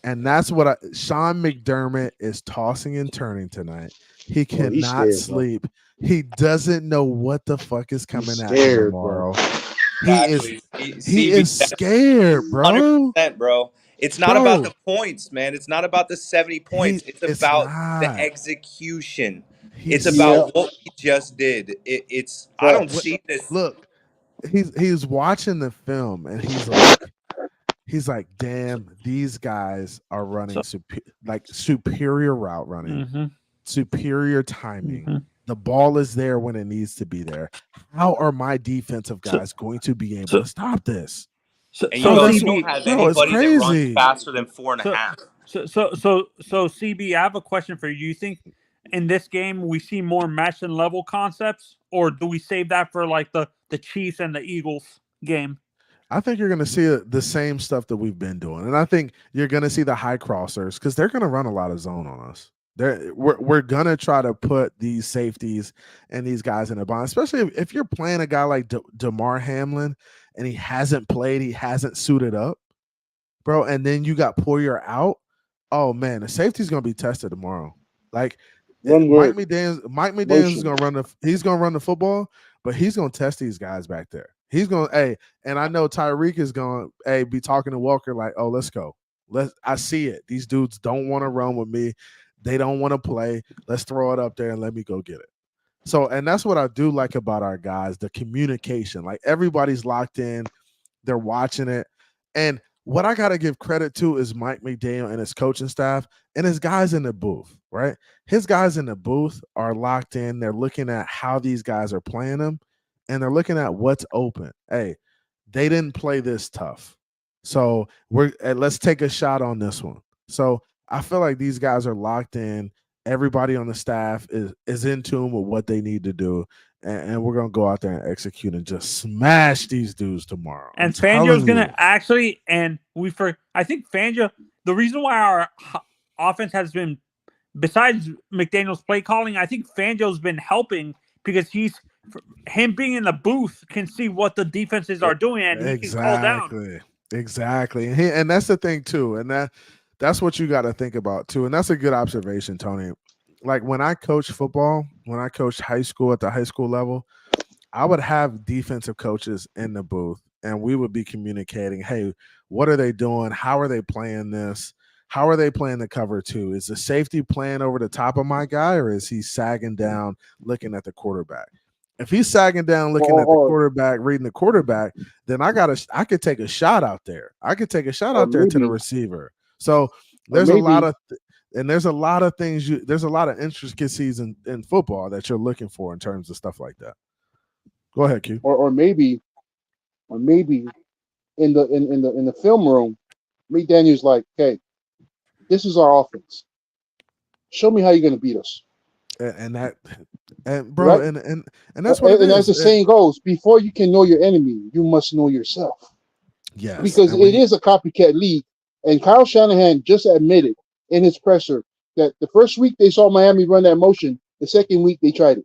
Speaker 3: And that's what Sean McDermott is tossing and turning tonight. He cannot sleep. Bro. He doesn't know what the fuck is coming at him tomorrow. He is scared, bro.
Speaker 11: 100%, bro. It's not about the points, man. It's not about the 70 points. It's about the execution. It's about what he just did. I don't see this.
Speaker 3: Look, he's watching the film and he's like, damn, these guys are running superior route running, superior timing. The ball is there when it needs to be there. How are my defensive guys going to be able to stop this?
Speaker 11: And you don't have anybody that runs faster than 4.5.
Speaker 13: So CB, I have a question for you. Do you think in this game we see more match and level concepts, or do we save that for like the Chiefs and the Eagles game?
Speaker 3: I think you're going to see the same stuff that we've been doing. And I think you're going to see the high crossers because they're going to run a lot of zone on us. We're going to try to put these safeties and these guys in a bind, especially if you're playing a guy like DeMar Hamlin and he hasn't played, he hasn't suited up, bro. And then you got Poyer out. Oh, man, the safety's going to be tested tomorrow. Like Mike McDaniels is going to run the football, but he's going to test these guys back there. He's going to, and I know Tyreek is going to, be talking to Walker like, oh, let's go. I see it. These dudes don't want to run with me. They don't want to play. Let's throw it up there and let me go get it. So, and that's what I do like about our guys, the communication. Like everybody's locked in. They're watching it. And what I got to give credit to is Mike McDaniel and his coaching staff and his guys in the booth, right? His guys in the booth are locked in. They're looking at how these guys are playing them. And they're looking at what's open. Hey, they didn't play this tough. So let's take a shot on this one. So I feel like these guys are locked in. Everybody on the staff is in tune with what they need to do. And we're going to go out there and execute and just smash these dudes tomorrow.
Speaker 13: And Fangio's going to actually, I think Fangio, the reason why our offense has been, besides McDaniel's play calling, I think Fangio's been helping because him being in the booth can see what the defenses are doing and he can call down.
Speaker 3: Exactly. And that's the thing too. And that's what you got to think about too. And that's a good observation, Tony. Like when I coach football, when I coached high school at the high school level, I would have defensive coaches in the booth and we would be communicating, hey, what are they doing? How are they playing this? How are they playing the cover two? Is the safety playing over the top of my guy or is he sagging down looking at the quarterback? If he's sagging down, looking at the quarterback, reading the quarterback, then I could take a shot out there. I could take a shot out there to the receiver. So there's a lot of things. There's a lot of intricacies in football that you're looking for in terms of stuff like that. Go ahead, Q.
Speaker 9: Or maybe in the film room, McDaniel's like, hey, this is our offense. Show me how you're going to beat us.
Speaker 3: And And bro,
Speaker 9: right?
Speaker 3: and that's what it
Speaker 9: And as
Speaker 3: is.
Speaker 9: the saying goes, before you can know your enemy, you must know yourself.
Speaker 3: Yes,
Speaker 9: Because
Speaker 3: and when
Speaker 9: it is a copycat league. And Kyle Shanahan just admitted in his presser that the first week they saw Miami run that motion, the second week they tried it.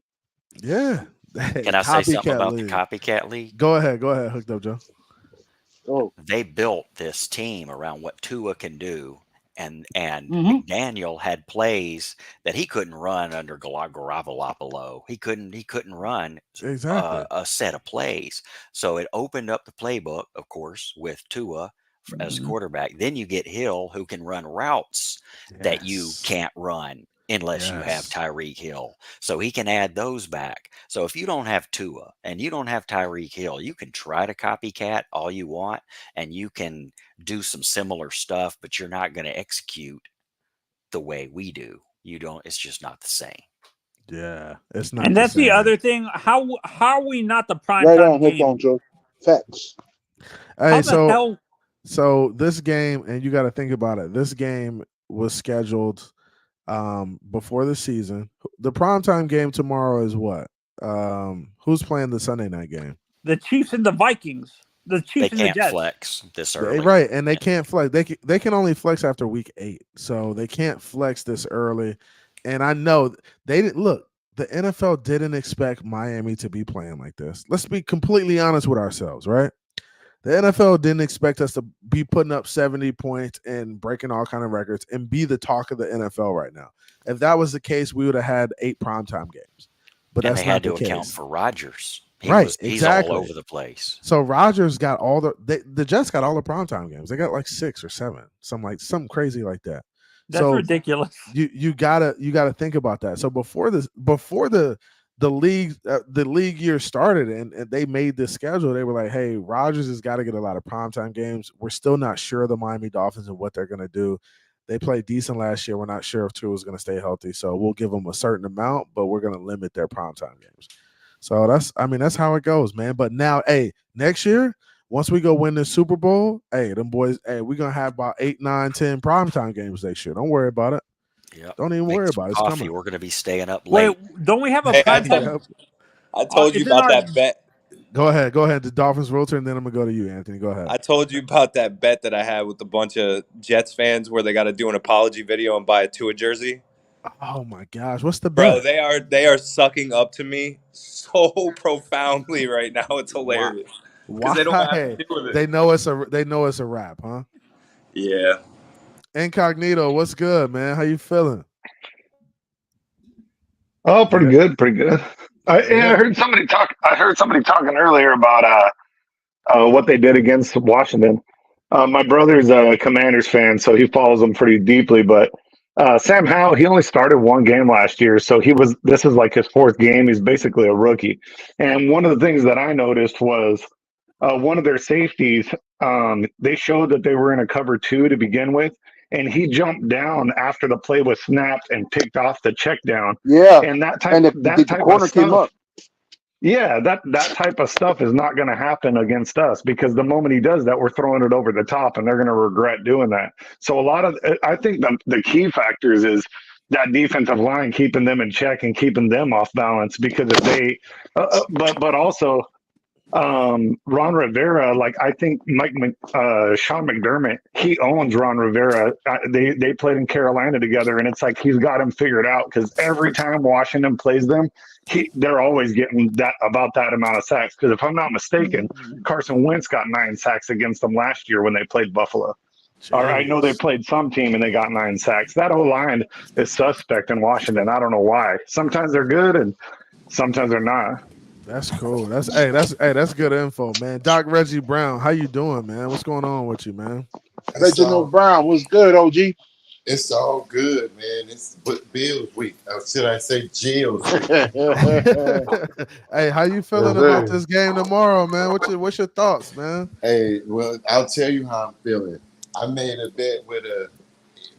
Speaker 3: hey,
Speaker 12: Can I say something
Speaker 3: copycat
Speaker 12: about the
Speaker 3: league.
Speaker 12: copycat league?
Speaker 3: Go ahead, hooked up, Joe.
Speaker 9: Oh,
Speaker 12: They built this team around what Tua can do, and
Speaker 9: mm-hmm.
Speaker 12: McDaniel had plays that he couldn't run under Garoppolo. He couldn't run
Speaker 3: Exactly.
Speaker 12: a set of plays. So it opened up the playbook, of course, with Tua as quarterback. Then you get Hill, who can run routes that you
Speaker 3: Yes.
Speaker 12: can't run unless you have Tyreek Hill. So he can add those back. So if you don't have Tua and you don't have Tyreek Hill, you can try to copycat all you want and you can do some similar stuff, but you're not going to execute the way we do. You don't, it's just not the same.
Speaker 3: Yeah, it's not.
Speaker 13: And
Speaker 3: the
Speaker 13: that's
Speaker 3: same.
Speaker 13: the other thing. How are we not the
Speaker 9: Right
Speaker 13: primetime
Speaker 9: on, hooked
Speaker 13: game?
Speaker 9: on, Joe. Facts.
Speaker 3: Hey,
Speaker 13: How the hell?
Speaker 3: So this game, and you got to think about it. This game was scheduled before the season. The primetime game tomorrow is what? Who's playing the Sunday night game?
Speaker 13: The Chiefs and the Vikings. The Chiefs and the
Speaker 12: can't
Speaker 13: Jets.
Speaker 12: flex this early.
Speaker 3: Right, and they can't flex. They can only flex after week 8, so they can't flex this early. And I know they didn't look. The NFL didn't expect Miami to be playing like this. Let's be completely honest with ourselves, right? The NFL didn't expect us to be putting up 70 points and breaking all kind of records and be the talk of the NFL right now. If that was the case, we would have had 8 primetime games. But
Speaker 12: and
Speaker 3: that's
Speaker 12: they had
Speaker 3: not
Speaker 12: to
Speaker 3: the
Speaker 12: account
Speaker 3: case.
Speaker 12: for Rodgers.
Speaker 3: He's
Speaker 12: all over the place.
Speaker 3: So Rodgers got all the Jets got all the primetime games. They got like 6 or 7, something crazy like that.
Speaker 13: That's ridiculous.
Speaker 3: You gotta think about that. So before the league year started and they made this schedule, they were like, hey, Rodgers has got to get a lot of primetime games. We're still not sure of the Miami Dolphins and what they're gonna do. They played decent last year. We're not sure if Tua is going to stay healthy, so we'll give them a certain amount, but we're going to limit their primetime games. So that's how it goes, man. But now, hey, next year, once we go win the Super Bowl, hey, them boys, hey, we're going to have about 8, 9, 10 primetime games next year. Don't worry about it.
Speaker 12: Yep.
Speaker 3: Don't even worry about it. It's coming.
Speaker 12: We're going to be staying up late.
Speaker 13: Wait, don't we have a primetime?
Speaker 11: I told you about that bet.
Speaker 3: Go ahead. The Dolphins realtor, and then I'm going to go to you, Anthony. Go ahead.
Speaker 11: I told you about that bet that I had with a bunch of Jets fans where they got to do an apology video and buy a Tua jersey.
Speaker 3: Oh my gosh, what's the bet?
Speaker 11: Bro, they are sucking up to me so profoundly right now. It's hilarious.
Speaker 3: Why?
Speaker 11: They don't have to do with it.
Speaker 3: They know it's a wrap, huh?
Speaker 11: Yeah.
Speaker 3: Incognito, what's good, man? How you feeling?
Speaker 2: Oh, pretty good. I heard somebody talking earlier about what they did against Washington. My brother's a Commanders fan, so he follows them pretty deeply. But Sam Howell, he only started one game last year, so this is like his 4th game. He's basically a rookie. And one of the things that I noticed was one of their safeties. They showed that they were in a cover 2 to begin with. And he jumped down after the play was snapped and picked off the check down.
Speaker 9: Yeah,
Speaker 2: and that type
Speaker 9: the corner
Speaker 2: of stuff,
Speaker 9: came up.
Speaker 2: Yeah, that type of stuff is not going to happen against us because the moment he does that, we're throwing it over the top, and they're going to regret doing that. So I think the key factors is that defensive line keeping them in check and keeping them off balance because if they, but also. Ron Rivera, like I think Sean McDermott, he owns Ron Rivera. They played in Carolina together, and it's like he's got him figured out because every time Washington plays them, they're always getting about that amount of sacks. Because if I'm not mistaken, Carson Wentz got 9 sacks against them last year when they played Buffalo. Or I know they played some team and they got 9 sacks. That whole line is suspect in Washington. I don't know why. Sometimes they're good and sometimes they're not.
Speaker 3: That's cool. That's good info, man. Doc Reggie Brown, how you doing, man? What's going on with you, man?
Speaker 9: Reginald Brown, what's good, OG?
Speaker 14: It's all good, man. It's Bills week. Or should I say Jill's week?
Speaker 3: Hey, how you feeling about this game tomorrow, man? What's your thoughts, man?
Speaker 14: Hey, well, I'll tell you how I'm feeling. I made a bet with a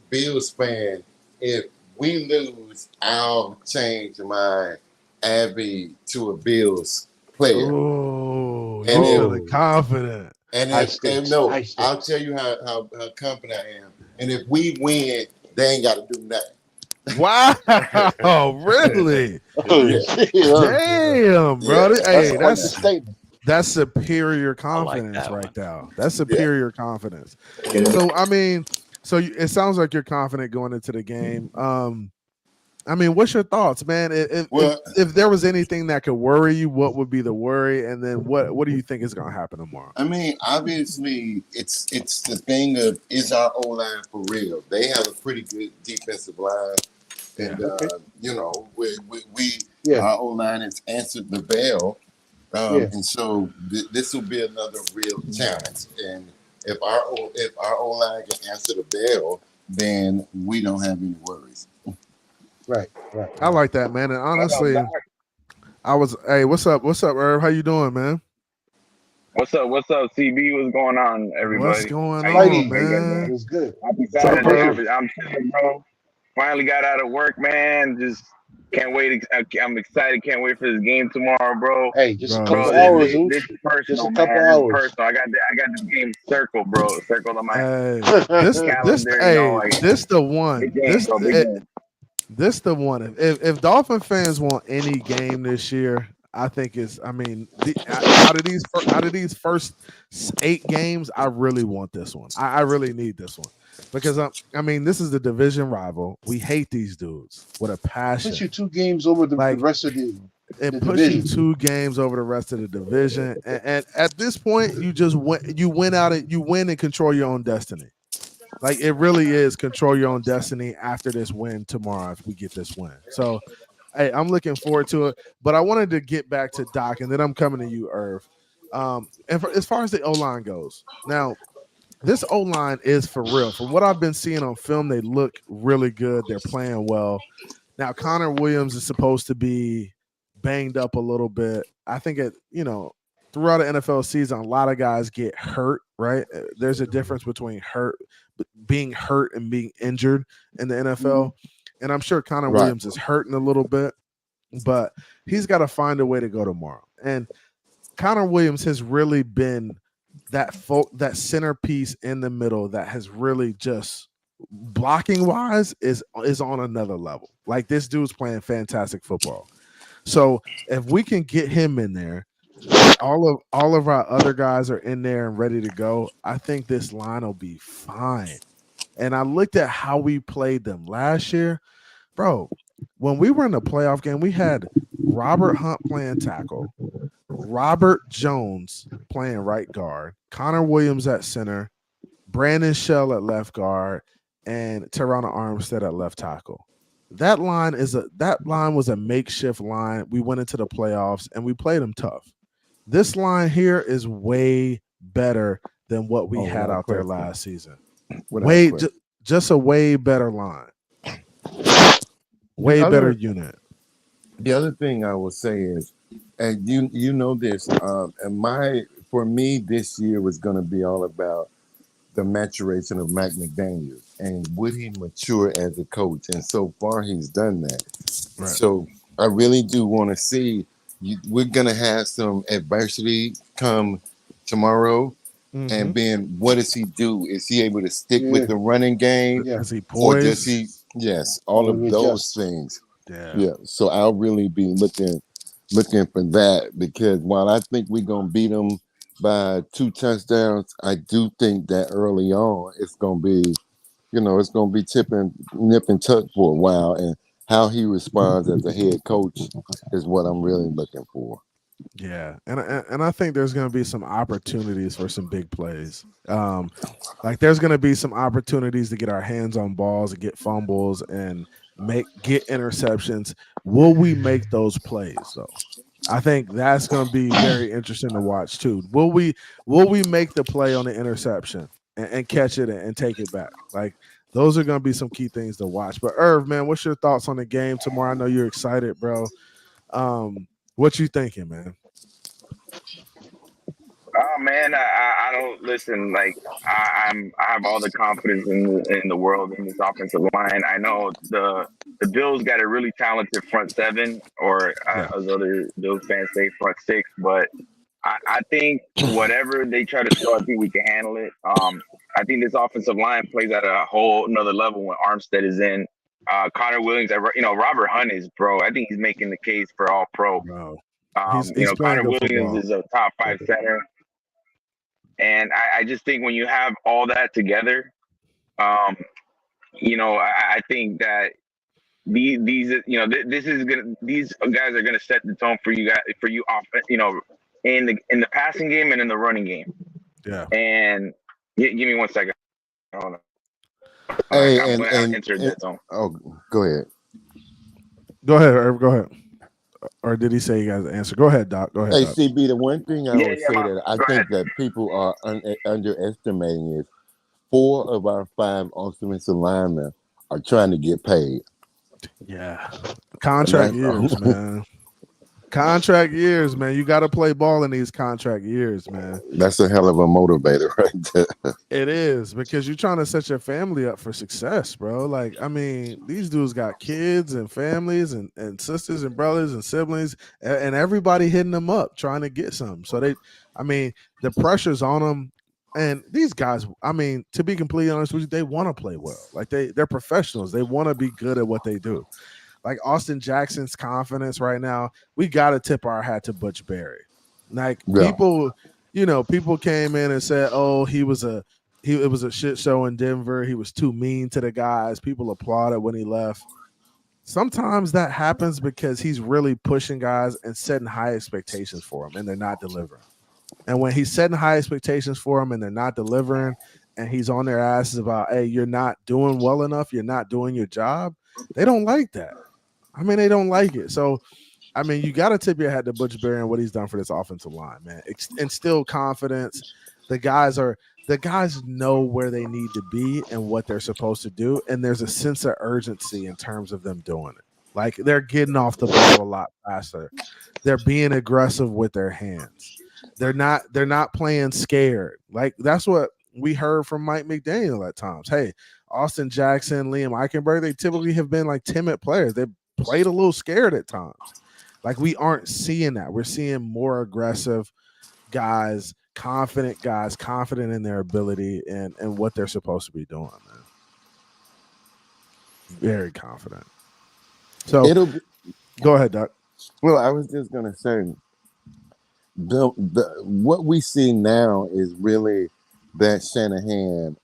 Speaker 14: Bills fan. If we lose, I'll change my Abby to a Bills player.
Speaker 3: Oh, you're feeling confident.
Speaker 14: And I'll tell you how confident I am. And if we win, they ain't got to do nothing.
Speaker 3: Wow, really? Damn, bro. Hey, that's superior confidence right now. That's superior confidence. So I mean, it sounds like you're confident going into the game. I mean, what's your thoughts, man? If there was anything that could worry you, what would be the worry? And then what do you think is going to happen tomorrow?
Speaker 14: I mean, obviously, it's the thing of, is our O-line for real? They have a pretty good defensive line, and you know, we our O-line has answered the bell, and so this will be another real challenge. And if our O-line can answer the bell, then we don't have any worries.
Speaker 9: Right.
Speaker 3: I like that, man. And honestly, hey, what's up, Irv? How you doing, man?
Speaker 15: What's up, CB? What's going on, everybody?
Speaker 3: What's going on, man?
Speaker 9: It's good.
Speaker 15: Happy Saturday. I'm chilling, bro. Finally got out of work, man. Just can't wait. I'm excited. Can't wait for this game tomorrow, bro.
Speaker 9: Hey, just a couple hours.
Speaker 15: This is personal, man. This is personal. I got this game circled, bro. Circled on my calendar.
Speaker 3: This the one. This the one. If Dolphin fans want any game this year, I think it's. I mean, out of these first 8 games, I really want this one. I really need this one because I mean, this is the division rival. We hate these dudes with a passion.
Speaker 9: Put you 2 games over the rest of the.
Speaker 3: It puts you 2 games over the rest of the division, and at this point, you win and control your own destiny. Like, it really is control your own destiny after this win tomorrow if we get this win. So, hey, I'm looking forward to it. But I wanted to get back to Doc, and then I'm coming to you, Irv. As far as the O-line goes, now, this O-line is for real. From what I've been seeing on film, they look really good. They're playing well. Now, Connor Williams is supposed to be banged up a little bit. I think throughout the NFL season, a lot of guys get hurt, right? There's a difference between being hurt and being injured in the NFL. And I'm sure Connor Williams is hurting a little bit, but he's got to find a way to go tomorrow. And Connor Williams has really been that centerpiece in the middle that has really just blocking wise is on another level. Like, this dude's playing fantastic football. So if we can get him in there, all of our other guys are in there and ready to go, I think this line will be fine. And I looked at how we played them last year. Bro, when we were in the playoff game, we had Robert Hunt playing tackle, Robert Jones playing right guard, Connor Williams at center, Brandon Shell at left guard, and Terrana Armstead at left tackle. That line was a makeshift line. We went into the playoffs and we played them tough. This line here is way better than what we had out there last season. Just a way better line. Way better unit.
Speaker 14: The other thing I will say is, and you know this, for me this year was going to be all about the maturation of Mike McDaniel and would he mature as a coach, and so far he's done that. Right. So I really do want to see. We're going to have some adversity come tomorrow. Mm-hmm. And then what does he do? Is he able to stick with the running game? Yeah.
Speaker 3: Is he poised?
Speaker 14: Or does he? Yes, all of those things. Yeah. So I'll really be looking for that, because while I think we're going to beat them by 2 touchdowns, I do think that early on it's going to be, it's going to be nip and tuck for a while, and how he responds as a head coach is what I'm really looking for.
Speaker 3: Yeah, and I think there's going to be some opportunities for some big plays. Like, there's going to be some opportunities to get our hands on balls and get fumbles and get interceptions. Will we make those plays though? I think that's going to be very interesting to watch too. Will we make the play on the interception and catch it and take it back? Like, those are going to be some key things to watch. But Irv, man, what's your thoughts on the game tomorrow? I know you're excited, bro. What you thinking, man?
Speaker 15: Oh man, I don't listen. Like, I have all the confidence in the world in this offensive line. I know the Bills got a really talented front 7, or as other Bills fans say, front 6. But I think whatever they try to throw, I think we can handle it. I think this offensive line plays at a whole another level when Armstead is in. Connor Williams, Robert Hunt is, bro. I think he's making the case for all pro.
Speaker 3: Bro, he's playing
Speaker 15: Connor
Speaker 3: good
Speaker 15: Williams
Speaker 3: football.
Speaker 15: is a top 5 center. And I just think when you have all that together, I think that these guys are gonna set the tone for you off, in the passing game and in the running game.
Speaker 3: Yeah.
Speaker 15: And give me 1 second. Hold on.
Speaker 14: Hey,
Speaker 15: I'm gonna enter that zone.
Speaker 14: Oh, go ahead.
Speaker 3: Go ahead, Irv. Go ahead. Or did he say you guys answer? Go ahead, Doc. Go ahead.
Speaker 14: Hey,
Speaker 3: Doc.
Speaker 14: CB, the one thing I would say that I
Speaker 15: Go
Speaker 14: think
Speaker 15: ahead.
Speaker 14: that people are underestimating is 4 of our 5 offensive linemen are trying to get paid.
Speaker 3: Yeah. Contract years, man. Contract years, man. You got to play ball in these contract years, man.
Speaker 14: That's a hell of a motivator right there.
Speaker 3: It is, because you're trying to set your family up for success, bro. Like, I mean, these dudes got kids and families and sisters and brothers and siblings, and everybody hitting them up trying to get some. So the pressure's on them. And these guys, I mean, to be completely honest with you, they want to play well. Like, they're professionals. They want to be good at what they do. Like Austin Jackson's confidence right now, we got to tip our hat to Butch Berry. Like, people came in and said, "Oh, it was a shit show in Denver. He was too mean to the guys." People applauded when he left. Sometimes that happens because he's really pushing guys and setting high expectations for them, and they're not delivering. And when he's setting high expectations for them and they're not delivering, and he's on their asses about, "Hey, you're not doing well enough. You're not doing your job," they don't like that. I mean, they don't like it. So, I mean, you got to tip your hat to Butch Berry and what he's done for this offensive line, man. Instill confidence. The guys know where they need to be and what they're supposed to do, and there's a sense of urgency in terms of them doing it. Like, they're getting off the ball a lot faster. They're being aggressive with their hands. They're not playing scared. Like, that's what we heard from Mike McDaniel at times. Hey, Austin Jackson, Liam Eichenberg, they typically have been like timid players. They played a little scared at times. Like, we aren't seeing that. We're seeing more aggressive guys, confident in their ability and what they're supposed to be doing, man. Very confident. So go ahead, Doc.
Speaker 14: Well, I was just gonna say what we see now is really that Shanahan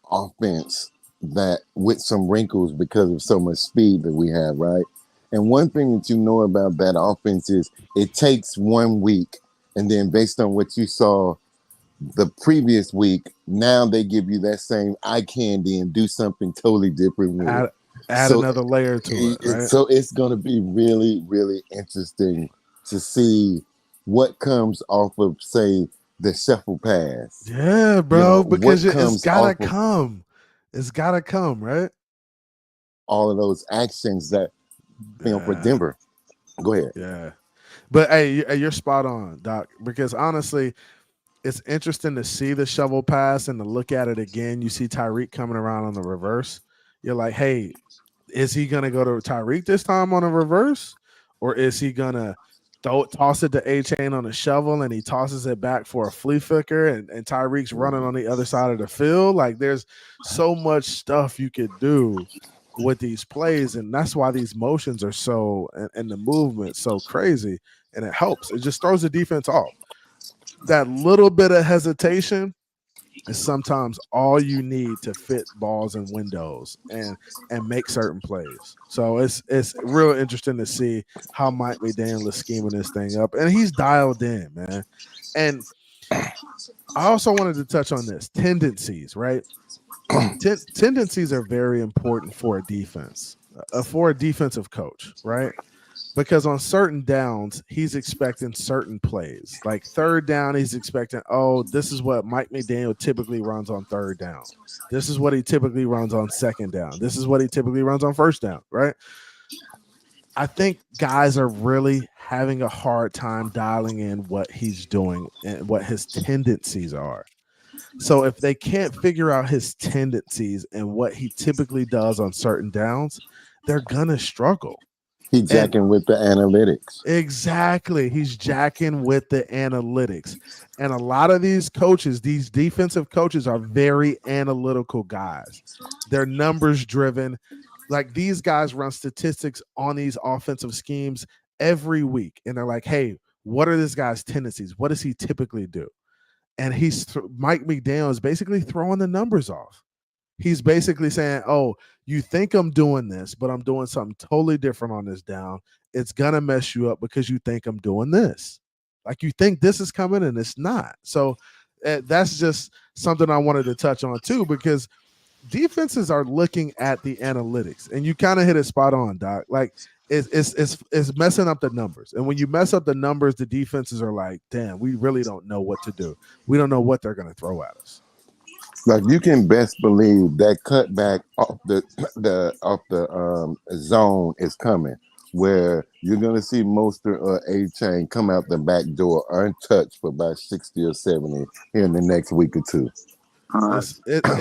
Speaker 14: offense that with some wrinkles because of so much speed that we have, right? And one thing that you know about that offense is it takes 1 week, and then based on what you saw the previous week, now they give you that same eye candy and do something totally different with it.
Speaker 3: Add another layer to it, right?
Speaker 14: So it's going to be really, really interesting to see what comes off of, say, the shuffle pass.
Speaker 3: Yeah, bro, because it's got to come. It's got to come, right?
Speaker 14: All of those actions that, for Denver. Go ahead.
Speaker 3: Yeah. But, hey, you're spot on, Doc, because honestly, it's interesting to see the shovel pass and to look at it again. You see Tyreek coming around on the reverse. You're like, hey, is he going to go to Tyreek this time on a reverse? Or is he going to toss it to A-Chain on a shovel and he tosses it back for a flea flicker and Tyreek's running on the other side of the field? Like, there's so much stuff you could do with these plays, and that's why these motions are so and the movement so crazy, and it helps. It just throws the defense off. That little bit of hesitation is sometimes all you need to fit balls and windows and make certain plays. So it's real interesting to see how Mike McDaniel is scheming this thing up, and he's dialed in, man. And I also wanted to touch on this tendencies, right? Tendencies are very important for a defense, for a defensive coach, right? Because on certain downs, he's expecting certain plays. Like third down, he's expecting, this is what Mike McDaniel typically runs on third down. This is what he typically runs on second down. This is what he typically runs on first down, right? I think guys are really having a hard time dialing in what he's doing and what his tendencies are. So if they can't figure out his tendencies and what he typically does on certain downs, they're going to struggle.
Speaker 14: He's jacking with the analytics.
Speaker 3: Exactly. He's jacking with the analytics. And a lot of these coaches, these defensive coaches, are very analytical guys. They're numbers driven. like these guys run statistics on these offensive schemes every week, and they're like, hey, what are this guy's tendencies? What does he typically do? And Mike McDaniel is basically throwing the numbers off. He's basically saying, oh, you think I'm doing this, but I'm doing something totally different on this down. It's going to mess you up because you think I'm doing this. Like you think this is coming and it's not. So that's just something I wanted to touch on too, because defenses are looking at the analytics, and you kind of hit it spot on, Doc. Like it's messing up the numbers. And when you mess up the numbers, the defenses are like, damn, we really don't know what to do. We don't know what they're going to throw at us.
Speaker 14: Like you can best believe that cutback off the zone is coming, where you're gonna see Mostert or A-Chain come out the back door untouched for about 60 or 70 in the next week or two.
Speaker 3: It's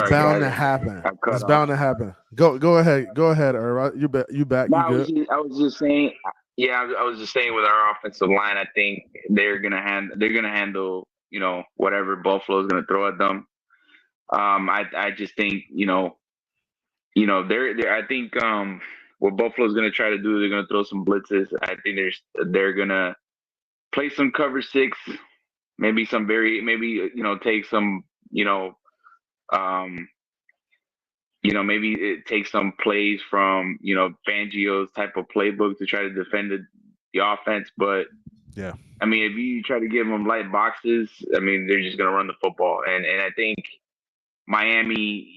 Speaker 3: bound to happen. It's bound to happen. Go ahead, Irv. You back?
Speaker 15: No,
Speaker 3: You good?
Speaker 15: I was just saying. Yeah, I was just saying with our offensive line, I think they're gonna handle whatever Buffalo's gonna throw at them. I just think I think what Buffalo's gonna try to do, they're gonna throw some blitzes. I think they're gonna play some cover 6, maybe take some maybe it takes some plays from Fangio's type of playbook to try to defend the offense. But
Speaker 3: yeah,
Speaker 15: I mean, if you try to give them light boxes, I mean, they're just gonna run the football. And I think Miami,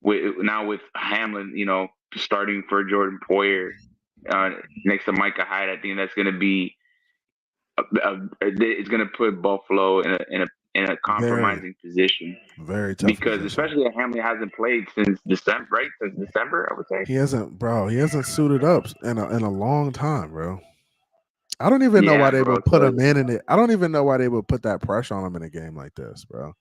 Speaker 15: with Hamlin, starting for Jordan Poyer next to Micah Hyde, I think that's going to be it's going to put Buffalo in a compromising position.
Speaker 3: Very tough.
Speaker 15: Because especially Hamlin hasn't played since December, right? Since December, I would say.
Speaker 3: He hasn't suited up in a long time, bro. I don't even know why they would put him in it. I don't even know why they would put that pressure on him in a game like this, bro.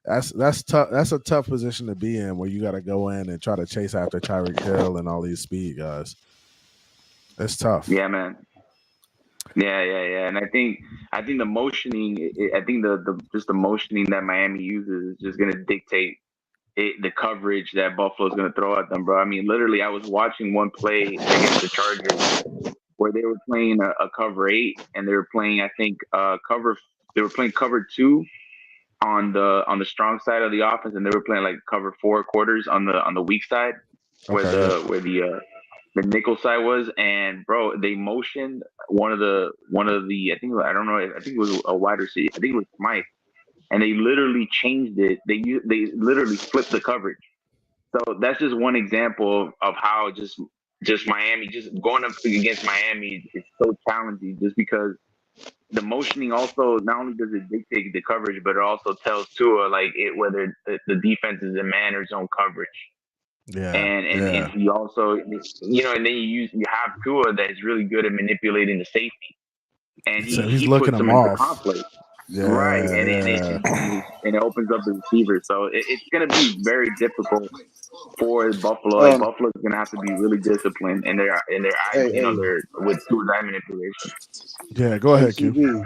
Speaker 3: That's tough. That's a tough position to be in, where you got to go in and try to chase after Tyreek Hill and all these speed guys. It's tough.
Speaker 15: Yeah, man. Yeah. And I think the motioning. I think the motioning that Miami uses is just going to dictate the coverage that Buffalo's going to throw at them, bro. I mean, literally, I was watching one play against the Chargers where they were playing a cover 8, and they were playing, I think, They were playing cover 2. On the strong side of the offense, and they were playing like cover 4 quarters on the weak side, where the nickel side was. And bro, they motioned one of the I think it was a wide receiver. I think it was Mike, and they literally changed it. They literally flipped the coverage. So that's just one example of how just Miami, just going up against Miami is so challenging, just because the motioning also not only does it dictate the coverage, but it also tells Tua whether the defense is in man or zone coverage.
Speaker 3: Yeah,
Speaker 15: and he also and then you have Tua that is really good at manipulating the safety, and he puts them into conflict.
Speaker 3: Yeah,
Speaker 15: right, and it opens up the receiver. So it's going to be very difficult for Buffalo. Buffalo's going to have to be really disciplined in their they're with Tua's eye manipulation.
Speaker 3: Yeah, go ahead, Q.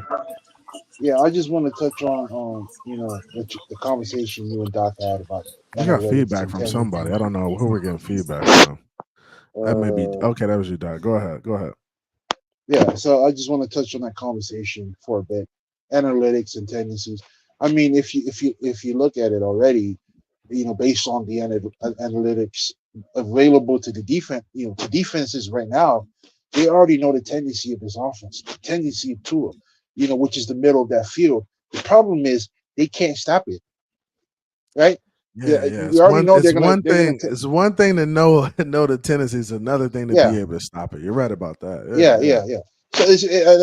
Speaker 9: Yeah, I just want to touch on the conversation you and Doc had about.
Speaker 3: I got feedback from somebody. I don't know who we're getting feedback from. That may be okay. That was you, Doc. Go ahead.
Speaker 9: Yeah, so I just want to touch on that conversation for a bit. Analytics and tendencies. I mean, if you look at it already, based on the analytics available to the defense, to defenses right now, they already know the tendency of this offense, the tendency of Tua, which is the middle of that field. The problem is they can't stop it, right?
Speaker 3: Yeah.
Speaker 9: You already know
Speaker 3: it's one thing to know the tendencies, another thing to be able to stop it. You're right about that.
Speaker 9: Yeah. So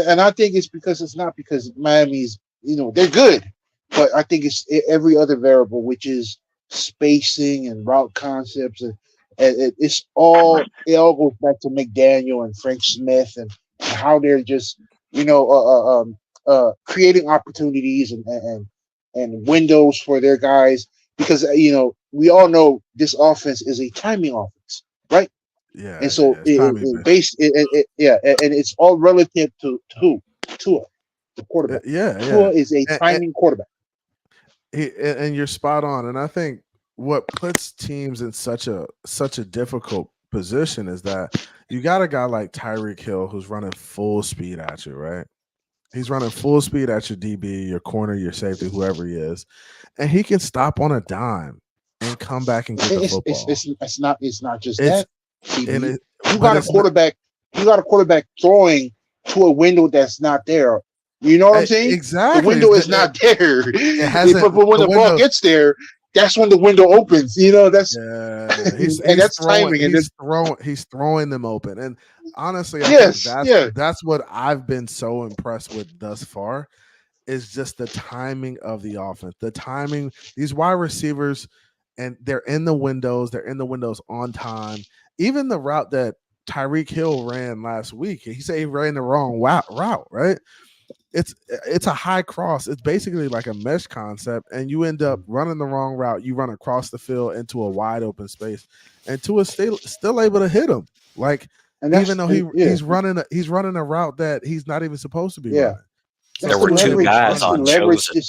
Speaker 9: and I think it's not because Miami's, they're good, but I think it's every other variable, which is spacing and route concepts, and it all goes back to McDaniel and Frank Smith and how they're just creating opportunities and windows for their guys, because we all know this offense is a timing offense, right?
Speaker 3: Yeah,
Speaker 9: and so and it's all relative to who? Tua, the quarterback. Tua is a timing quarterback.
Speaker 3: And you're spot on. And I think what puts teams in such a difficult position is that you got a guy like Tyreek Hill who's running full speed at you, right? He's running full speed at your DB, your corner, your safety, whoever he is, and he can stop on a dime and come back and get the football.
Speaker 9: It's not just
Speaker 3: It's
Speaker 9: that.
Speaker 3: and it,
Speaker 9: You
Speaker 3: but
Speaker 9: got a
Speaker 3: it's not,
Speaker 9: quarterback. You got a quarterback throwing to a window that's not there. You know what I'm saying?
Speaker 3: exactly.
Speaker 9: The window is not there.
Speaker 3: It hasn't.
Speaker 9: But when the ball
Speaker 3: window,
Speaker 9: gets there, that's when the window opens. You know, that's
Speaker 3: he's
Speaker 9: and that's
Speaker 3: throwing.
Speaker 9: timing.
Speaker 3: He's throwing them open. And honestly, I
Speaker 9: Yes,
Speaker 3: think that's what I've been so impressed with thus far is just the timing of the offense. The timing, these wide receivers, and they're in the windows. They're in the windows on time. Even the route that Tyreek Hill ran last week, he said he ran the wrong route, right? It's a high cross. It's basically like a mesh concept, and you end up running the wrong route. You run across the field into a wide open space, and Tua's still able to hit him. Like even though he's running a route that he's not even supposed to be running.
Speaker 12: There were two guys on chosen.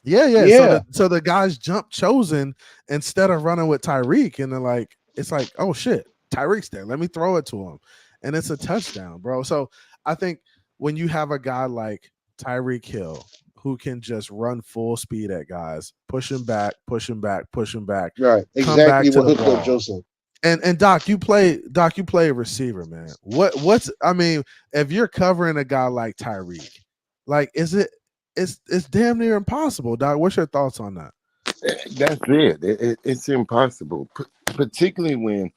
Speaker 3: Yeah. So the guys jump chosen instead of running with Tyreek, and they're like, it's like, oh shit, Tyreek's there. Let me throw it to him, and it's a touchdown, bro. So I think when you have a guy like Tyreek Hill who can just run full speed at guys, push him back,
Speaker 9: right? Exactly what hooked up Joseph.
Speaker 3: And Doc, you play a receiver, man. What's I mean, if you're covering a guy like Tyreek, like it's damn near impossible, Doc. What's your thoughts on that?
Speaker 14: That's it. It's impossible, particularly when,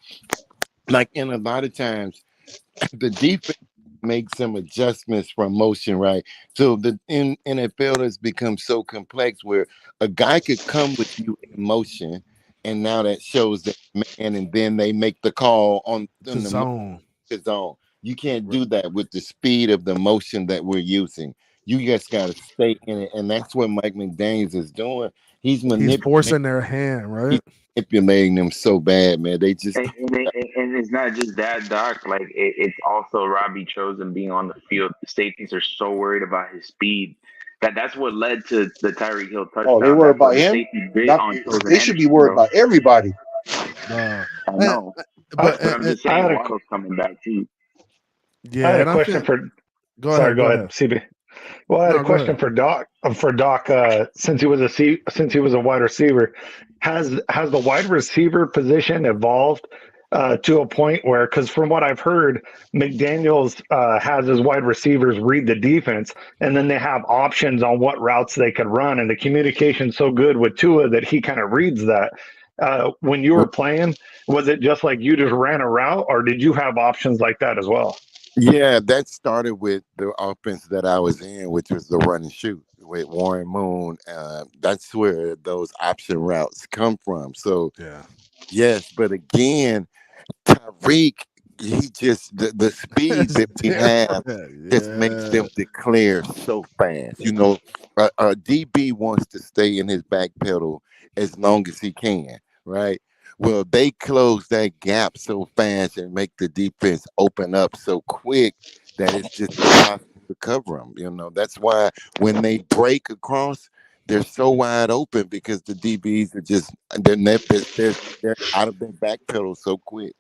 Speaker 14: like, in a lot of times, the defense makes some adjustments from motion, right? So the in NFL has become so complex where a guy could come with you in motion, and now that shows that man, and then they make the call on the zone. You can't do that with the speed of the motion that we're using. You just got to stay in it, and that's what Mike McDaniels is doing. He's
Speaker 3: forcing their hand, right?
Speaker 14: He's manipulating them so bad, man. They just
Speaker 15: and it's not just that, Doc. Like it's also Robbie Chosen being on the field. The safeties are so worried about his speed that's what led to the Tyreek Hill touchdown.
Speaker 9: Oh, they worry about him. They should be worried about everybody.
Speaker 15: I know, but I'm just saying Waddle's coming back too.
Speaker 2: Yeah, I had a question for. Go ahead, CB. Well, I had a question for Doc. Since he was a wide receiver, has the wide receiver position evolved to a point where, because from what I've heard, McDaniels has his wide receivers read the defense, and then they have options on what routes they could run, and the communication's so good with Tua that he kind of reads that. When you were playing, was it just like you just ran a route, or did you have options like that as well?
Speaker 14: Yeah, that started with the offense that I was in, which was the run and shoot with Warren Moon. That's where those option routes come from. So, yes, but again, Tyreek, he just the speed that we have just makes them declare so fast. You know, a DB wants to stay in his back pedal as long as he can, right? Well, they close that gap so fast and make the defense open up so quick that it's just impossible to cover them. You know, that's why when they break across, they're so wide open because the DBs are just they're out of their back pedal so quick.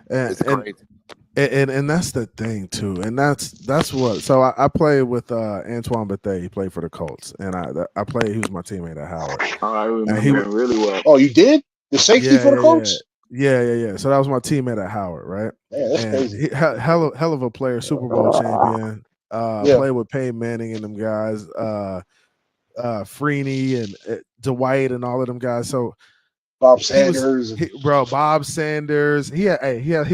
Speaker 14: It's crazy.
Speaker 3: And that's the thing too, and that's what. So I played with Antoine Bethea. He played for the Colts, and I played. He was my teammate at Howard.
Speaker 15: Oh, I remember him really well.
Speaker 9: Oh, you did? The safety for the Colts?
Speaker 3: Yeah. So that was my teammate at Howard, right?
Speaker 9: Yeah, that's crazy.
Speaker 3: Hell of a player, Super Bowl champion. Played with Peyton Manning and them guys, Freeney and Dwight and all of them guys. So
Speaker 9: Bob Sanders,
Speaker 3: Bob Sanders. He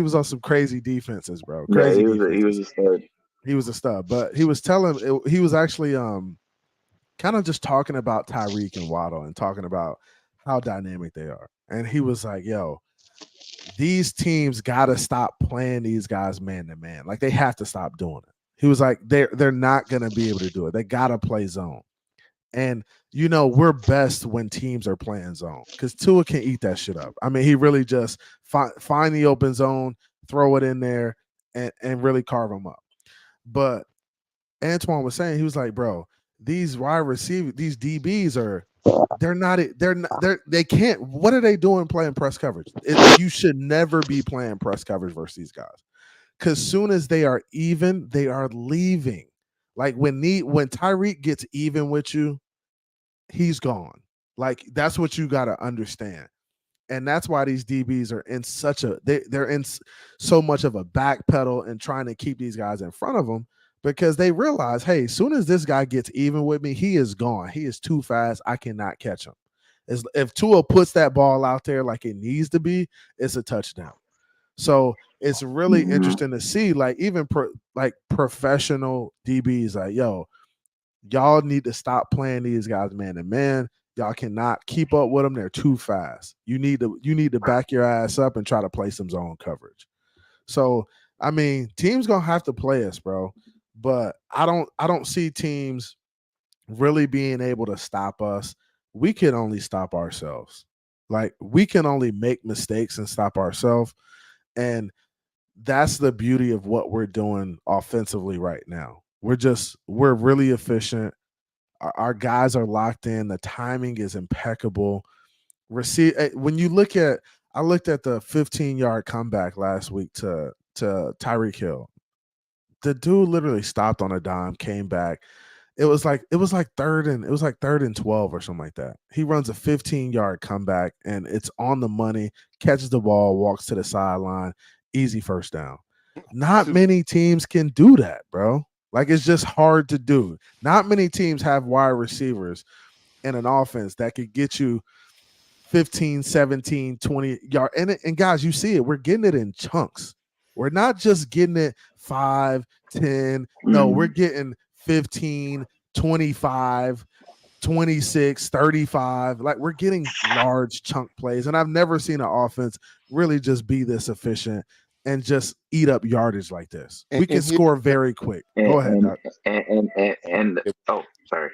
Speaker 3: was on some crazy defenses, bro.
Speaker 15: He was a stud.
Speaker 3: He was a stud, but he was actually kind of just talking about Tyreek and Waddle and talking about how dynamic they are. And he was like, yo, these teams got to stop playing these guys man to man. Like, they have to stop doing it. He was like, they're not going to be able to do it. They got to play zone. And, you know, we're best when teams are playing zone because Tua can eat that shit up. I mean, he really just find the open zone, throw it in there, and really carve them up. But Antoine was saying, he was like, bro, these wide receivers, these DBs are They can't. What are they doing playing press coverage? You should never be playing press coverage versus these guys. Because soon as they are even, they are leaving. Like when Tyreek gets even with you, he's gone. Like that's what you got to understand. And that's why these DBs are in they're in so much of a backpedal and trying to keep these guys in front of them, because they realize, hey, as soon as this guy gets even with me, he is gone. He is too fast. I cannot catch him. If Tua puts that ball out there like it needs to be, it's a touchdown. So it's really interesting to see, like even professional DBs, like, yo, y'all need to stop playing these guys man to man. Y'all cannot keep up with them. They're too fast. You need to back your ass up and try to play some zone coverage. So I mean, teams gonna have to play us, bro. But I don't see teams really being able to stop us. We can only stop ourselves. Like we can only make mistakes and stop ourselves. And that's the beauty of what we're doing offensively right now. We're really efficient. Our guys are locked in. The timing is impeccable. When you look at, I looked at the 15-yard comeback last week to Tyreek Hill. The dude literally stopped on a dime, came back. It was like third and 12 or something like that. He runs a 15-yard comeback and it's on the money, catches the ball, walks to the sideline, easy first down. Not many teams can do that, bro. Like it's just hard to do. Not many teams have wide receivers in an offense that could get you 15, 17, 20 yard. And guys, you see it. We're getting it in chunks. We're not just getting it 5, 10. No, we're getting 15, 25, 26, 35. Like we're getting large chunk plays. And I've never seen an offense really just be this efficient and just eat up yardage like this. We can score very quick. Go ahead, Doc.
Speaker 15: Oh, sorry.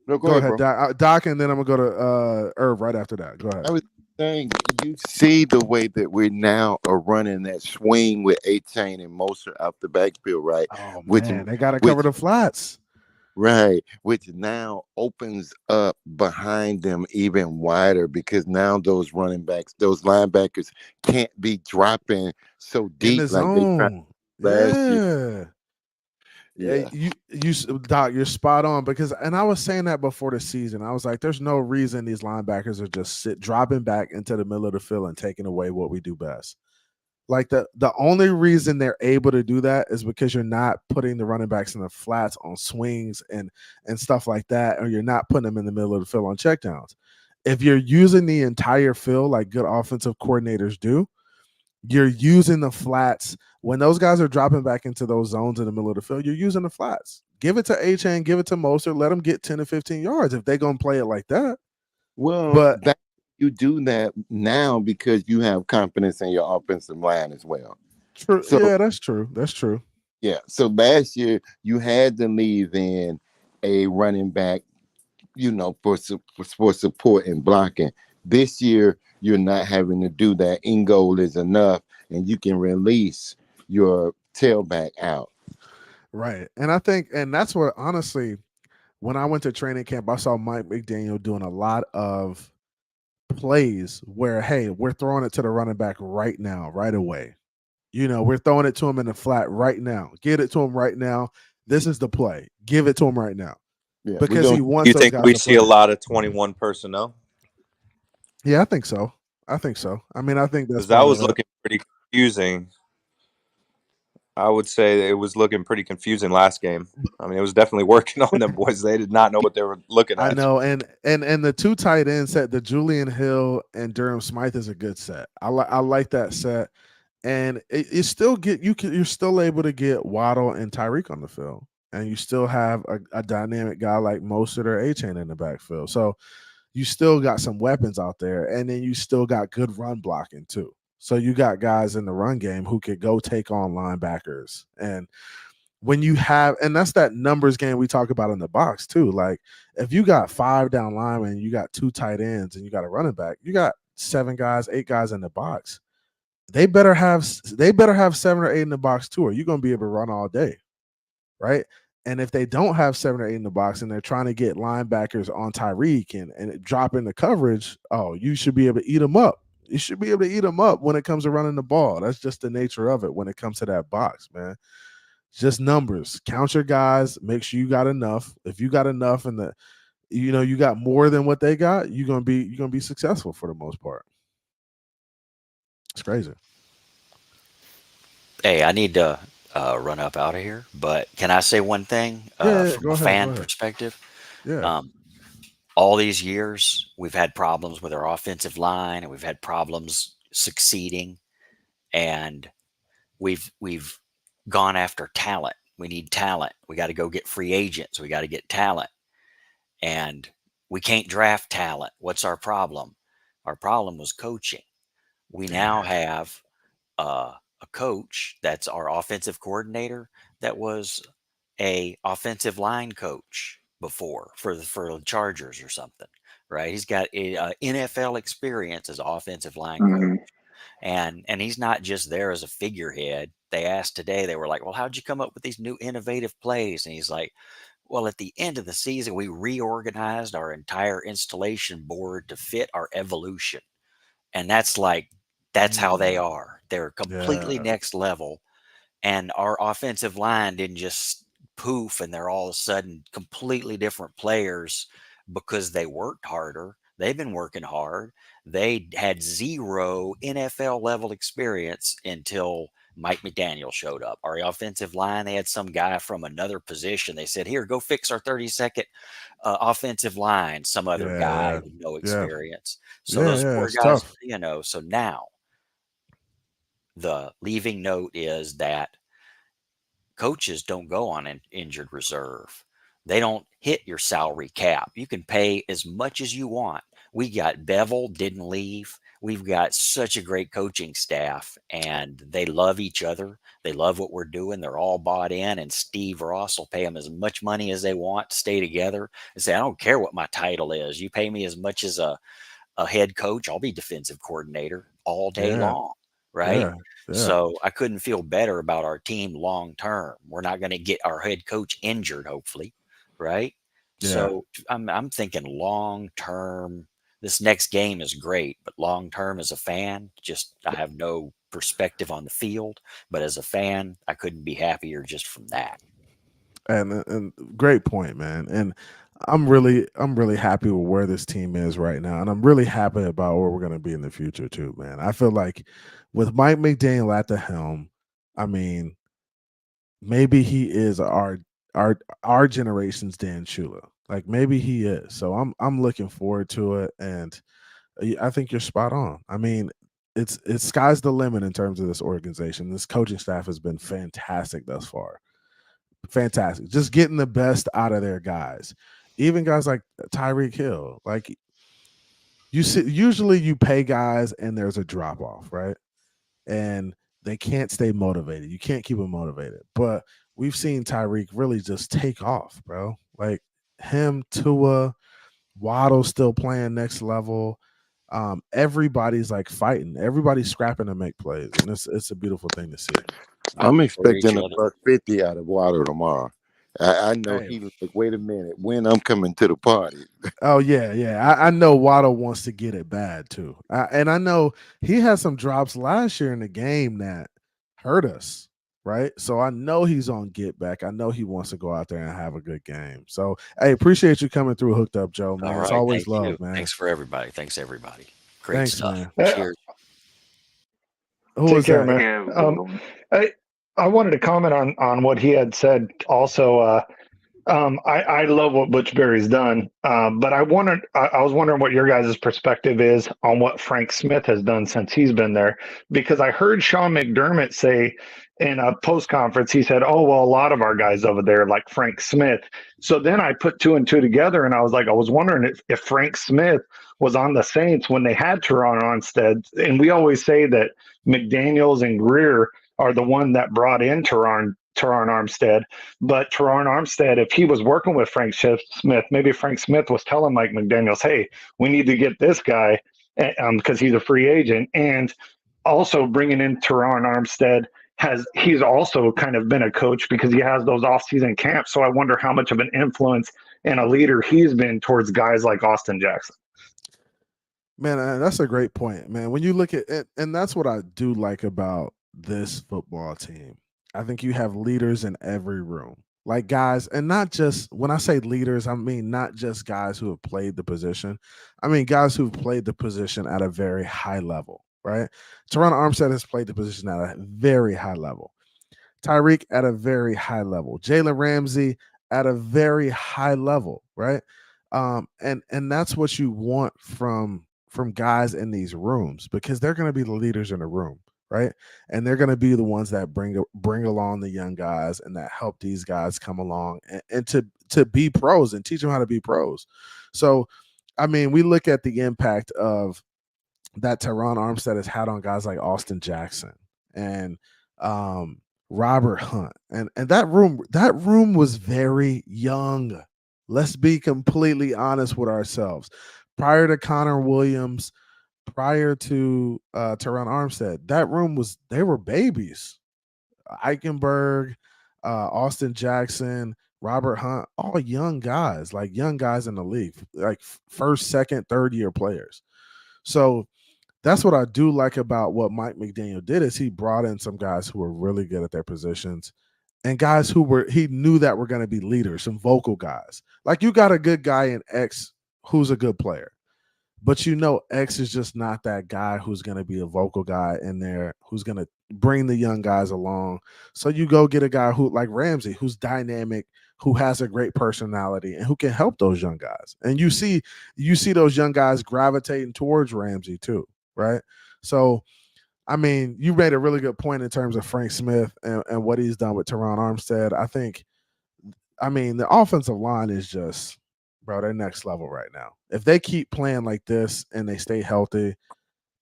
Speaker 9: No,
Speaker 3: go ahead, Doc. Doc, and then I'm gonna go to Irv right after that. Go ahead.
Speaker 14: I was saying, you see the way that we now are running that swing with A-Chain and Moser out the backfield, right?
Speaker 3: Oh man, they got to cover the flats.
Speaker 14: Right, which now opens up behind them even wider, because now those running backs, those linebackers can't be dropping so deep
Speaker 3: in the
Speaker 14: like they
Speaker 3: zone.
Speaker 14: last year.
Speaker 3: Yeah, you Doc, you're spot on, because, and I was saying that before the season. I was like, there's no reason these linebackers are just dropping back into the middle of the field and taking away what we do best. Like the only reason they're able to do that is because you're not putting the running backs in the flats on swings and stuff like that, or you're not putting them in the middle of the field on checkdowns. If you're using the entire field like good offensive coordinators do, you're using the flats. When those guys are dropping back into those zones in the middle of the field, you're using the flats. Give it to A-Chain, give it to Moser, let them get 10 to 15 yards if they're going to play it like that.
Speaker 14: Well, you do that now because you have confidence in your offensive line as well.
Speaker 3: True.
Speaker 14: So,
Speaker 3: yeah, that's true. That's true.
Speaker 14: Yeah. So last year you had to leave in a running back, for support and blocking. This year you're not having to do that. In goal is enough, and you can release your tailback out.
Speaker 3: Right. And I think, and that's what, honestly, when I went to training camp, I saw Mike McDaniel doing a lot of plays where, hey, we're throwing it to the running back right now, right away. We're throwing it to him in the flat right now. Get it to him right now. This is the play. Give it to him right now.
Speaker 14: Yeah,
Speaker 3: because he wants
Speaker 11: you
Speaker 3: those
Speaker 11: think
Speaker 3: guys
Speaker 11: we
Speaker 3: to
Speaker 11: see
Speaker 3: play.
Speaker 11: a lot of 21 personnel?
Speaker 3: Yeah, I think so. I mean, I think that's
Speaker 11: because that was looking pretty confusing. I would say it was looking pretty confusing last game. I mean, it was definitely working on them boys. They did not know what they were looking at.
Speaker 3: I know, and the two tight end set, the Julian Hill and Durham Smythe, is a good set. I like that set, and you're still able to get Waddle and Tyreek on the field, and you still have a dynamic guy like Mostert or A-Chain in the backfield. So you still got some weapons out there, and then you still got good run blocking too. So you got guys in the run game who could go take on linebackers. And when you have, and that's that numbers game we talk about in the box too. Like if you got 5 down linemen, you got 2 tight ends, and you got a running back, you got 7 guys, 8 guys in the box. They better have 7 or 8 in the box too, or you're gonna be able to run all day, right? And if they don't have 7 or 8 in the box and they're trying to get linebackers on Tyreek and drop in the coverage, you should be able to eat them up. You should be able to eat them up when it comes to running the ball. That's just the nature of it when it comes to that box, man. It's just numbers. Count your guys. Make sure you got enough. If you got enough and you got more than what they got, you're gonna be successful for the most part. It's crazy.
Speaker 12: Hey, I need to run up out of here, but can I say one thing from a fan perspective?
Speaker 3: Yeah.
Speaker 12: All these years, we've had problems with our offensive line, and we've had problems succeeding, and we've gone after talent. We need talent. We got to go get free agents. We got to get talent, and we can't draft talent. What's our problem? Our problem was coaching. We now have a coach that's our offensive coordinator that was a offensive line coach before for the Chargers or something, right? He's got a NFL experience as offensive line coach, and he's not just there as a figurehead. They asked today, they were like, "Well, how'd you come up with these new innovative plays?" And he's like, "Well, at the end of the season, we reorganized our entire installation board to fit our evolution," and that's how they are. They're completely next level. And our offensive line didn't just poof and they're all of a sudden completely different players because they worked harder. They've been working hard. They had 0 NFL level experience until Mike McDaniel showed up. Our offensive line, they had some guy from another position. They said, "Here, go fix our 32nd offensive line." Some other guy with no experience. So those poor guys,
Speaker 3: tough.
Speaker 12: so now the leaving note is that coaches don't go on an injured reserve. They don't hit your salary cap. You can pay as much as you want. We got Bevel didn't leave. We've got such a great coaching staff, and they love each other. They love what we're doing. They're all bought in, and Steve Ross will pay them as much money as they want to stay together and say, "I don't care what my title is. You pay me as much as a head coach. I'll be defensive coordinator all day long." Right. So I couldn't feel better about our team long term. We're not going to get our head coach injured, hopefully. Right. So I'm thinking long term. This next game is great, but long term as a fan, I have no perspective on the field. But as a fan, I couldn't be happier just from that.
Speaker 3: And great point, man. And I'm really happy with where this team is right now, and I'm really happy about where we're going to be in the future too, man. I feel like with Mike McDaniel at the helm, I mean, maybe he is our generation's Dan Shula. Like maybe he is. So I'm looking forward to it, and I think you're spot on. I mean, it's sky's the limit in terms of this organization. This coaching staff has been fantastic thus far. Fantastic. Just getting the best out of their guys. Even guys like Tyreek Hill. Like usually you pay guys and there's a drop off, right? And they can't stay motivated. You can't keep them motivated. But we've seen Tyreek really just take off, bro. Like him, Tua, Waddle still playing next level. Everybody's like fighting. Everybody's scrapping to make plays, and it's a beautiful thing to see.
Speaker 14: I'm expecting a $150 out of Waddle tomorrow. I know
Speaker 3: Hey.
Speaker 14: he like, wait a minute, when I'm coming to the party.
Speaker 3: Oh yeah. I know Waddle wants to get it bad too, and I know he had some drops last year in the game that hurt us, right? So I know he's on get back. I know he wants to go out there and have a good game. So hey, appreciate you coming through, Hooked Up Joe, man. It's always love, man.
Speaker 12: Thanks for everybody. Thanks everybody. Great stuff.
Speaker 3: Man.
Speaker 12: Cheers.
Speaker 2: Take care, man. I wanted to comment on what he had said also. I love what Butch Berry's done, but I was wondering what your guys' perspective is on what Frank Smith has done since he's been there, because I heard Sean McDermott say in a post conference, he said, "Oh, well, a lot of our guys over there like Frank Smith." So then I put 2 and 2 together, and I was wondering if Frank Smith was on the Saints when they had Teron Armstead, and we always say that McDaniels and Greer are the one that brought in Teron Armstead. But Teron Armstead, if he was working with Frank Smith, maybe Frank Smith was telling Mike McDaniels, "Hey, we need to get this guy because he's a free agent," and also bringing in Teron Armstead he's also kind of been a coach because he has those off-season camps. So I wonder how much of an influence and a leader he's been towards guys like Austin Jackson.
Speaker 3: Man, that's a great point, man. When you look at it, and that's what I do like about this football team. I think you have leaders in every room, like guys, and not just when I say leaders, I mean not just guys who have played the position. I mean guys who've played the position at a very high level, right? Teron Armstead has played the position at a very high level. Tyreek at a very high level. Jalen Ramsey at a very high level, right? And that's what you want from guys in these rooms, because they're going to be the leaders in the room, right? And they're going to be the ones that bring along the young guys and that help these guys come along and to be pros and teach them how to be pros. So, I mean, we look at the impact of that Teron Armstead has had on guys like Austin Jackson and Robert Hunt, and that room was very young. Let's be completely honest with ourselves. Prior to Connor Williams, prior to Teron Armstead, that room they were babies. Eichenberg, Austin Jackson, Robert Hunt, all young guys, like young guys in the league, like first, second, third year players. So that's what I do like about what Mike McDaniel did, is he brought in some guys who were really good at their positions and guys who he knew that were going to be leaders, some vocal guys. Like you got a good guy in X who's a good player, but you know X is just not that guy who's going to be a vocal guy in there, who's going to bring the young guys along. So you go get a guy who like Ramsey, who's dynamic, who has a great personality, and who can help those young guys. And you see those young guys gravitating towards Ramsey too, right? So, I mean, you made a really good point in terms of Frank Smith and what he's done with Teron Armstead. I mean, the offensive line is just, bro, they're next level right now. If they keep playing like this and they stay healthy,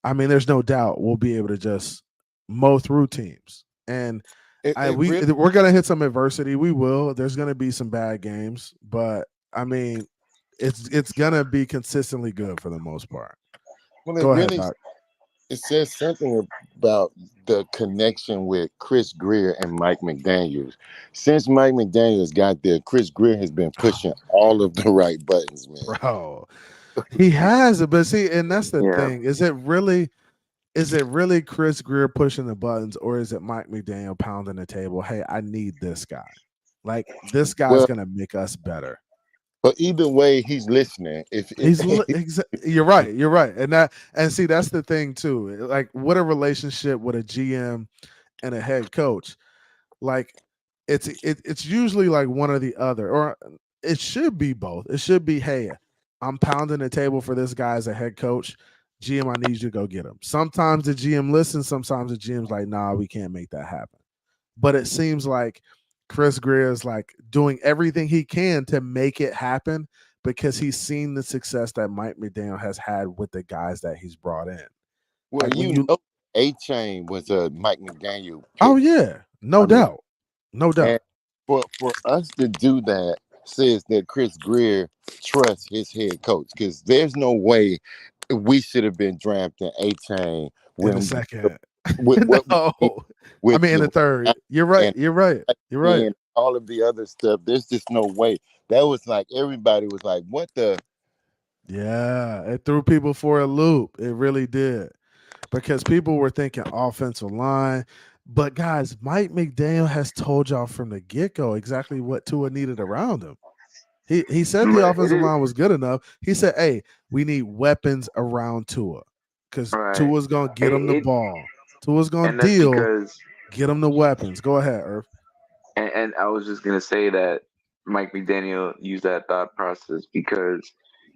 Speaker 3: I mean, there's no doubt we'll be able to just mow through teams. And we're going to hit some adversity. We will. There's going to be some bad games, but I mean, it's going to be consistently good for the most part.
Speaker 14: Well,
Speaker 3: Go ahead, Doc.
Speaker 14: It says something about the connection with Chris Greer and Mike McDaniels. Since Mike McDaniels got there, Chris Greer has been pushing all of the right buttons, man.
Speaker 3: Bro, he has it, but see, and that's the thing. Is it really Chris Greer pushing the buttons, or is it Mike McDaniel pounding the table? Hey, I need this guy. Like this guy's gonna make us better.
Speaker 14: But either way, he's listening.
Speaker 3: You're right, and see, that's the thing too. Like, what a relationship with a GM and a head coach. Like, it's usually like one or the other, or it should be both. It should be, hey, I'm pounding the table for this guy as a head coach. GM, I need you to go get him. Sometimes the GM listens. Sometimes the GM's like, nah, we can't make that happen. But it seems like Chris Greer is like doing everything he can to make it happen because he's seen the success that Mike McDaniel has had with the guys that he's brought in.
Speaker 14: Well, like A-Chain was a Mike McDaniel pick.
Speaker 3: Oh yeah, no doubt.
Speaker 14: And for us to do that says that Chris Greer trusts his head coach, because there's no way we should have been drafting A-Chain
Speaker 3: in a second. In the third. You're right.
Speaker 14: And all of the other stuff. There's just no way. That was like, everybody was like, what the?
Speaker 3: Yeah, it threw people for a loop. It really did. Because people were thinking offensive line. But guys, Mike McDaniel has told y'all from the get-go exactly what Tua needed around him. He said the offensive line was good enough. He said, hey, we need weapons around Tua. Because Tua's going to get him the ball. Tua's going to deal, get him the weapons. Go ahead, Irv.
Speaker 16: And I was just going to say that Mike McDaniel used that thought process because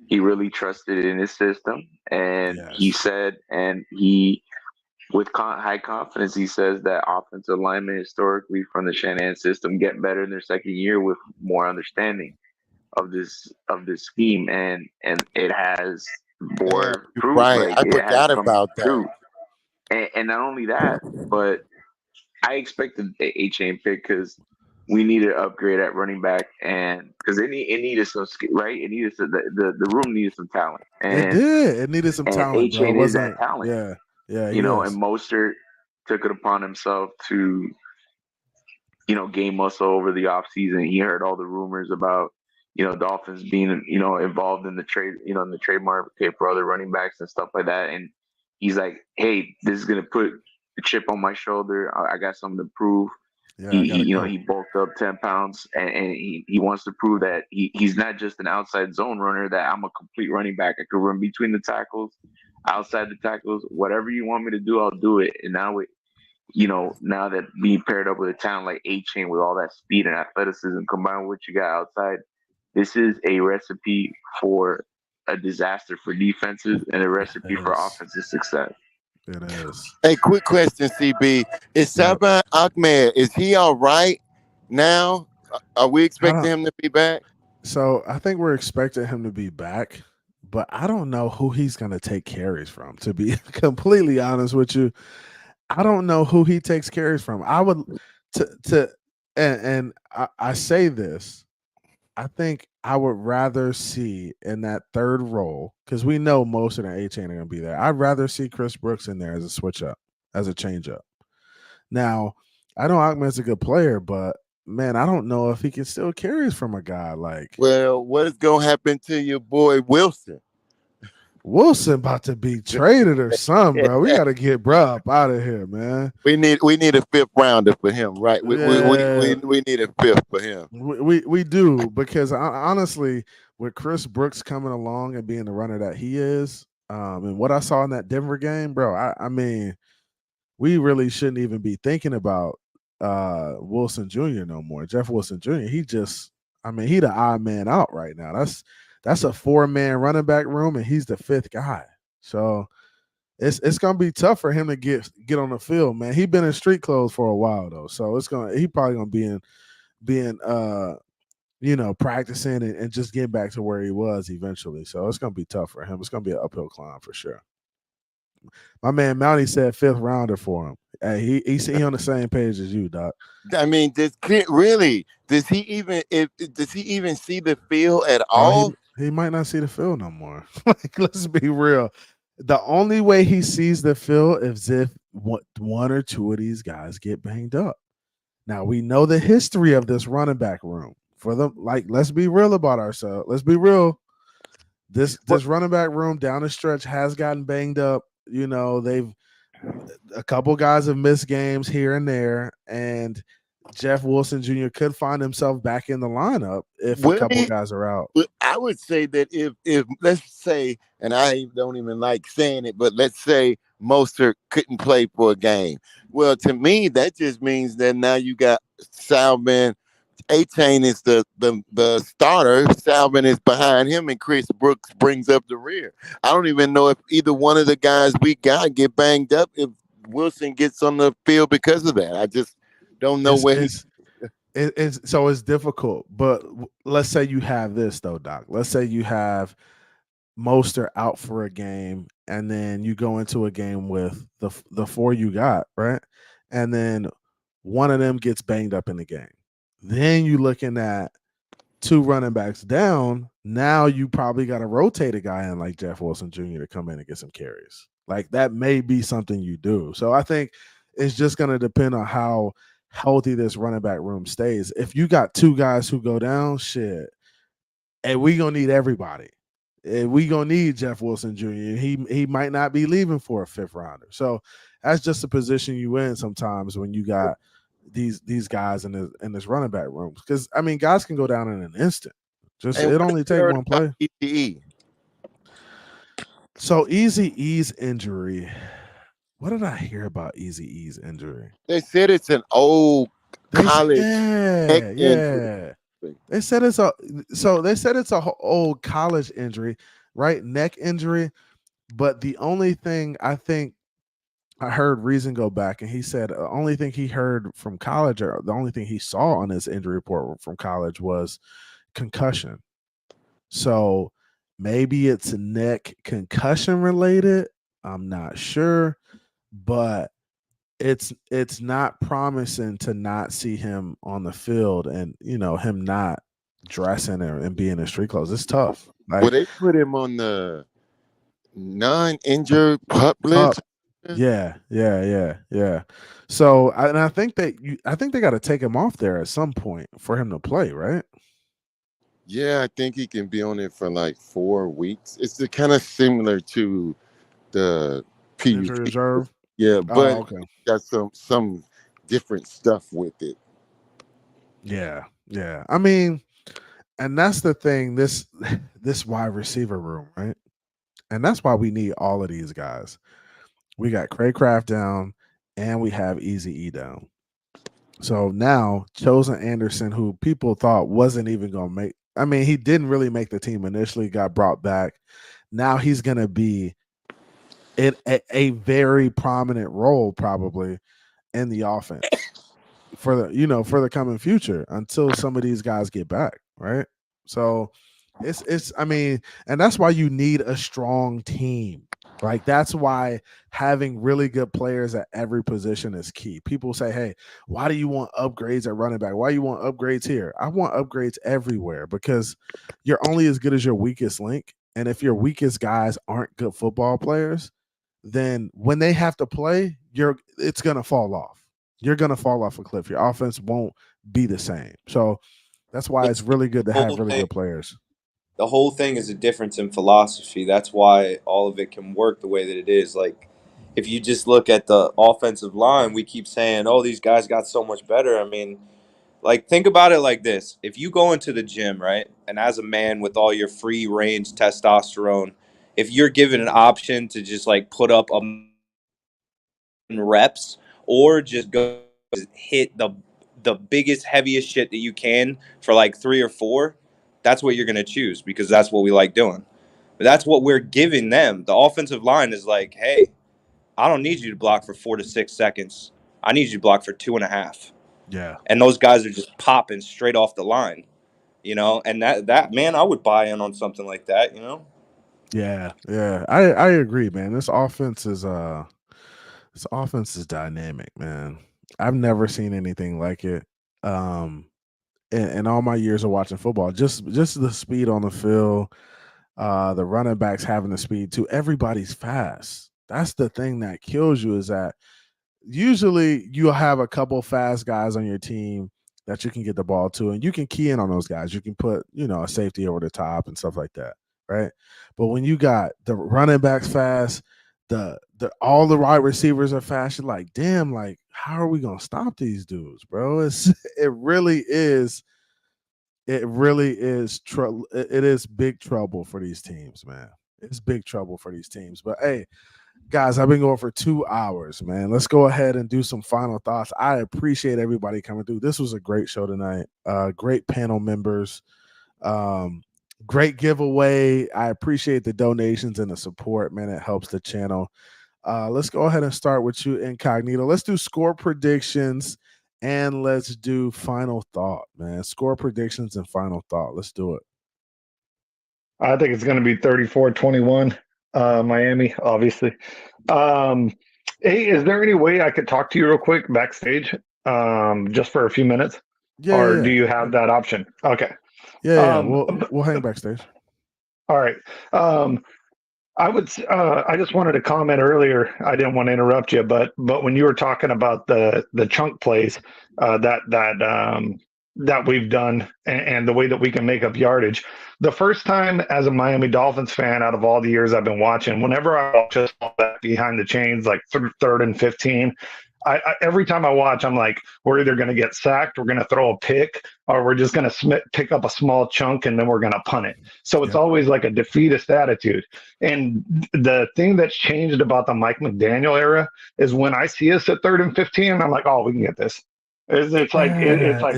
Speaker 16: he really trusted in his system. And he said, and he, with high confidence, he says that offensive linemen historically from the Shanahan system get better in their second year with more understanding of this scheme. And it has bore fruit.
Speaker 14: Right.
Speaker 16: Like,
Speaker 14: I forgot about that.
Speaker 16: And not only that, but I expected a chain pick because we needed an upgrade at running back, and because it needed some, right? It needed the room needed some talent. And
Speaker 3: it did. It needed some talent.
Speaker 16: A-Chain is that talent.
Speaker 3: Yeah.
Speaker 16: You know, and Mostert took it upon himself to, gain muscle over the offseason. He heard all the rumors about, Dolphins being, involved in the trade, in the trade market for other running backs and stuff like that. And he's like, hey, this is going to put a chip on my shoulder. I got something to prove.
Speaker 3: Yeah,
Speaker 16: he bulked up 10 pounds and he wants to prove that he's not just an outside zone runner, that I'm a complete running back. I could run between the tackles, outside the tackles, whatever you want me to do, I'll do it. And now now that being paired up with a talent like A-Chain with all that speed and athleticism combined with what you got outside, this is a recipe for a disaster for defenses and a recipe for offensive success.
Speaker 3: It is.
Speaker 14: Hey, quick question, CB. Is Salvon Ahmed, is he all right now? Are we expecting him to be back?
Speaker 3: So I think we're expecting him to be back, but I don't know who he's going to take carries from, to be completely honest with you. I don't know who he takes carries from. I would I say this. I think I would rather see in that third role, because we know most of the A-Chain are going to be there. I'd rather see Chris Brooks in there as a switch up, as a change up. Now, I know Ahmed's a good player, but man, I don't know if he can still carries from a guy like.
Speaker 14: Well, what is going to happen to your boy Wilson?
Speaker 3: Wilson about to be traded or something, bro. We got to get bro up out of here, man.
Speaker 14: We need a fifth rounder for him, right? We need a fifth for him.
Speaker 3: We do, because honestly, with Chris Brooks coming along and being the runner that he is, and what I saw in that Denver game, bro, I mean, we really shouldn't even be thinking about Wilson Jr. no more. Jeff Wilson Jr. He the odd man out right now. That's a 4-man running back room, and he's the 5th guy. So it's gonna be tough for him to get on the field, man. He's been in street clothes for a while though, so he probably gonna be practicing and just getting back to where he was eventually. So it's gonna be tough for him. It's gonna be an uphill climb for sure. My man Mountie said 5th rounder for him. Hey, he's on the same page as you, Doc.
Speaker 14: I mean, does he even see the field at all?
Speaker 3: He might not see the field no more. Like, let's be real. The only way he sees the field is if one or two of these guys get banged up. Now, we know the history of this running back room. Let's be real about ourselves. Let's be real. This running back room down the stretch has gotten banged up. A couple guys have missed games here and there, and Jeff Wilson Jr. could find himself back in the lineup if a couple guys are out.
Speaker 14: I would say that if let's say, and I don't even like saying it, but let's say Mostert couldn't play for a game. Well, to me, that just means that now you got Salvon. A-Chain is the starter. Salvon is behind him, and Chris Brooks brings up the rear. I don't even know if either one of the guys we got get banged up if Wilson gets on the field because of that. I just don't know
Speaker 3: it's difficult. But let's say you have this though, Doc. Let's say you have Mostert out for a game, and then you go into a game with the 4 you got, right? And then one of them gets banged up in the game. Then you're looking at 2 running backs down. Now you probably got to rotate a guy in like Jeff Wilson Jr. to come in and get some carries. Like, that may be something you do. So I think it's just going to depend on how healthy this running back room stays. If you got 2 guys who go down, shit, and we going to need everybody. And we going to need Jeff Wilson Jr. He might not be leaving for a 5th rounder. So that's just a position you in sometimes when you got these guys in this running back room, because I mean, guys can go down in an instant. It only takes one play. So Eazy-E's injury. What did I hear about Eazy-E's injury?
Speaker 14: They said it's an old college.
Speaker 3: Yeah. They said it's a old college injury, right? Neck injury. But the only thing I think I heard Reason go back, and he said the only thing he heard from college, or the only thing he saw on his injury report from college, was concussion. So maybe it's neck concussion related. I'm not sure, but it's not promising to not see him on the field, and him not dressing and being in street clothes. It's tough.
Speaker 14: Well, they put him on the non-injured pup list.
Speaker 3: Yeah. So, I think I think they got to take him off there at some point for him to play, right?
Speaker 14: Yeah, I think he can be on it for like 4 weeks. It's kind of similar to the
Speaker 3: Injury
Speaker 14: PUP.
Speaker 3: reserve.
Speaker 14: Yeah,
Speaker 3: Oh,
Speaker 14: but
Speaker 3: okay.
Speaker 14: got some different stuff with it.
Speaker 3: Yeah. I mean, and that's the thing. This this wide receiver room, right? And that's why we need all of these guys. We got Craig Kraft down, and we have Easy E down. So now Chosen Anderson, who people thought wasn't even going to make, I mean, he didn't really make the team initially, got brought back. Now he's going to be in a very prominent role probably in the offense for the coming future until some of these guys get back, right? So it's I mean, and that's why you need a strong team. Like that's why having really good players at every position is key. People say, "Hey, why do you want upgrades at running back? Why you want upgrades here?" I want upgrades everywhere because you're only as good as your weakest link. And if your weakest guys aren't good football players, then when they have to play, it's gonna fall off. You're gonna fall off a cliff. Your offense won't be the same. So that's why it's really good to have really good players.
Speaker 11: The whole thing is a difference in philosophy. That's why all of it can work the way that it is. Like, if you just look at the offensive line, we keep saying, "Oh, these guys got so much better." I mean, like, think about it like this: if you go into the gym, right, and as a man with all your free range testosterone, if you're given an option to just like put up reps or just go hit the biggest, heaviest shit that you can for like 3 or 4, that's what you're gonna choose because that's what we like doing. But that's what we're giving them. The offensive line is like, hey, I don't need you to block for 4 to 6 seconds. I need you to block for 2.5.
Speaker 3: Yeah.
Speaker 11: And those guys are just popping straight off the line, and that man, I would buy in on something like that.
Speaker 3: Yeah. I agree, man. This offense is dynamic, man. I've never seen anything like it. In all my years of watching football, just the speed on the field, the running backs having the speed too. Everybody's fast. That's the thing that kills you is that usually you'll have a couple fast guys on your team that you can get the ball to, and you can key in on those guys. You can put, a safety over the top and stuff like that, right? But when you got the running backs fast, the all the wide receivers are fast, you're like, damn, like how are we gonna stop these dudes, bro? It really is. It really is trouble. It is big trouble for these teams, man. It's big trouble for these teams. But hey, guys, I've been going for 2 hours, man. Let's go ahead and do some final thoughts. I appreciate everybody coming through. This was a great show tonight. Great panel members. Great giveaway. I appreciate the donations and the support, man. It helps the channel. Let's go ahead and start with you, Incognito. Let's do score predictions and let's do final thought, man. Score predictions and final thought. Let's do it.
Speaker 2: I think it's going to be 34-21, Miami, obviously. Hey, is there any way I could talk to you real quick backstage, just for a few minutes?
Speaker 3: Yeah,
Speaker 2: or
Speaker 3: yeah.
Speaker 2: do you have that option? Okay.
Speaker 3: Yeah. We'll hang backstage.
Speaker 2: All right. I just wanted to comment earlier. I didn't want to interrupt you, but when you were talking about the chunk plays that we've done and the way that we can make up yardage, the first time as a Miami Dolphins fan out of all the years I've been watching, whenever I watch us fall back behind the chains, like third and 15, I every time I watch, I'm like, we're either going to get sacked, we're going to throw a pick, or we're just going to pick up a small chunk and then we're going to punt it. So it's always like a defeatist attitude. And the thing that's changed about the Mike McDaniel era is when I see us at third and 15, I'm like, oh, we can get this. It's like it's like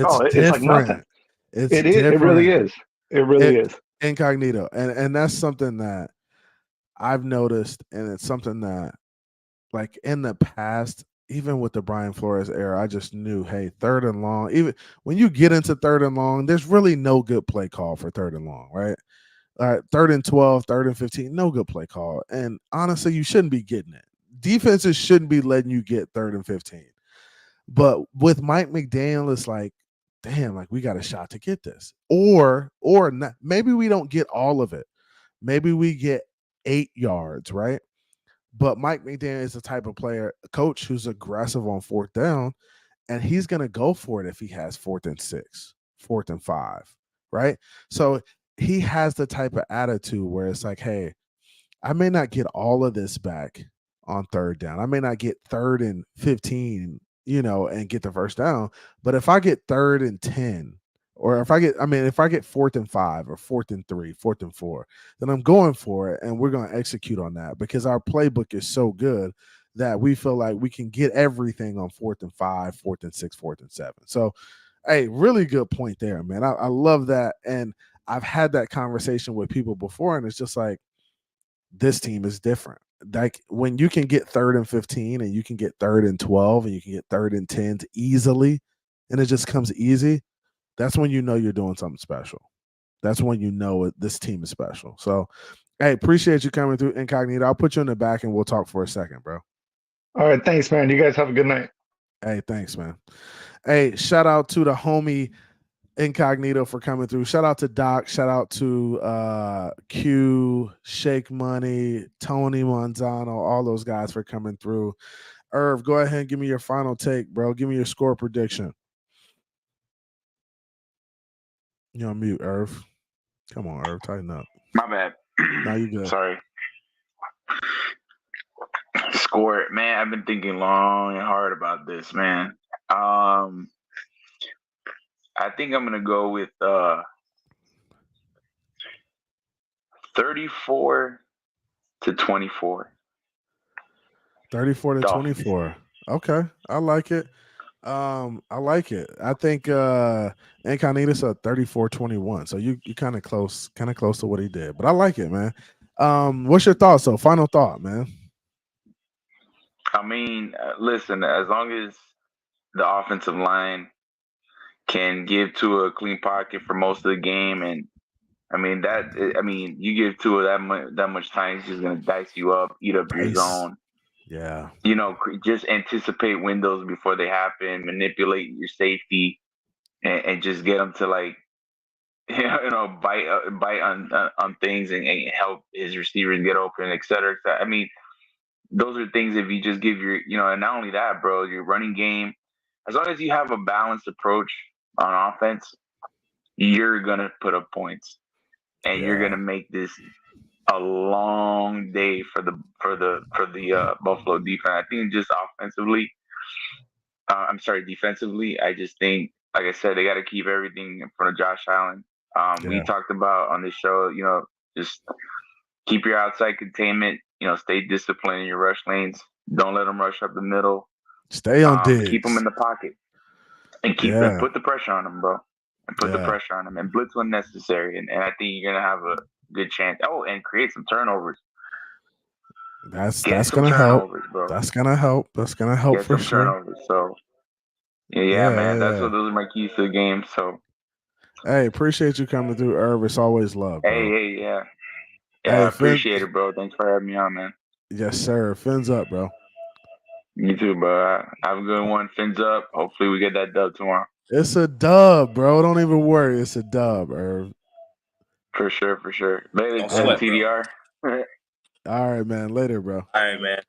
Speaker 2: nothing.
Speaker 3: It's
Speaker 2: It really is. It really is.
Speaker 3: Incognito. And that's something that I've noticed, and it's something that, like, in the past, even with the Brian Flores era, I just knew, hey, third and long, even when you get into third and long, there's really no good play call for third and long, right? Third and 12, third and 15, no good play call. And honestly, you shouldn't be getting it. Defenses shouldn't be letting you get third and 15. But with Mike McDaniel, it's like, damn, like we got a shot to get this. Or not, maybe we don't get all of it. Maybe we get 8 yards, right? But Mike McDaniel is the type of coach who's aggressive on fourth down, and he's going to go for it if he has 4th and 6, 4th and 5, right? So he has the type of attitude where it's like, hey, I may not get all of this back on 3rd down. I may not get 3rd and 15, and get the first down. But if I get 3rd and 10, or if I get 4th and 5 or 4th and 3, 4th and 4, then I'm going for it, and we're going to execute on that because our playbook is so good that we feel like we can get everything on 4th and 5, 4th and 6, 4th and 7. So, hey, really good point there, man. I love that. And I've had that conversation with people before, and it's just like, this team is different. Like when you can get 3rd and 15 and you can get 3rd and 12 and you can get 3rd and 10 easily, and it just comes easy, that's when you know you're doing something special. That's when you know this team is special. So, hey, appreciate you coming through, Incognito. I'll put you in the back and we'll talk for a second, bro.
Speaker 2: All right. Thanks, man. You guys have a good night.
Speaker 3: Hey, thanks, man. Hey, shout out to the homie Incognito for coming through. Shout out to Doc. Shout out to Q, Shake Money, Tony Manzano, all those guys for coming through. Irv, go ahead and give me your final take, bro. Give me your score prediction. You're on mute, Irv. Come on, Irv. Tighten up.
Speaker 16: My bad.
Speaker 3: No, you good.
Speaker 16: Sorry. Score it, man. I've been thinking long and hard about this, man. I think I'm gonna go with 34-24.
Speaker 3: 34-24. Okay, I like it. I like it. I think Incognito's a 34-21. So you kind of close to what he did. But I like it, man. What's your thoughts? So final thought, man.
Speaker 16: I mean, listen, as long as the offensive line can give Tua a clean pocket for most of the game, and you give Tua that much time, he's just gonna dice you up, eat up your zone.
Speaker 3: Yeah.
Speaker 16: Just anticipate windows before they happen, manipulate your safety, and just get them to bite on things and help his receivers get open, et cetera. I mean, those are things if you just give and not only that, bro, your running game, as long as you have a balanced approach on offense, you're gonna put up points, and you're gonna make this a long day for the Buffalo defense. I think just defensively, I just think, like I said, they got to keep everything in front of Josh Allen. We talked about on this show, just keep your outside containment. Stay disciplined in your rush lanes. Don't let them rush up the middle.
Speaker 3: Stay on Diggs.
Speaker 16: Keep them in the pocket and put the pressure on them, bro. And put the pressure on them and blitz when necessary. And I think you're gonna have a good chance. Oh, and create some turnovers.
Speaker 3: That's gonna help, bro. That's gonna help. That's gonna help for sure.
Speaker 16: Turnovers. So yeah, man. Those are my keys to the game. So
Speaker 3: hey, appreciate you coming through, Irv. It's always love, bro.
Speaker 16: Hey, yeah. Yeah, I appreciate it, bro. Thanks for having me on, man.
Speaker 3: Yes, sir. Fins up, bro.
Speaker 16: You too, bro. Have a good one. Fins up. Hopefully we get that dub tomorrow.
Speaker 3: It's a dub, bro. Don't even worry. It's a dub, Irv.
Speaker 16: For sure. Later, TDR.
Speaker 3: All right, man. Later, bro.
Speaker 11: All right, man.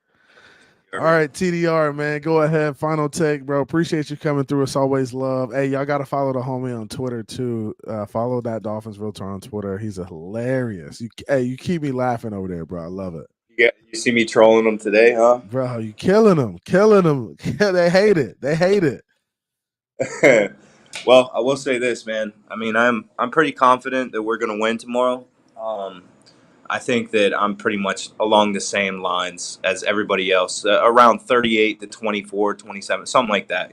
Speaker 3: All right, TDR, man. Go ahead. Final take, bro. Appreciate you coming through. It's always love. Hey, y'all got to follow the homie on Twitter, too. Follow that Dolphins Realtor on Twitter. He's hilarious. You keep me laughing over there, bro. I love it.
Speaker 11: Yeah, you see me trolling them today, huh?
Speaker 3: Bro, you killing them. They hate it.
Speaker 11: Well, I will say this, man. I mean, I'm pretty confident that we're going to win tomorrow. I think that I'm pretty much along the same lines as everybody else, around 38-24, 27, something like that,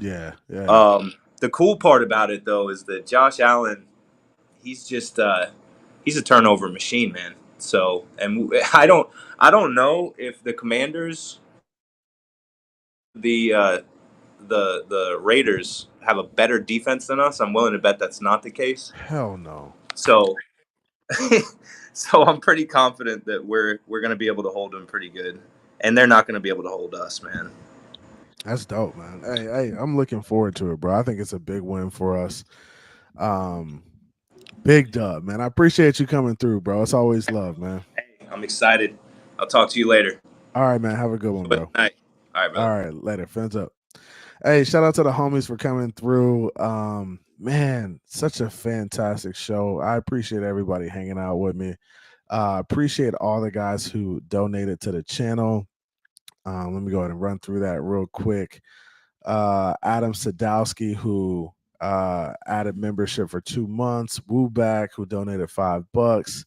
Speaker 3: Yeah.
Speaker 11: The cool part about it, though, is that Josh Allen, he's just he's a turnover machine, man. So, and I don't know if the Commanders, the Raiders have a better defense than us. I'm willing to bet that's not the case.
Speaker 3: Hell no.
Speaker 11: So I'm pretty confident that we're going to be able to hold them pretty good, and they're not going to be able to hold us, man.
Speaker 3: That's dope, man. Hey, I'm looking forward to it, bro. I think it's a big win for us. Big dub, man. I appreciate you coming through, bro. It's always love, man.
Speaker 11: Hey, I'm excited. I'll talk to you later.
Speaker 3: All right, man. Have a good one, bro.
Speaker 11: All right, brother.
Speaker 3: All right, later. Fins up. Hey, shout out to the homies for coming through. Man, such a fantastic show. I appreciate everybody hanging out with me. Appreciate all the guys who donated to the channel. Let me go ahead and run through that real quick. Adam Sadowski, who added membership for 2 months. Wooback, who donated $5.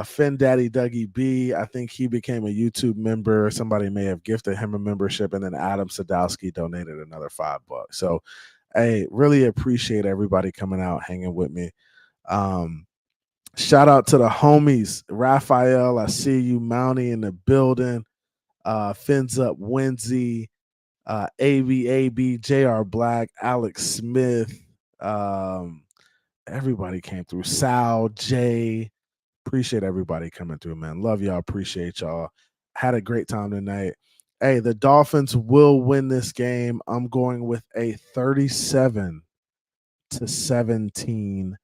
Speaker 3: Fin Daddy Dougie B, I think he became a YouTube member. Somebody may have gifted him a membership, and then Adam Sadowski donated another $5. So, hey, really appreciate everybody coming out, hanging with me. Shout out to the homies, Raphael. I see you, Mountie in the building. Fins Up, Winsy, AB, JR Black, Alex Smith. Everybody came through. Sal, Jay. Appreciate everybody coming through, man. Love y'all. Appreciate y'all. Had a great time tonight. Hey, the Dolphins will win this game. I'm going with a 37-17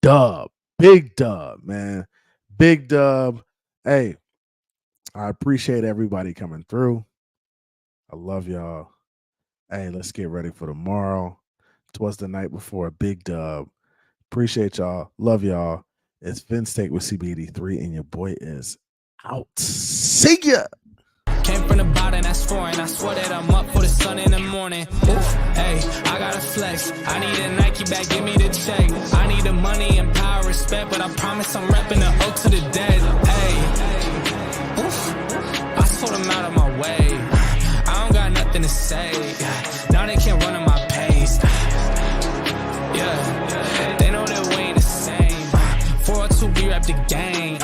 Speaker 3: dub. Big dub, man. Big dub. Hey, I appreciate everybody coming through. I love y'all. Hey, let's get ready for tomorrow. Twas the night before a big dub. Appreciate y'all. Love y'all. It's Vince Take with CB83, and your boy is out. See ya.
Speaker 17: Came from the bottom, that's foreign. I swear that I'm up for the sun in the morning. Oof, hey, I gotta flex. I need a Nike bag, give me the check. I need the money and power, respect, but I promise I'm repping the O to the dead. Hey, oof, I told them out of my way. I don't got nothing to say. Now they can't run at my pace. Yeah, they know that we ain't the same. 402, we rap the game.